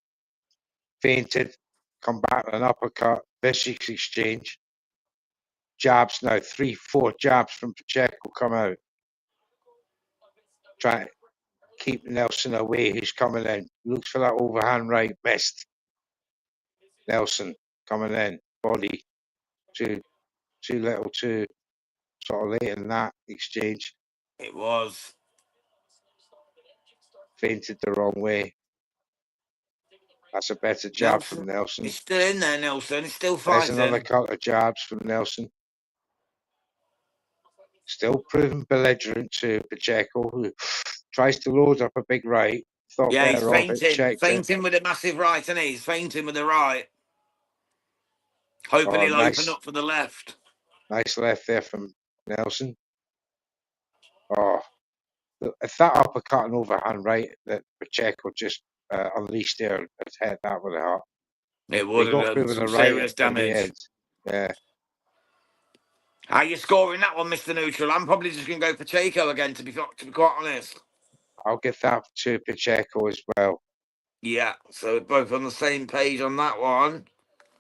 S2: feinted. Come back with an uppercut. Vicious exchange. Jabs now. 3, 4 jabs from Pacheco come out. Trying to keep Nelson away. He's coming in. Looks for that overhand right. Missed. Nelson coming in. Body. Too little, too sort of late in that exchange.
S1: It was.
S2: Feinted the wrong way. That's a better jab
S1: Nelson.
S2: from Nelson.
S1: He's still in there, Nelson. He's still
S2: There's
S1: fighting.
S2: another couple of jabs from Nelson. Still proving belligerent to Pacheco, who tries to load up a big right. Thought
S1: Yeah, he's
S2: better of it,
S1: fainting.
S2: checked it.
S1: Fainting with a massive right, isn't he? He's fainting with the right. Hoping
S2: Oh,
S1: he'll open up for the left.
S2: Nice left there from Nelson. Oh, if that uppercut and overhand right that Pacheco just unleashed there had hit that with a heart.
S1: It
S2: He
S1: would have
S2: got
S1: done
S2: through with
S1: some
S2: a right
S1: serious
S2: in the
S1: damage.
S2: end. Yeah.
S1: How you scoring that one, Mr. Neutral? I'm probably just going to go for Pacheco again, to be quite honest.
S2: I'll give that to Pacheco as well.
S1: Yeah, so we're both on the same page on that one.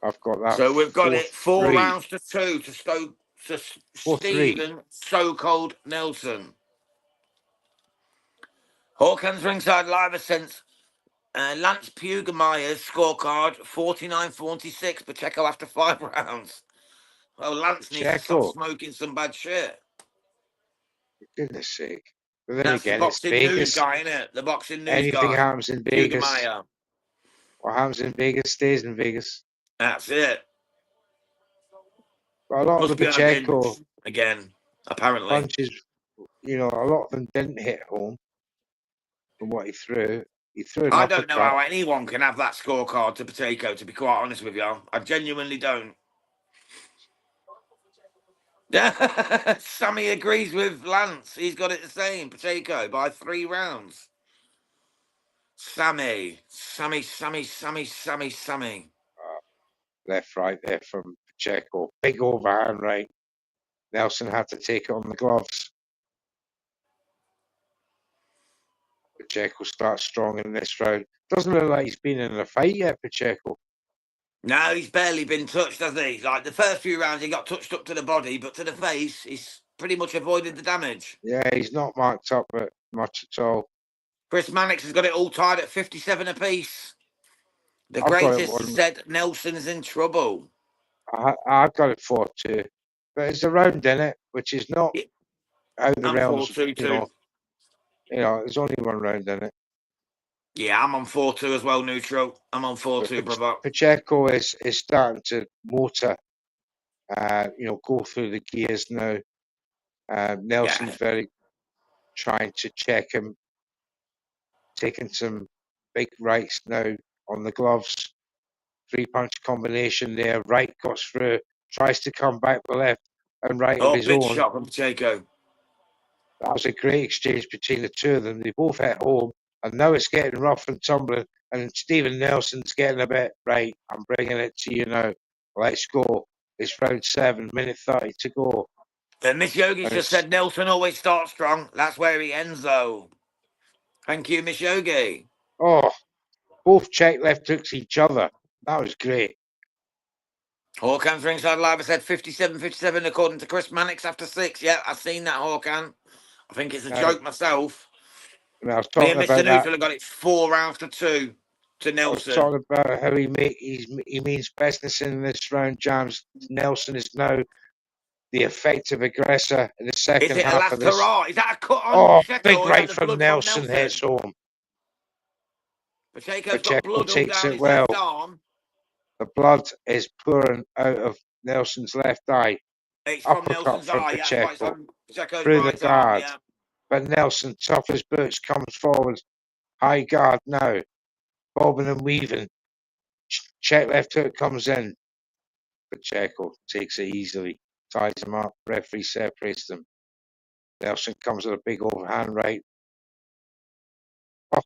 S2: I've got that.
S1: So we've got it 4
S2: 4-3.
S1: rounds to 2 to
S2: 4-3.
S1: Stephen So-Cold Nelson. Hawkins ringside live has sent Lance Pugemeyer's scorecard 49-46. Pacheco after 5 rounds. Well, Lance needs to stop
S2: Pacheco.
S1: smoking some bad shit.
S2: For goodness sake. But then
S1: That's the
S2: again, it's
S1: boxing news
S2: Vegas.
S1: guy, isn't it? The boxing news
S2: Anything
S1: guy.
S2: happens in Vegas.
S1: Pugemeyer.
S2: What happens in Vegas stays in Vegas.
S1: That's it.
S2: But a lot
S1: Must
S2: of the
S1: be on a binge
S2: Pacheco
S1: again, apparently.
S2: punches, a lot of them didn't hit home from what he threw. He threw an
S1: I don't know
S2: uppercut.
S1: how anyone can have that scorecard to Pacheco, to be quite honest with you. I genuinely don't. Sammy agrees with Lance. He's got it the same. Pacheco by 3 rounds. Sammy.
S2: Left, right there from Pacheco. Big overhand right. Nelson had to take it on the gloves. Pacheco starts strong in this round. Doesn't look like he's been in a fight yet, Pacheco.
S1: No, he's barely been touched, has he? Like the first few rounds, he got touched up to the body, but to the face, he's pretty much avoided the damage.
S2: Yeah, he's not marked up much at all.
S1: Chris Mannix has got it all tied at 57 apiece. The
S2: I've got it
S1: greatest said Nelson's in trouble.
S2: I've got it 4-2. But it's a round in it, which is not out of the
S1: I'm
S2: realms,
S1: 4-2 too.
S2: There's only one round in it.
S1: Yeah, I'm on 4-2 as well, Neutral. I'm on 4-2, brother.
S2: Pacheco is starting to motor, go through the gears now. Nelson's very trying to check him, taking some big rights now on the gloves. 3-punch combination there. Right goes through, tries to come back with left and right of his
S1: big
S2: own.
S1: shot from Pacheco.
S2: That was a great exchange between the two of them. They both hit home, and now it's getting rough and tumbling. And Stephen Nelson's getting a bit right. I'm bringing it to you now. Let's go. It's round 7, minute 30 to go.
S1: Miss Yogi just said Nelson always starts strong. That's where he ends, though. Thank you, Miss Yogi.
S2: Oh, both check left hooks each other. That was great.
S1: Hawkins ringside live. I said 57-57 according to Chris Mannix after 6. Yeah, I've seen that, Hawkins. I think it's a joke myself.
S2: I was talking
S1: Me and Mr. Neutral have got it 4 rounds to 2 to Nelson.
S2: I was talking about how he means business in this round, James. Nelson is now the effective aggressor in the
S1: Is
S2: second
S1: it a
S2: half
S1: last
S2: of this.
S1: hurrah? Is that a cut on
S2: Oh,
S1: Pacheco,
S2: big
S1: or is that
S2: right
S1: the
S2: from
S1: blood
S2: Nelson
S1: from
S2: hits
S1: Nelson?
S2: home.
S1: Pacheco's got
S2: Pacheco
S1: blood all
S2: takes
S1: down
S2: it
S1: his
S2: well.
S1: left arm.
S2: The blood is pouring out of Nelson's left eye.
S1: It's from
S2: Uppercut
S1: Nelson's
S2: from
S1: eye. That's why it's
S2: Pacheco
S1: on Pacheco's
S2: through the
S1: right arm.
S2: guard.
S1: Yeah.
S2: But Nelson, tough as boots, comes forward. High guard now. Bobbing and weaving. Check left hook comes in. Pacheco takes it easily. Ties him up. Referee separates them. Nelson comes with a big overhand right. Oh,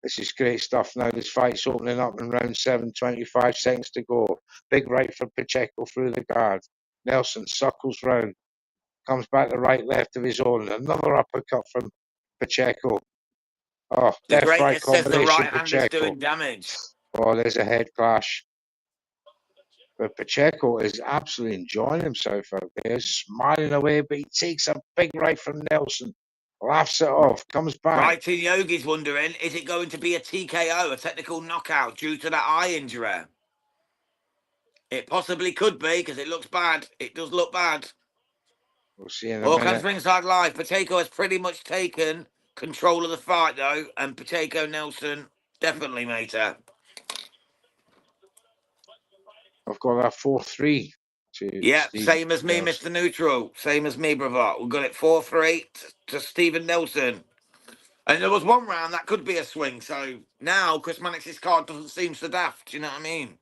S2: this is great stuff now. This fight's opening up in round 7, 25 seconds to go. Big right from Pacheco through the guard. Nelson circles round. Comes back the right, left of his own. Another uppercut from Pacheco. Oh,
S1: The
S2: left-right
S1: greatest says the
S2: combination,
S1: right hand is
S2: Pacheco.
S1: doing damage.
S2: Oh, there's a head clash. But Pacheco is absolutely enjoying himself out there, smiling away, but he takes a big right from Nelson. Laughs it off, comes back.
S1: Brighton Yogi's wondering, is it going to be a TKO, a technical knockout, due to that eye injury? It possibly could be, because it looks bad. It does look bad.
S2: We'll see in a
S1: Hawkins
S2: minute.
S1: Ringside Live. Pacheco has pretty much taken control of the fight, though, and Pacheco Nelson definitely made her.
S2: I've got a 4-3 to
S1: Yeah,
S2: Steve
S1: same as me,
S2: Nelson.
S1: Mr. Neutral. Same as me, brother. We've got it 4-3 to Stephen Nelson. And there was one round that could be a swing, so now Chris Mannix's card doesn't seem so daft, you know what I mean?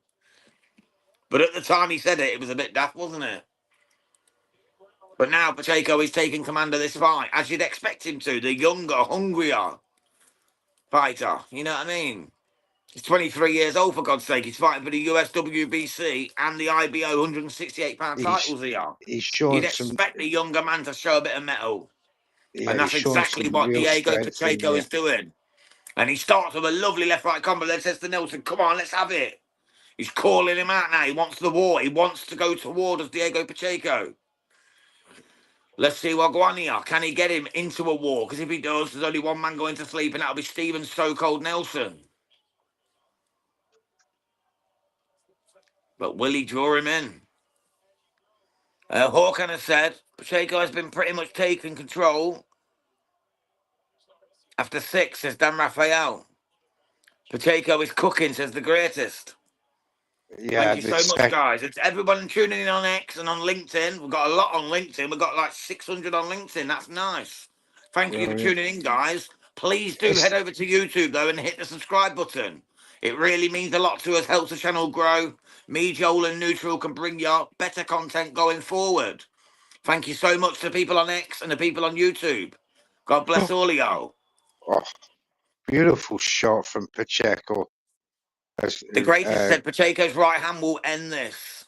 S1: But at the time he said it, it was a bit daft, wasn't it? But now Pacheco is taking command of this fight, as you'd expect him to. The younger, hungrier fighter, you know what I mean? He's 23 years old, for God's sake. He's fighting for the USWBC and the IBO 168-pound titles here.
S2: He's
S1: You'd
S2: showing some,
S1: expect the younger man to show a bit of mettle.
S2: yeah,
S1: And
S2: he's
S1: that's
S2: showing
S1: exactly
S2: some
S1: what
S2: real
S1: Diego
S2: strength in
S1: Pacheco
S2: there.
S1: is doing. And he starts with a lovely left-right combo, then says to Nelson, come on, let's have it. He's calling him out now. He wants the war. He wants to go towards Diego Pacheco. Let's see what go on here. Can he get him into a war? Because if he does, there's only one man going to sleep, and that'll be Stephen So-Called Nelson. But will he draw him in? Hawken has said Pacheco has been pretty much taking control. After 6, says Dan Raphael. Pacheco is cooking, says the greatest.
S2: Yeah,
S1: Thank you so much, guys. It's everyone tuning in on X and on LinkedIn. We've got a lot on LinkedIn. We've got like 600 on LinkedIn. That's nice. Thank you for tuning in, guys. Please do head over to YouTube, though, and hit the subscribe button. It really means a lot to us, helps the channel grow. Me, Joel, and Neutral can bring you better content going forward. Thank you so much to the people on X and the people on YouTube. God bless all of y'all.
S2: Oh, beautiful shot from Pacheco.
S1: The greatest said Pacheco's right hand will end this.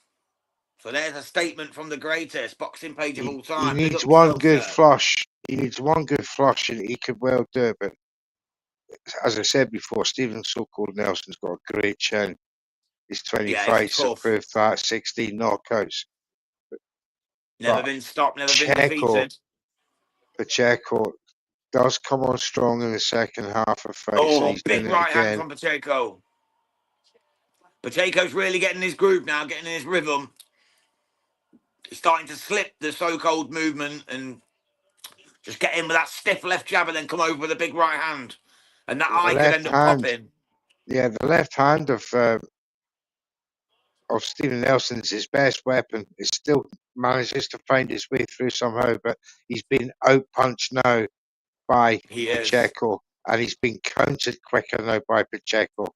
S1: So there's a statement from the greatest boxing page of all
S2: He
S1: time. Big
S2: needs
S1: up
S2: one
S1: yourself,
S2: good
S1: sir.
S2: flush. He needs one good flush, and he could well do it. But as I said before, Stephen So-Called Nelson's got a great chin. His 20
S1: Yeah, it's
S2: fights have
S1: tough.
S2: proved that, 16 knockouts.
S1: Never
S2: But
S1: been stopped, never been defeated.
S2: Pacheco does come on strong in the second half of fights, and
S1: Oh,
S2: he's doing
S1: big
S2: it
S1: right hand
S2: again.
S1: from Pacheco. Pacheco's really getting his groove now, getting in his rhythm. He's starting to slip the so-called movement and just get in with that stiff left jab and then come over with a big right hand. And that
S2: The
S1: eye could
S2: left
S1: end up
S2: hand,
S1: popping.
S2: yeah, the left hand of Stephen Nelson's his best weapon. It still manages to find its way through somehow, but he's been outpunched now by
S1: He is.
S2: Pacheco, and he's been countered quicker now by Pacheco.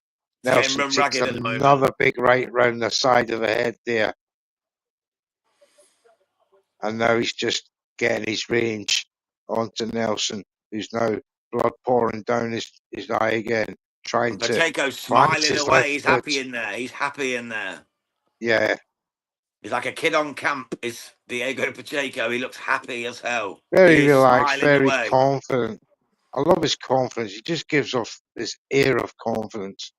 S1: He's getting
S2: Nelson
S1: run
S2: takes
S1: ragged at the moment.
S2: another big right round the side of the head there. And now he's just getting his range onto Nelson, who's now blood pouring down his eye again, trying
S1: And
S2: to
S1: Pacheco's
S2: find
S1: smiling
S2: his
S1: away.
S2: left
S1: He's
S2: foot.
S1: happy in there. He's happy in there.
S2: Yeah,
S1: He's like a kid on camp, is Diego Pacheco. He looks happy as hell.
S2: very
S1: He is
S2: relaxed,
S1: smiling
S2: very
S1: away.
S2: confident. I love his confidence. He just gives off this air of confidence.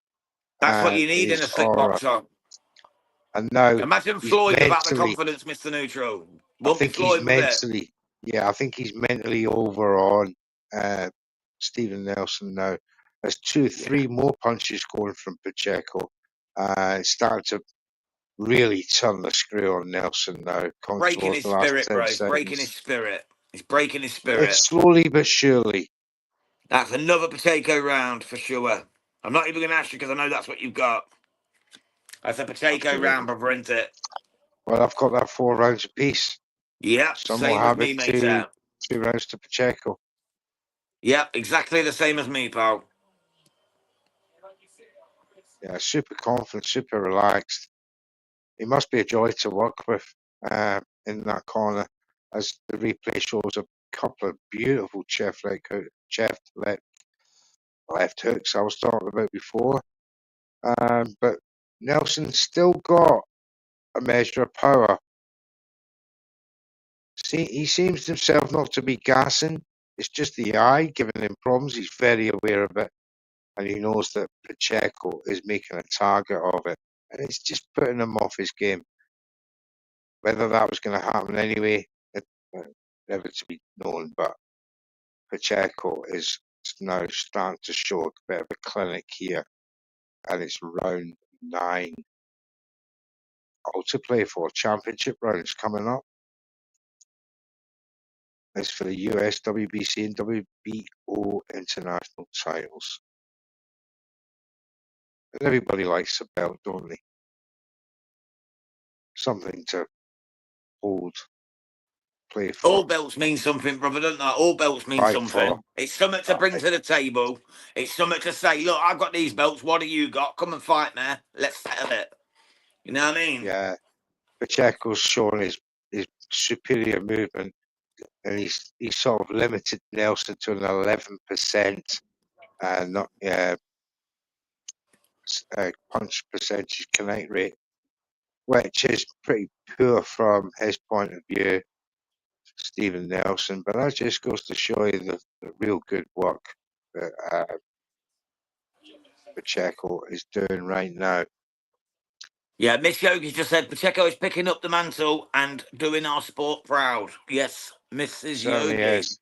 S1: That's what you need in
S2: His
S1: a slick
S2: aura.
S1: boxer.
S2: And now
S1: Imagine
S2: he's
S1: Floyd without the
S2: mentally,
S1: confidence, Mr. Neutral.
S2: I
S1: Won't be
S2: think he's
S1: Floyd with it.
S2: mentally, yeah, I think he's mentally over on Stephen Nelson now. There's 2, 3 more punches going from Pacheco. Starting to really turn the screw on Nelson now. Come
S1: Breaking
S2: towards
S1: his
S2: the last
S1: spirit,
S2: 10
S1: bro. He's breaking his
S2: seconds.
S1: spirit. He's breaking his spirit.
S2: Slowly but surely.
S1: That's another Pacheco round for sure. I'm not even going to ask you because I know that's what you've got. That's a Pacheco round,
S2: Absolutely.
S1: brother, isn't it?
S2: Well, I've got that 4 rounds apiece.
S1: Yep,
S2: Some will
S1: same as
S2: have
S1: me,
S2: it
S1: mate.
S2: 2 rounds to Pacheco.
S1: Yep, exactly the same as me, pal.
S2: Yeah, super confident, super relaxed. He must be a joy to work with in that corner, as the replay shows a couple of beautiful left hooks I was talking about before. But Nelson's still got a measure of power. See, he seems himself not to be gassing. It's just the eye giving him problems. He's very aware of it, and he knows that Pacheco is making a target of it, and it's just putting him off his game. Whether that was going to happen anyway, never to be known. But Pacheco is now starting to show a bit of a clinic here, and it's round 9. All to play for. Championship rounds coming up. It's for the USWBC and WBO international titles. And everybody likes a belt, don't they? Something to hold, play
S1: All
S2: for,
S1: belts mean something, brother, don't they? All belts mean
S2: fight for.
S1: something. It's something to bring to the table. It's something to say, look, I've got these belts. What do you got? Come and fight me. Let's settle it. You know what I mean?
S2: Yeah, Pacheco's shown his superior movement, and he's sort of limited Nelson to an 11% not punch percentage connect rate, which is pretty poor from his point of view, Stephen Nelson. But that just goes to show you the real good work that Pacheco is doing right now.
S1: Yeah, Miss Yogi just said Pacheco is picking up the mantle and doing our sport proud. Yes, Mrs.
S2: Certainly
S1: Yogi.
S2: is.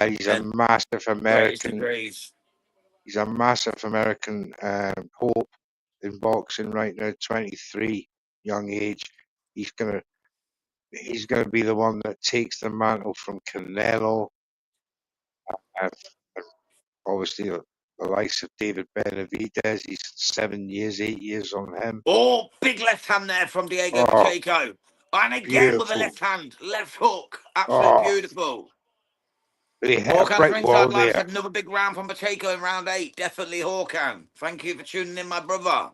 S2: He's a
S1: And
S2: massive
S1: greatest
S2: American.
S1: degrees.
S2: He's a massive American hope in boxing right now. 23, young age. He's gonna be the one that takes the mantle from Canelo. Uh, Obviously, the likes of David Benavidez. He's 7 years, 8 years on him.
S1: Oh, big left hand there from Diego
S2: Oh,
S1: Pacheco. And again with a
S2: beautiful.
S1: left hand, left hook. Absolutely
S2: Oh,
S1: beautiful.
S2: but he hit a
S1: Hawkins
S2: brick
S1: Ringside
S2: wall
S1: Live
S2: there.
S1: said another big round from Pacheco in round 8. Definitely Hawkins. Thank you for tuning in, my brother.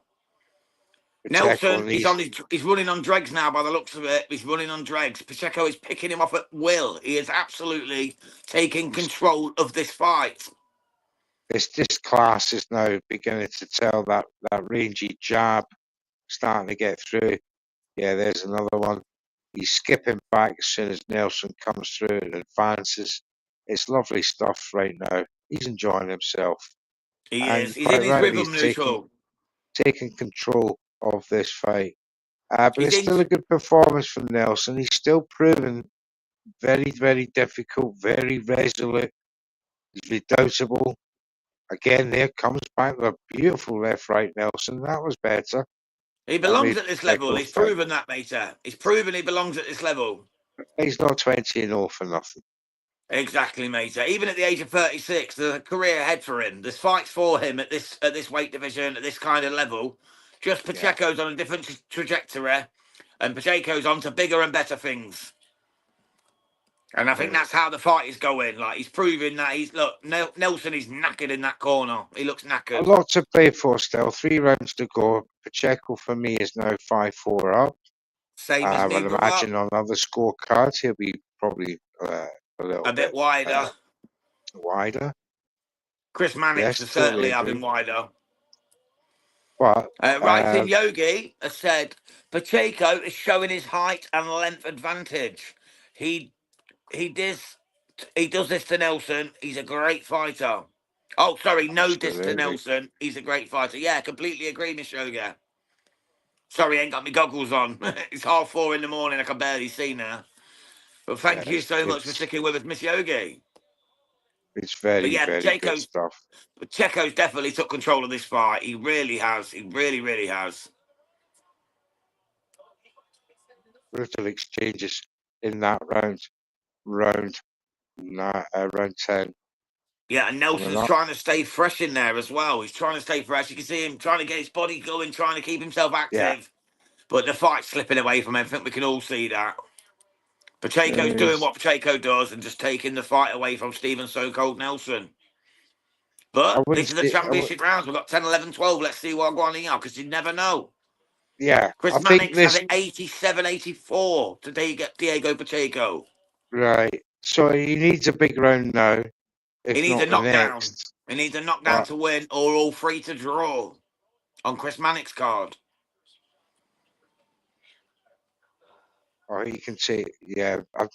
S2: Pacheco
S1: Nelson,
S2: needs.
S1: he's running on dregs now by the looks of it. He's running on dregs. Pacheco is picking him off at will. He is absolutely taking control of this fight.
S2: This class is now beginning to tell that rangy jab starting to get through. Yeah, there's another one. He's skipping back as soon as Nelson comes through and advances. It's lovely stuff right now. He's enjoying himself.
S1: He is.
S2: And
S1: He's in
S2: quite
S1: his
S2: rightly,
S1: rhythm,
S2: he's
S1: neutral.
S2: taking control of this fight. But
S1: He's
S2: it's
S1: in.
S2: still a good performance from Nelson. He's still proven very, very difficult, very resolute. He's redoubtable. Again, there comes back with a beautiful left right Nelson. That was better.
S1: He
S2: That
S1: belongs
S2: made
S1: at this level.
S2: Pacheco
S1: He's
S2: think.
S1: proven that, mate. He's proven he belongs at this level.
S2: He's not 20-0 for nothing.
S1: Exactly, mate. Even at the age of 36, there's a career ahead for him. There's fights for him at this weight division, at this kind of level. Just
S2: Yeah.
S1: Pacheco's on a different trajectory, and Pacheco's on to bigger and better things. And I think that's how the fight is going. Like, he's proving that Nelson is knackered in that corner. He looks
S2: A
S1: knackered.
S2: lot to play for still. 3 rounds to go. Pacheco for me is now 5-4 up.
S1: Same as
S2: I
S1: me,
S2: would
S1: brother.
S2: imagine on other scorecards he'll be probably a little
S1: A bit
S2: bit
S1: wider.
S2: wider.
S1: Chris Mannix
S2: Yes,
S1: is
S2: totally
S1: certainly having
S2: agree.
S1: wider.
S2: But
S1: Writing Yogi has said Pacheco is showing his height and length advantage. He does this to Nelson. He's a great fighter. Oh, sorry, no diss to
S2: absolutely,
S1: Nelson. He's a great fighter. Yeah, completely agree, Miss Yoga. Sorry, I ain't got my goggles on. It's 4:30 in the morning. I can barely see now. But thank you
S2: yes,
S1: so much for sticking with us, Miss Yogi.
S2: it's
S1: But
S2: very,
S1: yeah,
S2: very good stuff.
S1: Pacheco's definitely took control of this fight. He really has. He really, really has.
S2: brutal exchanges in that round 10.
S1: Yeah, and
S2: Coming
S1: Nelson's
S2: up.
S1: trying to stay fresh in there as well. He's trying to stay fresh. You can see him trying to get his body going, trying to keep himself
S2: Yeah,
S1: active. But the fight's slipping away from him. I think we can all see that. Pacheco's
S2: there
S1: doing
S2: is.
S1: what Pacheco does and just taking the fight away from Stephen So-Called Nelson.
S2: I
S1: But
S2: wouldn't
S1: this is the
S2: say.
S1: championship rounds. We've got 10, 11, 12. Let's see what going on here, because you never know.
S2: Yeah,
S1: Chris
S2: I think
S1: Mannix has
S2: this.
S1: it 87, 84 to Diego Pacheco.
S2: Right. So he needs a big round now,
S1: He
S2: if
S1: needs a
S2: not the
S1: knockdown.
S2: next.
S1: He needs a knockdown
S2: But
S1: to win, or all three to draw on Chris Mannix's card.
S2: or you can say, yeah. As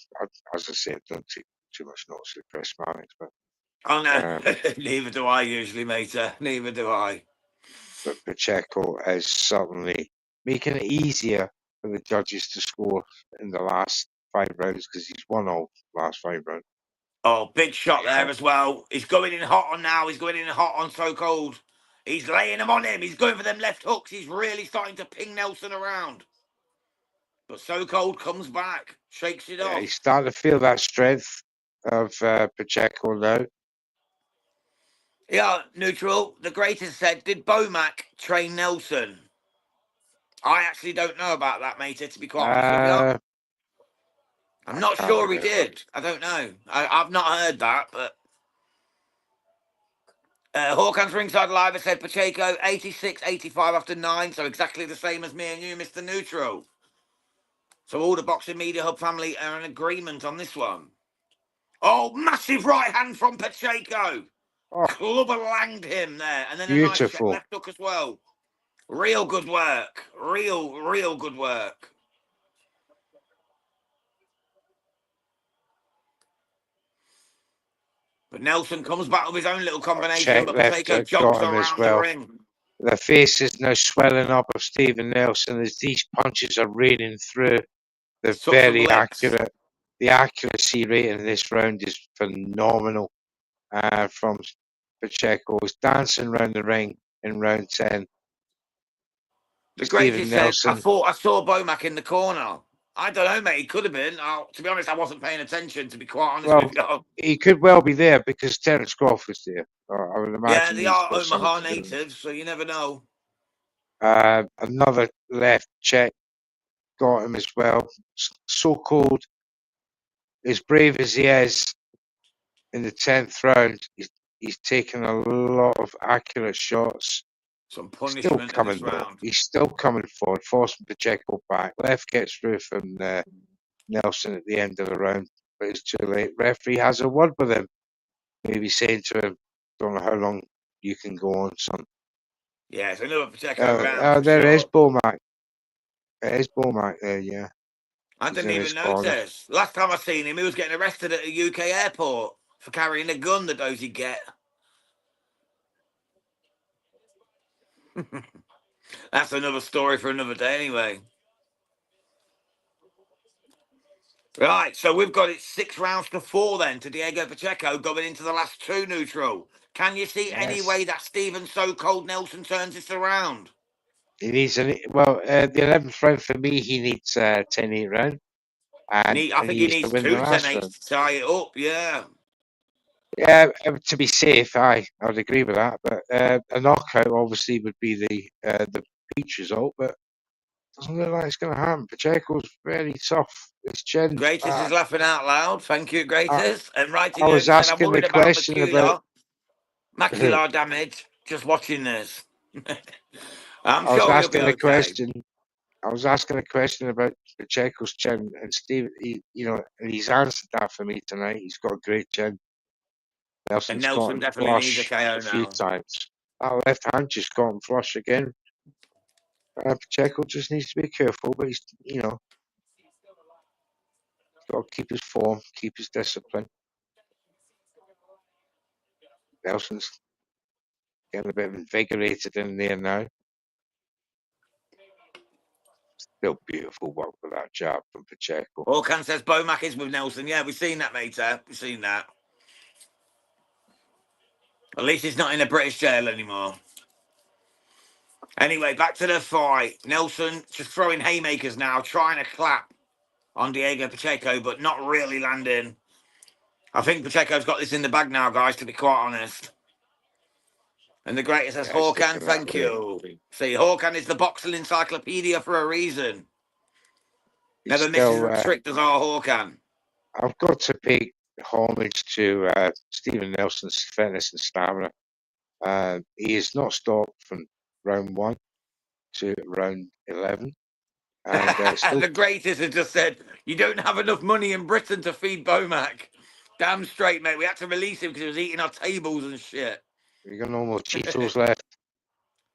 S2: I say, I don't take too much notice of Chris Mannix,
S1: Oh, no.
S2: um,
S1: Neither do I usually, mate. Neither do I.
S2: but Pacheco is certainly making it easier for the judges to score in the last 5 rounds because he's won all last 5 rounds.
S1: Oh, big shot there
S2: Yeah,
S1: as well. He's going in hot on now. He's going in hot on So-Called. He's laying them on him. He's going for them left hooks. He's really starting to ping Nelson around. But So-Called comes back, shakes it
S2: yeah, he's
S1: off.
S2: starting to feel that strength of Pacheco now.
S1: Yeah, neutral. The greatest said, did Bomac train Nelson? I actually don't know about that, mate, to be quite honest with you.
S2: Uh,
S1: I'm
S2: I
S1: not
S2: can't
S1: sure he
S2: remember.
S1: did. I don't know. I've not heard that, but Hawkins Ringside Live has said Pacheco 86, 85 after 9, so exactly the same as me and you, Mr. Neutral. So all the Boxing Media Hub family are in agreement on this one. Oh, massive right hand from Pacheco.
S2: Oh,
S1: Clubber langed him there, and then a nice
S2: beautiful.
S1: left hook as well. Real good work. Real good work. But Nelson comes back with his own little combination,
S2: Check
S1: but
S2: left
S1: Pacheco
S2: got
S1: jogs
S2: him as
S1: around the
S2: well.
S1: ring.
S2: The face is now swelling up of Stephen Nelson as these punches are raining through. They're
S1: Took some
S2: very
S1: licks.
S2: accurate. The accuracy rate in this round is phenomenal from Pacheco. He's dancing around the ring in round 10.
S1: The
S2: Stephen
S1: greatest said, I
S2: Nelson,
S1: thought I saw Bomac in the corner. I don't know, mate. He could have been. To be honest, I wasn't paying attention, to be quite honest
S2: well,
S1: with you.
S2: he could well be there because Terence Crawford's there. I would
S1: Yeah,
S2: imagine
S1: they
S2: he's
S1: are
S2: got something
S1: Omaha
S2: to do with it.
S1: natives, so you never know.
S2: Another left check got him as well. So cold, as brave as he is in the 10th round, he's taken a lot of accurate shots.
S1: Some
S2: Still
S1: punishment in this
S2: coming though.
S1: round.
S2: He's still coming forward, forcing Pacheco back. Left gets through from Nelson at the end of the round, but it's too late. Referee has a word with him, maybe saying to him, "Don't know how long you can go on, son."
S1: Yeah, it's another Pacheco round for
S2: There is
S1: sure.
S2: Bomac. It is Bomac there, yeah.
S1: I
S2: He's
S1: didn't
S2: in
S1: even
S2: his corner.
S1: notice. Last time I seen him, he was getting arrested at a UK airport for carrying a gun that those he'd get. That's another story for another day anyway. Right, so we've got it 6 rounds to 4 then to Diego Pacheco going into the last two, neutral. Can you see any
S2: Yes.
S1: way that Stephen So-Called Nelson turns this around?
S2: He needs the 11th round for me. He needs 10-8 round, and
S1: I
S2: he
S1: think he
S2: needs to
S1: needs
S2: win the
S1: two
S2: last
S1: 10-8s
S2: round.
S1: to tie it up, yeah.
S2: Yeah, to be safe, I would agree with that. But a knockout obviously would be the peach result, but doesn't look like it's going to happen. Pacheco's very tough. His chin.
S1: Greatest is laughing out loud. Thank you,
S2: I,
S1: Greatest. And writing
S2: I was
S1: note said, I'm
S2: asking the
S1: worried about
S2: question about.
S1: macular damage just watching this. I'm
S2: I was
S1: sure he'll be
S2: asking the
S1: okay.
S2: question. I was asking a question about Pacheco's chin, and Steve, and he's answered that for me tonight. He's got a great chin.
S1: And
S2: Nelson's got
S1: Nelson
S2: him
S1: definitely needs a
S2: flush a
S1: KO
S2: few
S1: now.
S2: times. That left hand just got him flush again. Pacheco just needs to be careful, but he's got to keep his form, keep his discipline. Nelson's getting a bit invigorated in there now. Still beautiful work with that jab from Pacheco.
S1: Orkan says Bomac is with Nelson. Yeah, we've seen that, mate. We've seen that. At least he's not in a British jail anymore. Anyway, back to the fight. Nelson just throwing haymakers now, trying to clap on Diego Pacheco, but not really landing. I think Pacheco's got this in the bag now, guys, to be quite honest. And the greatest as
S2: Yeah, it's
S1: Hawkan,
S2: looking that
S1: thank
S2: way.
S1: you. See, Hawkan is the boxing encyclopedia for a reason.
S2: He's
S1: Never misses
S2: still.
S1: a trick, does our Hawkan.
S2: I've got to pay homage to Stephen Nelson's fitness and stamina. He has not stopped from round 1 to round 11, and still.
S1: The greatest has just said, you don't have enough money in Britain to feed Bomac. Damn straight, mate. We had to release him because he was eating our tables and shit.
S2: We got no more Cheetos left.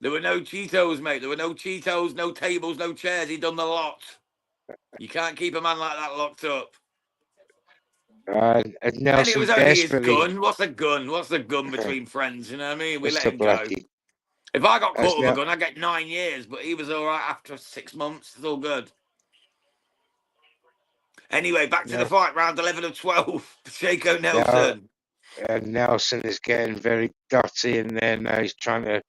S1: There were no Cheetos, mate. There were no Cheetos, no tables, no chairs. He done the lot. You can't keep a man like that locked up.
S2: And
S1: And it
S2: Nelson
S1: was only his
S2: desperately.
S1: gun. What's a gun? What's a gun between friends? You know what I mean? We let
S2: Mr.
S1: him go.
S2: Blackie.
S1: If I got
S2: As
S1: caught with a gun, I'd get 9 years. But he was all right after 6 months. It's all good. Anyway, back to the fight, round 11 of 12. Pacheco Nelson.
S2: Nelson is getting very dirty, and then he's trying to.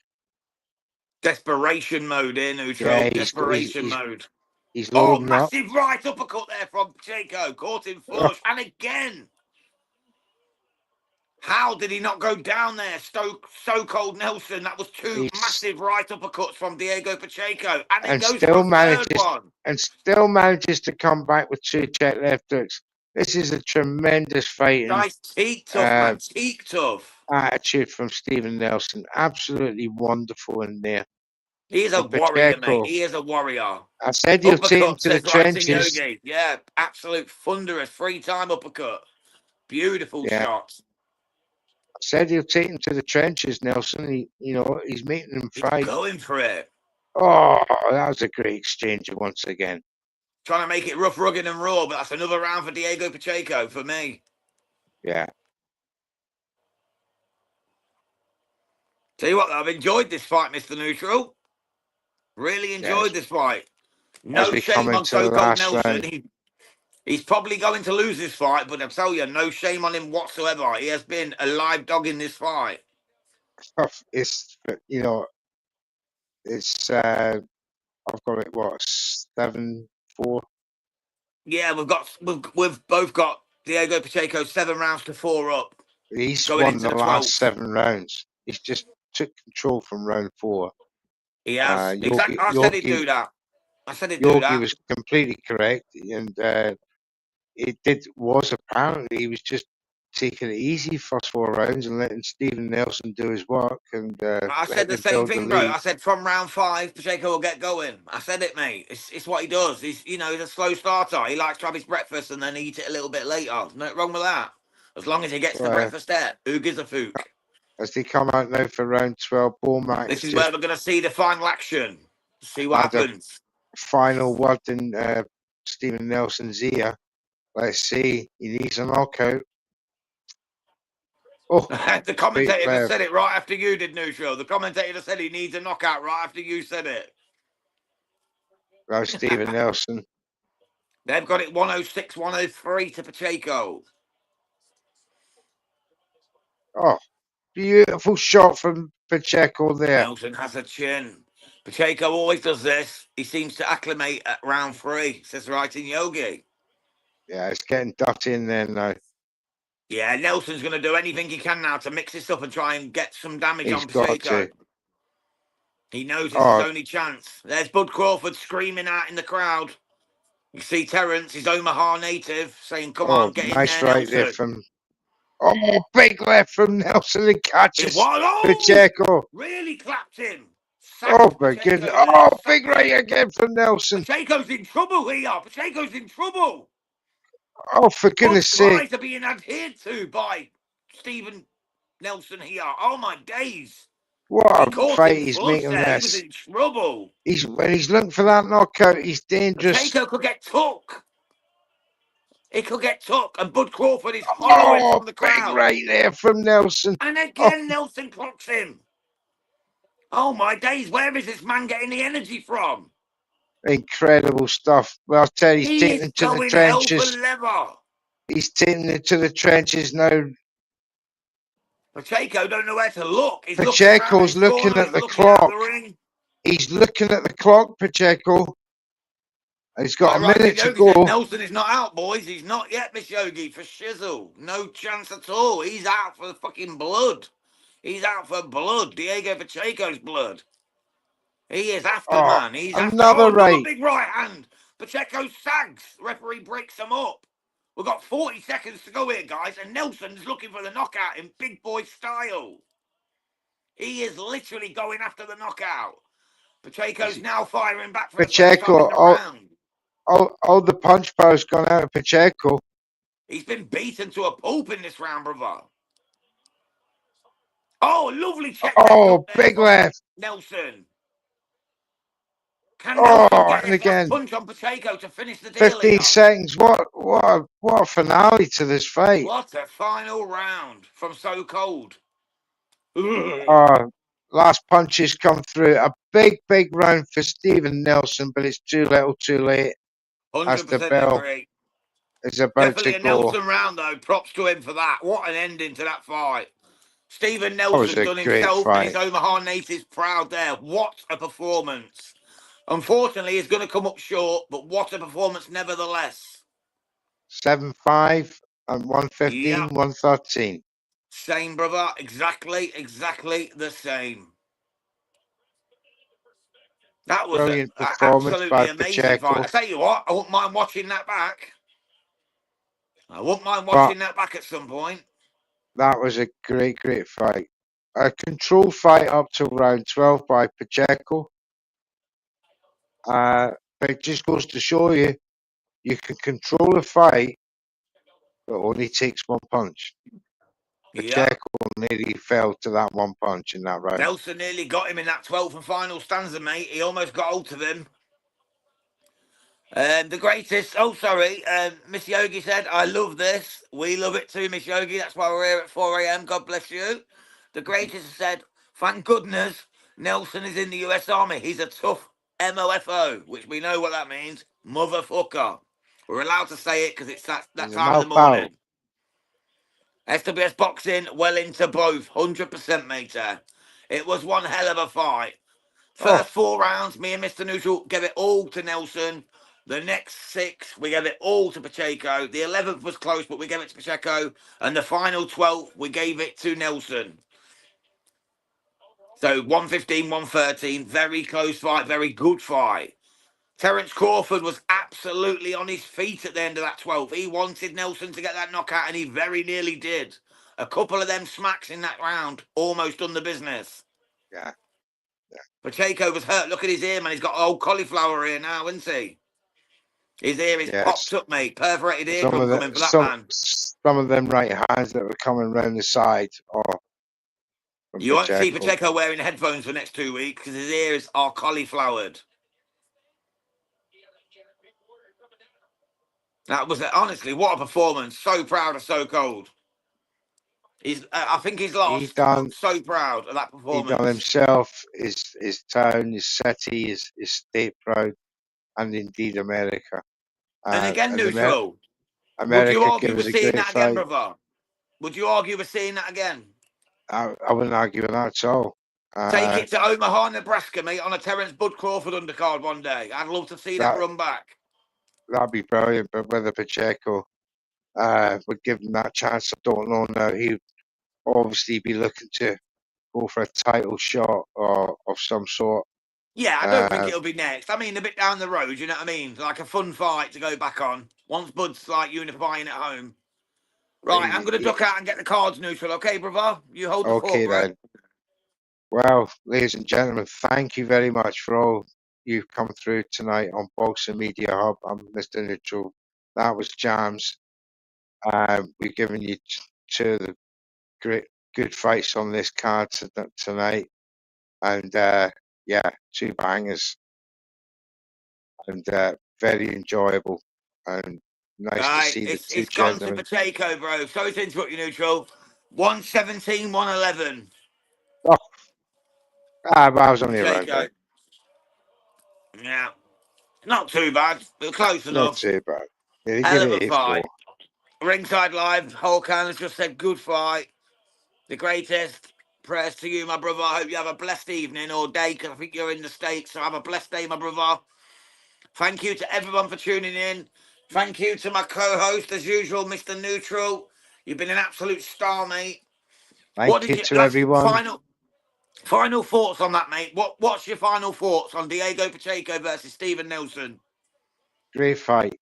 S1: Desperation mode here, Neutral.
S2: Yeah,
S1: Desperation mode.
S2: He's
S1: Oh,
S2: loading up.
S1: massive right uppercut there from Pacheco. Caught him flush. And again. How did he not go down there? So cold Nelson. That was two massive right uppercuts from Diego Pacheco. And then goes for a third one.
S2: And still manages to come back with 2 check left hooks. This is a tremendous fight.
S1: Nice teak tough, man. Teak tough.
S2: Attitude from Stephen Nelson. Absolutely wonderful in there.
S1: He is a warrior, mate. He is a warrior.
S2: I said he'll take him to the trenches.
S1: Yeah, absolute thunderous. 3-time uppercut. Beautiful shot.
S2: I said he'll take him to the trenches, Nelson. He's making him fight.
S1: He's going for it.
S2: Oh, that was a great exchange once again.
S1: Trying to make it rough, rugged, and raw, but that's another round for Diego Pacheco for me.
S2: Yeah.
S1: Tell you what, I've enjoyed this fight, Mr. Neutral. Really enjoyed this fight. No shame on Coco Nelson. He's probably going to lose this fight, but I tell you, no shame on him whatsoever. He has been a live dog in this fight.
S2: It's I've got it 7-4.
S1: Yeah, we've both got Diego Pacheco 7 rounds to 4 up.
S2: He's won the last 7 rounds. He's just took control from round 4.
S1: He has. Exactly. I said he'd do that.
S2: Yogi was completely correct, and was apparently he was just taking it easy first 4 rounds and letting Stephen Nelson do his work. And
S1: I said the same thing, bro. I said from round 5, Pacheco will get going. I said it, mate. It's what he does. He's he's a slow starter. He likes to have his breakfast and then eat it a little bit later. Nothing wrong with that. As long as he gets the breakfast there, who gives a fook?
S2: As they come out now for round 12, Bomac.
S1: This is where we're going to see the final action. See what happens.
S2: Final word in Stephen Nelson's ear. Let's see. He needs a knockout. Oh,
S1: the commentator just said it right after you did, Neutral. The commentator just said he needs a knockout right after you said it.
S2: Well, Stephen Nelson.
S1: They've got it 106, 103 to Pacheco.
S2: Oh, beautiful shot from Pacheco there.
S1: Nelson has a chin. Pacheco always does this. He seems to acclimate at round 3, says right in Yogi.
S2: Yeah, it's getting dirty in there now.
S1: Yeah, Nelson's going to do anything he can now to mix this up and try and get some damage on Pacheco. He knows it's his only chance. There's Bud Crawford screaming out in the crowd. You see Terence, his Omaha native, saying, come on, get in there,
S2: right
S1: Nelson.
S2: there from... Oh, big left from Nelson and catches Pacheco.
S1: Really clapped him.
S2: Oh, my goodness. Oh, big right again from Nelson.
S1: Pacheco's in trouble here. Pacheco's in trouble.
S2: Oh, for goodness sake.
S1: Guys are being adhered to by Stephen Nelson here. Oh, my days.
S2: What a fight he's making this.
S1: He was in trouble.
S2: When he's looking for that knockout, he's dangerous.
S1: Pacheco could get took. He could get took, and Bud Crawford is hollowing from the crowd.
S2: Big right there from Nelson.
S1: And again, Nelson clocks him. Oh, my days. Where is this man getting the energy from?
S2: Incredible stuff. Well, I'll tell you, he's taking it to the trenches. He's taking it to the trenches now.
S1: Pacheco don't know where to look.
S2: Pacheco's looking at the clock. He's looking at the clock, Pacheco. He's got a
S1: Right,
S2: minute
S1: Miss
S2: to
S1: Yogi said
S2: go.
S1: Nelson is not out, boys. He's not yet, Miss Yogi, for shizzle. No chance at all. He's out for the fucking blood. He's out for blood. Diego Pacheco's blood. He is after,
S2: Oh,
S1: man. He's after. Oh,
S2: another
S1: another
S2: right.
S1: big right hand. Pacheco sags. Referee breaks him up. We've got 40 seconds to go here, guys, and Nelson's looking for the knockout in big boy style. He is literally going after the knockout. Pacheco's now firing back for the first time
S2: Pacheco,
S1: in the round.
S2: all the punch power's gone out of Pacheco.
S1: He's been beaten to a pulp in this round, brother. Oh, lovely check left
S2: Oh,
S1: up there
S2: big
S1: from
S2: left.
S1: Nelson. Can Nelson
S2: Oh,
S1: get
S2: and
S1: this last
S2: again,
S1: punch on Pacheco to finish the deal
S2: 15
S1: here?
S2: seconds. What a finale to this fight.
S1: What a final round from So Cold.
S2: Last punches come through. A big round for Stephen Nelson, but it's too little too late as the
S1: 100%
S2: bell
S1: agree.
S2: is about to
S1: Definitely a
S2: go.
S1: Nelson round, though. Props to him for that. What an ending to that fight. Stephen
S2: That was
S1: Nelson's
S2: a
S1: done
S2: great
S1: himself and his
S2: fight.
S1: Omaha natives proud there. What a performance. Unfortunately, he's going to come up short, but what a performance nevertheless.
S2: 7-5 and
S1: Yeah,
S2: 115, 113.
S1: same, brother. Exactly the same. That was a
S2: Brilliant performance
S1: absolutely
S2: by
S1: amazing fight. I
S2: Pacheco.
S1: tell you what, I wouldn't mind watching that back. I wouldn't mind
S2: But
S1: watching that back at some point.
S2: that was a great fight. A controlled fight up to round 12 by Pacheco. But it just goes to show you, you can control a fight, but only takes one punch.
S1: Yeah.
S2: Pacheco nearly fell to that one punch in that round.
S1: Nelson nearly got him in that 12th and final stanza, mate. He almost got hold of him. The greatest. Oh, sorry. Miss Yogi said, I love this. We love it too, Miss Yogi. That's why we're here at 4 a.m. God bless you. The greatest said, thank goodness Nelson is in the US Army. He's a tough MOFO, which we know what that means. Motherfucker. We're allowed to say it because it's that
S2: He's a
S1: time of the
S2: mouth out.
S1: morning. SWS Boxing, well into both. 100%, mate. It was one hell of a fight.
S2: Oh,
S1: First 4 rounds, me and Mr. Neutral gave it all to Nelson. The next 6, we gave it all to Pacheco. The 11th was close, but we gave it to Pacheco. And the final 12, we gave it to Nelson. So 115, 113, very close fight, very good fight. Terence Crawford was absolutely on his feet at the end of that 12th. He wanted Nelson to get that knockout, and he very nearly did. A couple of them smacks in that round almost done the business.
S2: yeah.
S1: Pacheco was hurt. Look at his ear, man. He's got old cauliflower ear now, isn't he? His ear is
S2: Yes.
S1: popped up, mate. Perforated
S2: Some
S1: eardrum
S2: of
S1: coming for that
S2: some
S1: man.
S2: some of them right hands that were coming round the side. Oh, from
S1: You won't see
S2: Pacheco.
S1: Pacheco wearing headphones for the next 2 weeks because his ears are cauliflowered. That was honestly what a performance. So proud of So Cold. I think he's
S2: He
S1: lost, but
S2: done
S1: so proud of that
S2: he done
S1: performance.
S2: himself, his town, his city, his state proud, and indeed America.
S1: And again,
S2: And
S1: neutral. Would you
S2: America
S1: argue
S2: give
S1: with
S2: it a
S1: seeing
S2: great
S1: that again,
S2: fight.
S1: brother? Would you argue with seeing that again?
S2: I wouldn't argue with that at all.
S1: Take it to Omaha, Nebraska, mate, on a Terence Bud Crawford undercard one day. I'd love to see that
S2: That
S1: run back.
S2: that'd be brilliant. But whether Pacheco would give him that chance, I don't know. Now he'd obviously be looking to go for a title shot or of some sort.
S1: Yeah, I don't think
S2: Uh,
S1: it'll be next. I mean, a bit down the road, you know what I mean? Like a fun fight to go back on. Once Bud's like unifying at home. Right, I'm going to duck out and get the cards neutral, okay, brother? You hold the fort,
S2: okay
S1: bro.
S2: then. Well, ladies and gentlemen, thank you very much for all you've come through tonight on Boxing Media Hub. I'm Mr. Neutral. That was Jams. We've given you two of the great, good fights on this card tonight, and yeah, two bangers, and very enjoyable, and nice to
S1: Right,
S2: see the two
S1: it's gone to
S2: gentlemen.
S1: Pacheco, bro. Sorry to interrupt you, neutral. 117, 111.
S2: Oh, but I was only around
S1: Pacheco.
S2: it.
S1: Yeah. Not too bad, but close
S2: Not
S1: enough.
S2: too bad. They
S1: Hell
S2: give
S1: of
S2: it
S1: a
S2: A4.
S1: fight. Ringside Live, Hulkan has just said good fight. The greatest. Prayers to you, my brother. I hope you have a blessed evening or day, because I think you're in the States. So have a blessed day, my brother. Thank you to everyone for tuning in. Thank you to my co-host, as usual, Mr. Neutral. You've been an absolute star, mate. What
S2: Thank
S1: did
S2: you
S1: you
S2: to
S1: last
S2: everyone.
S1: final thoughts on that, mate? What's your final thoughts on Diego Pacheco versus Stephen Nelson?
S2: Great fight.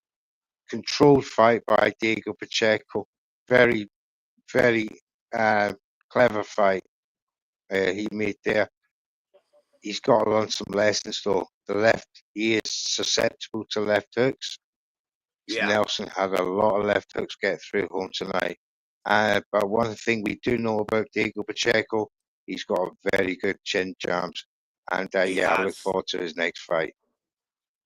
S2: Controlled fight by Diego Pacheco. Very, very clever fight he made there. He's got to learn some lessons though. He is susceptible to left hooks.
S1: Yeah,
S2: Nelson had a lot of left hooks get through home tonight. But one thing we do know about Diego Pacheco, he's got very good chin jams. And
S1: he
S2: yeah, I look
S1: has.
S2: forward to his next fight.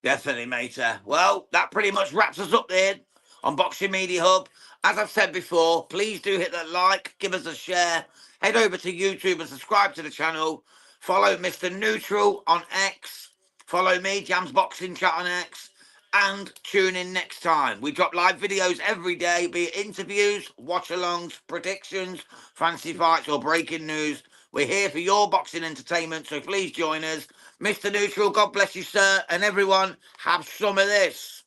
S1: Definitely, mate. Well, that pretty much wraps us up there on Boxing Media Hub. As I've said before, please do hit that like, give us a share, head over to YouTube and subscribe to the channel. Follow Mr. Neutral on X. Follow me, Jams Boxing Chat on X. And tune in next time. We drop live videos every day, be it interviews, watch-alongs, predictions, fancy fights, or breaking news. We're here for your boxing entertainment, so please join us. Mr. Neutral, God bless you, sir. And everyone, have some of this.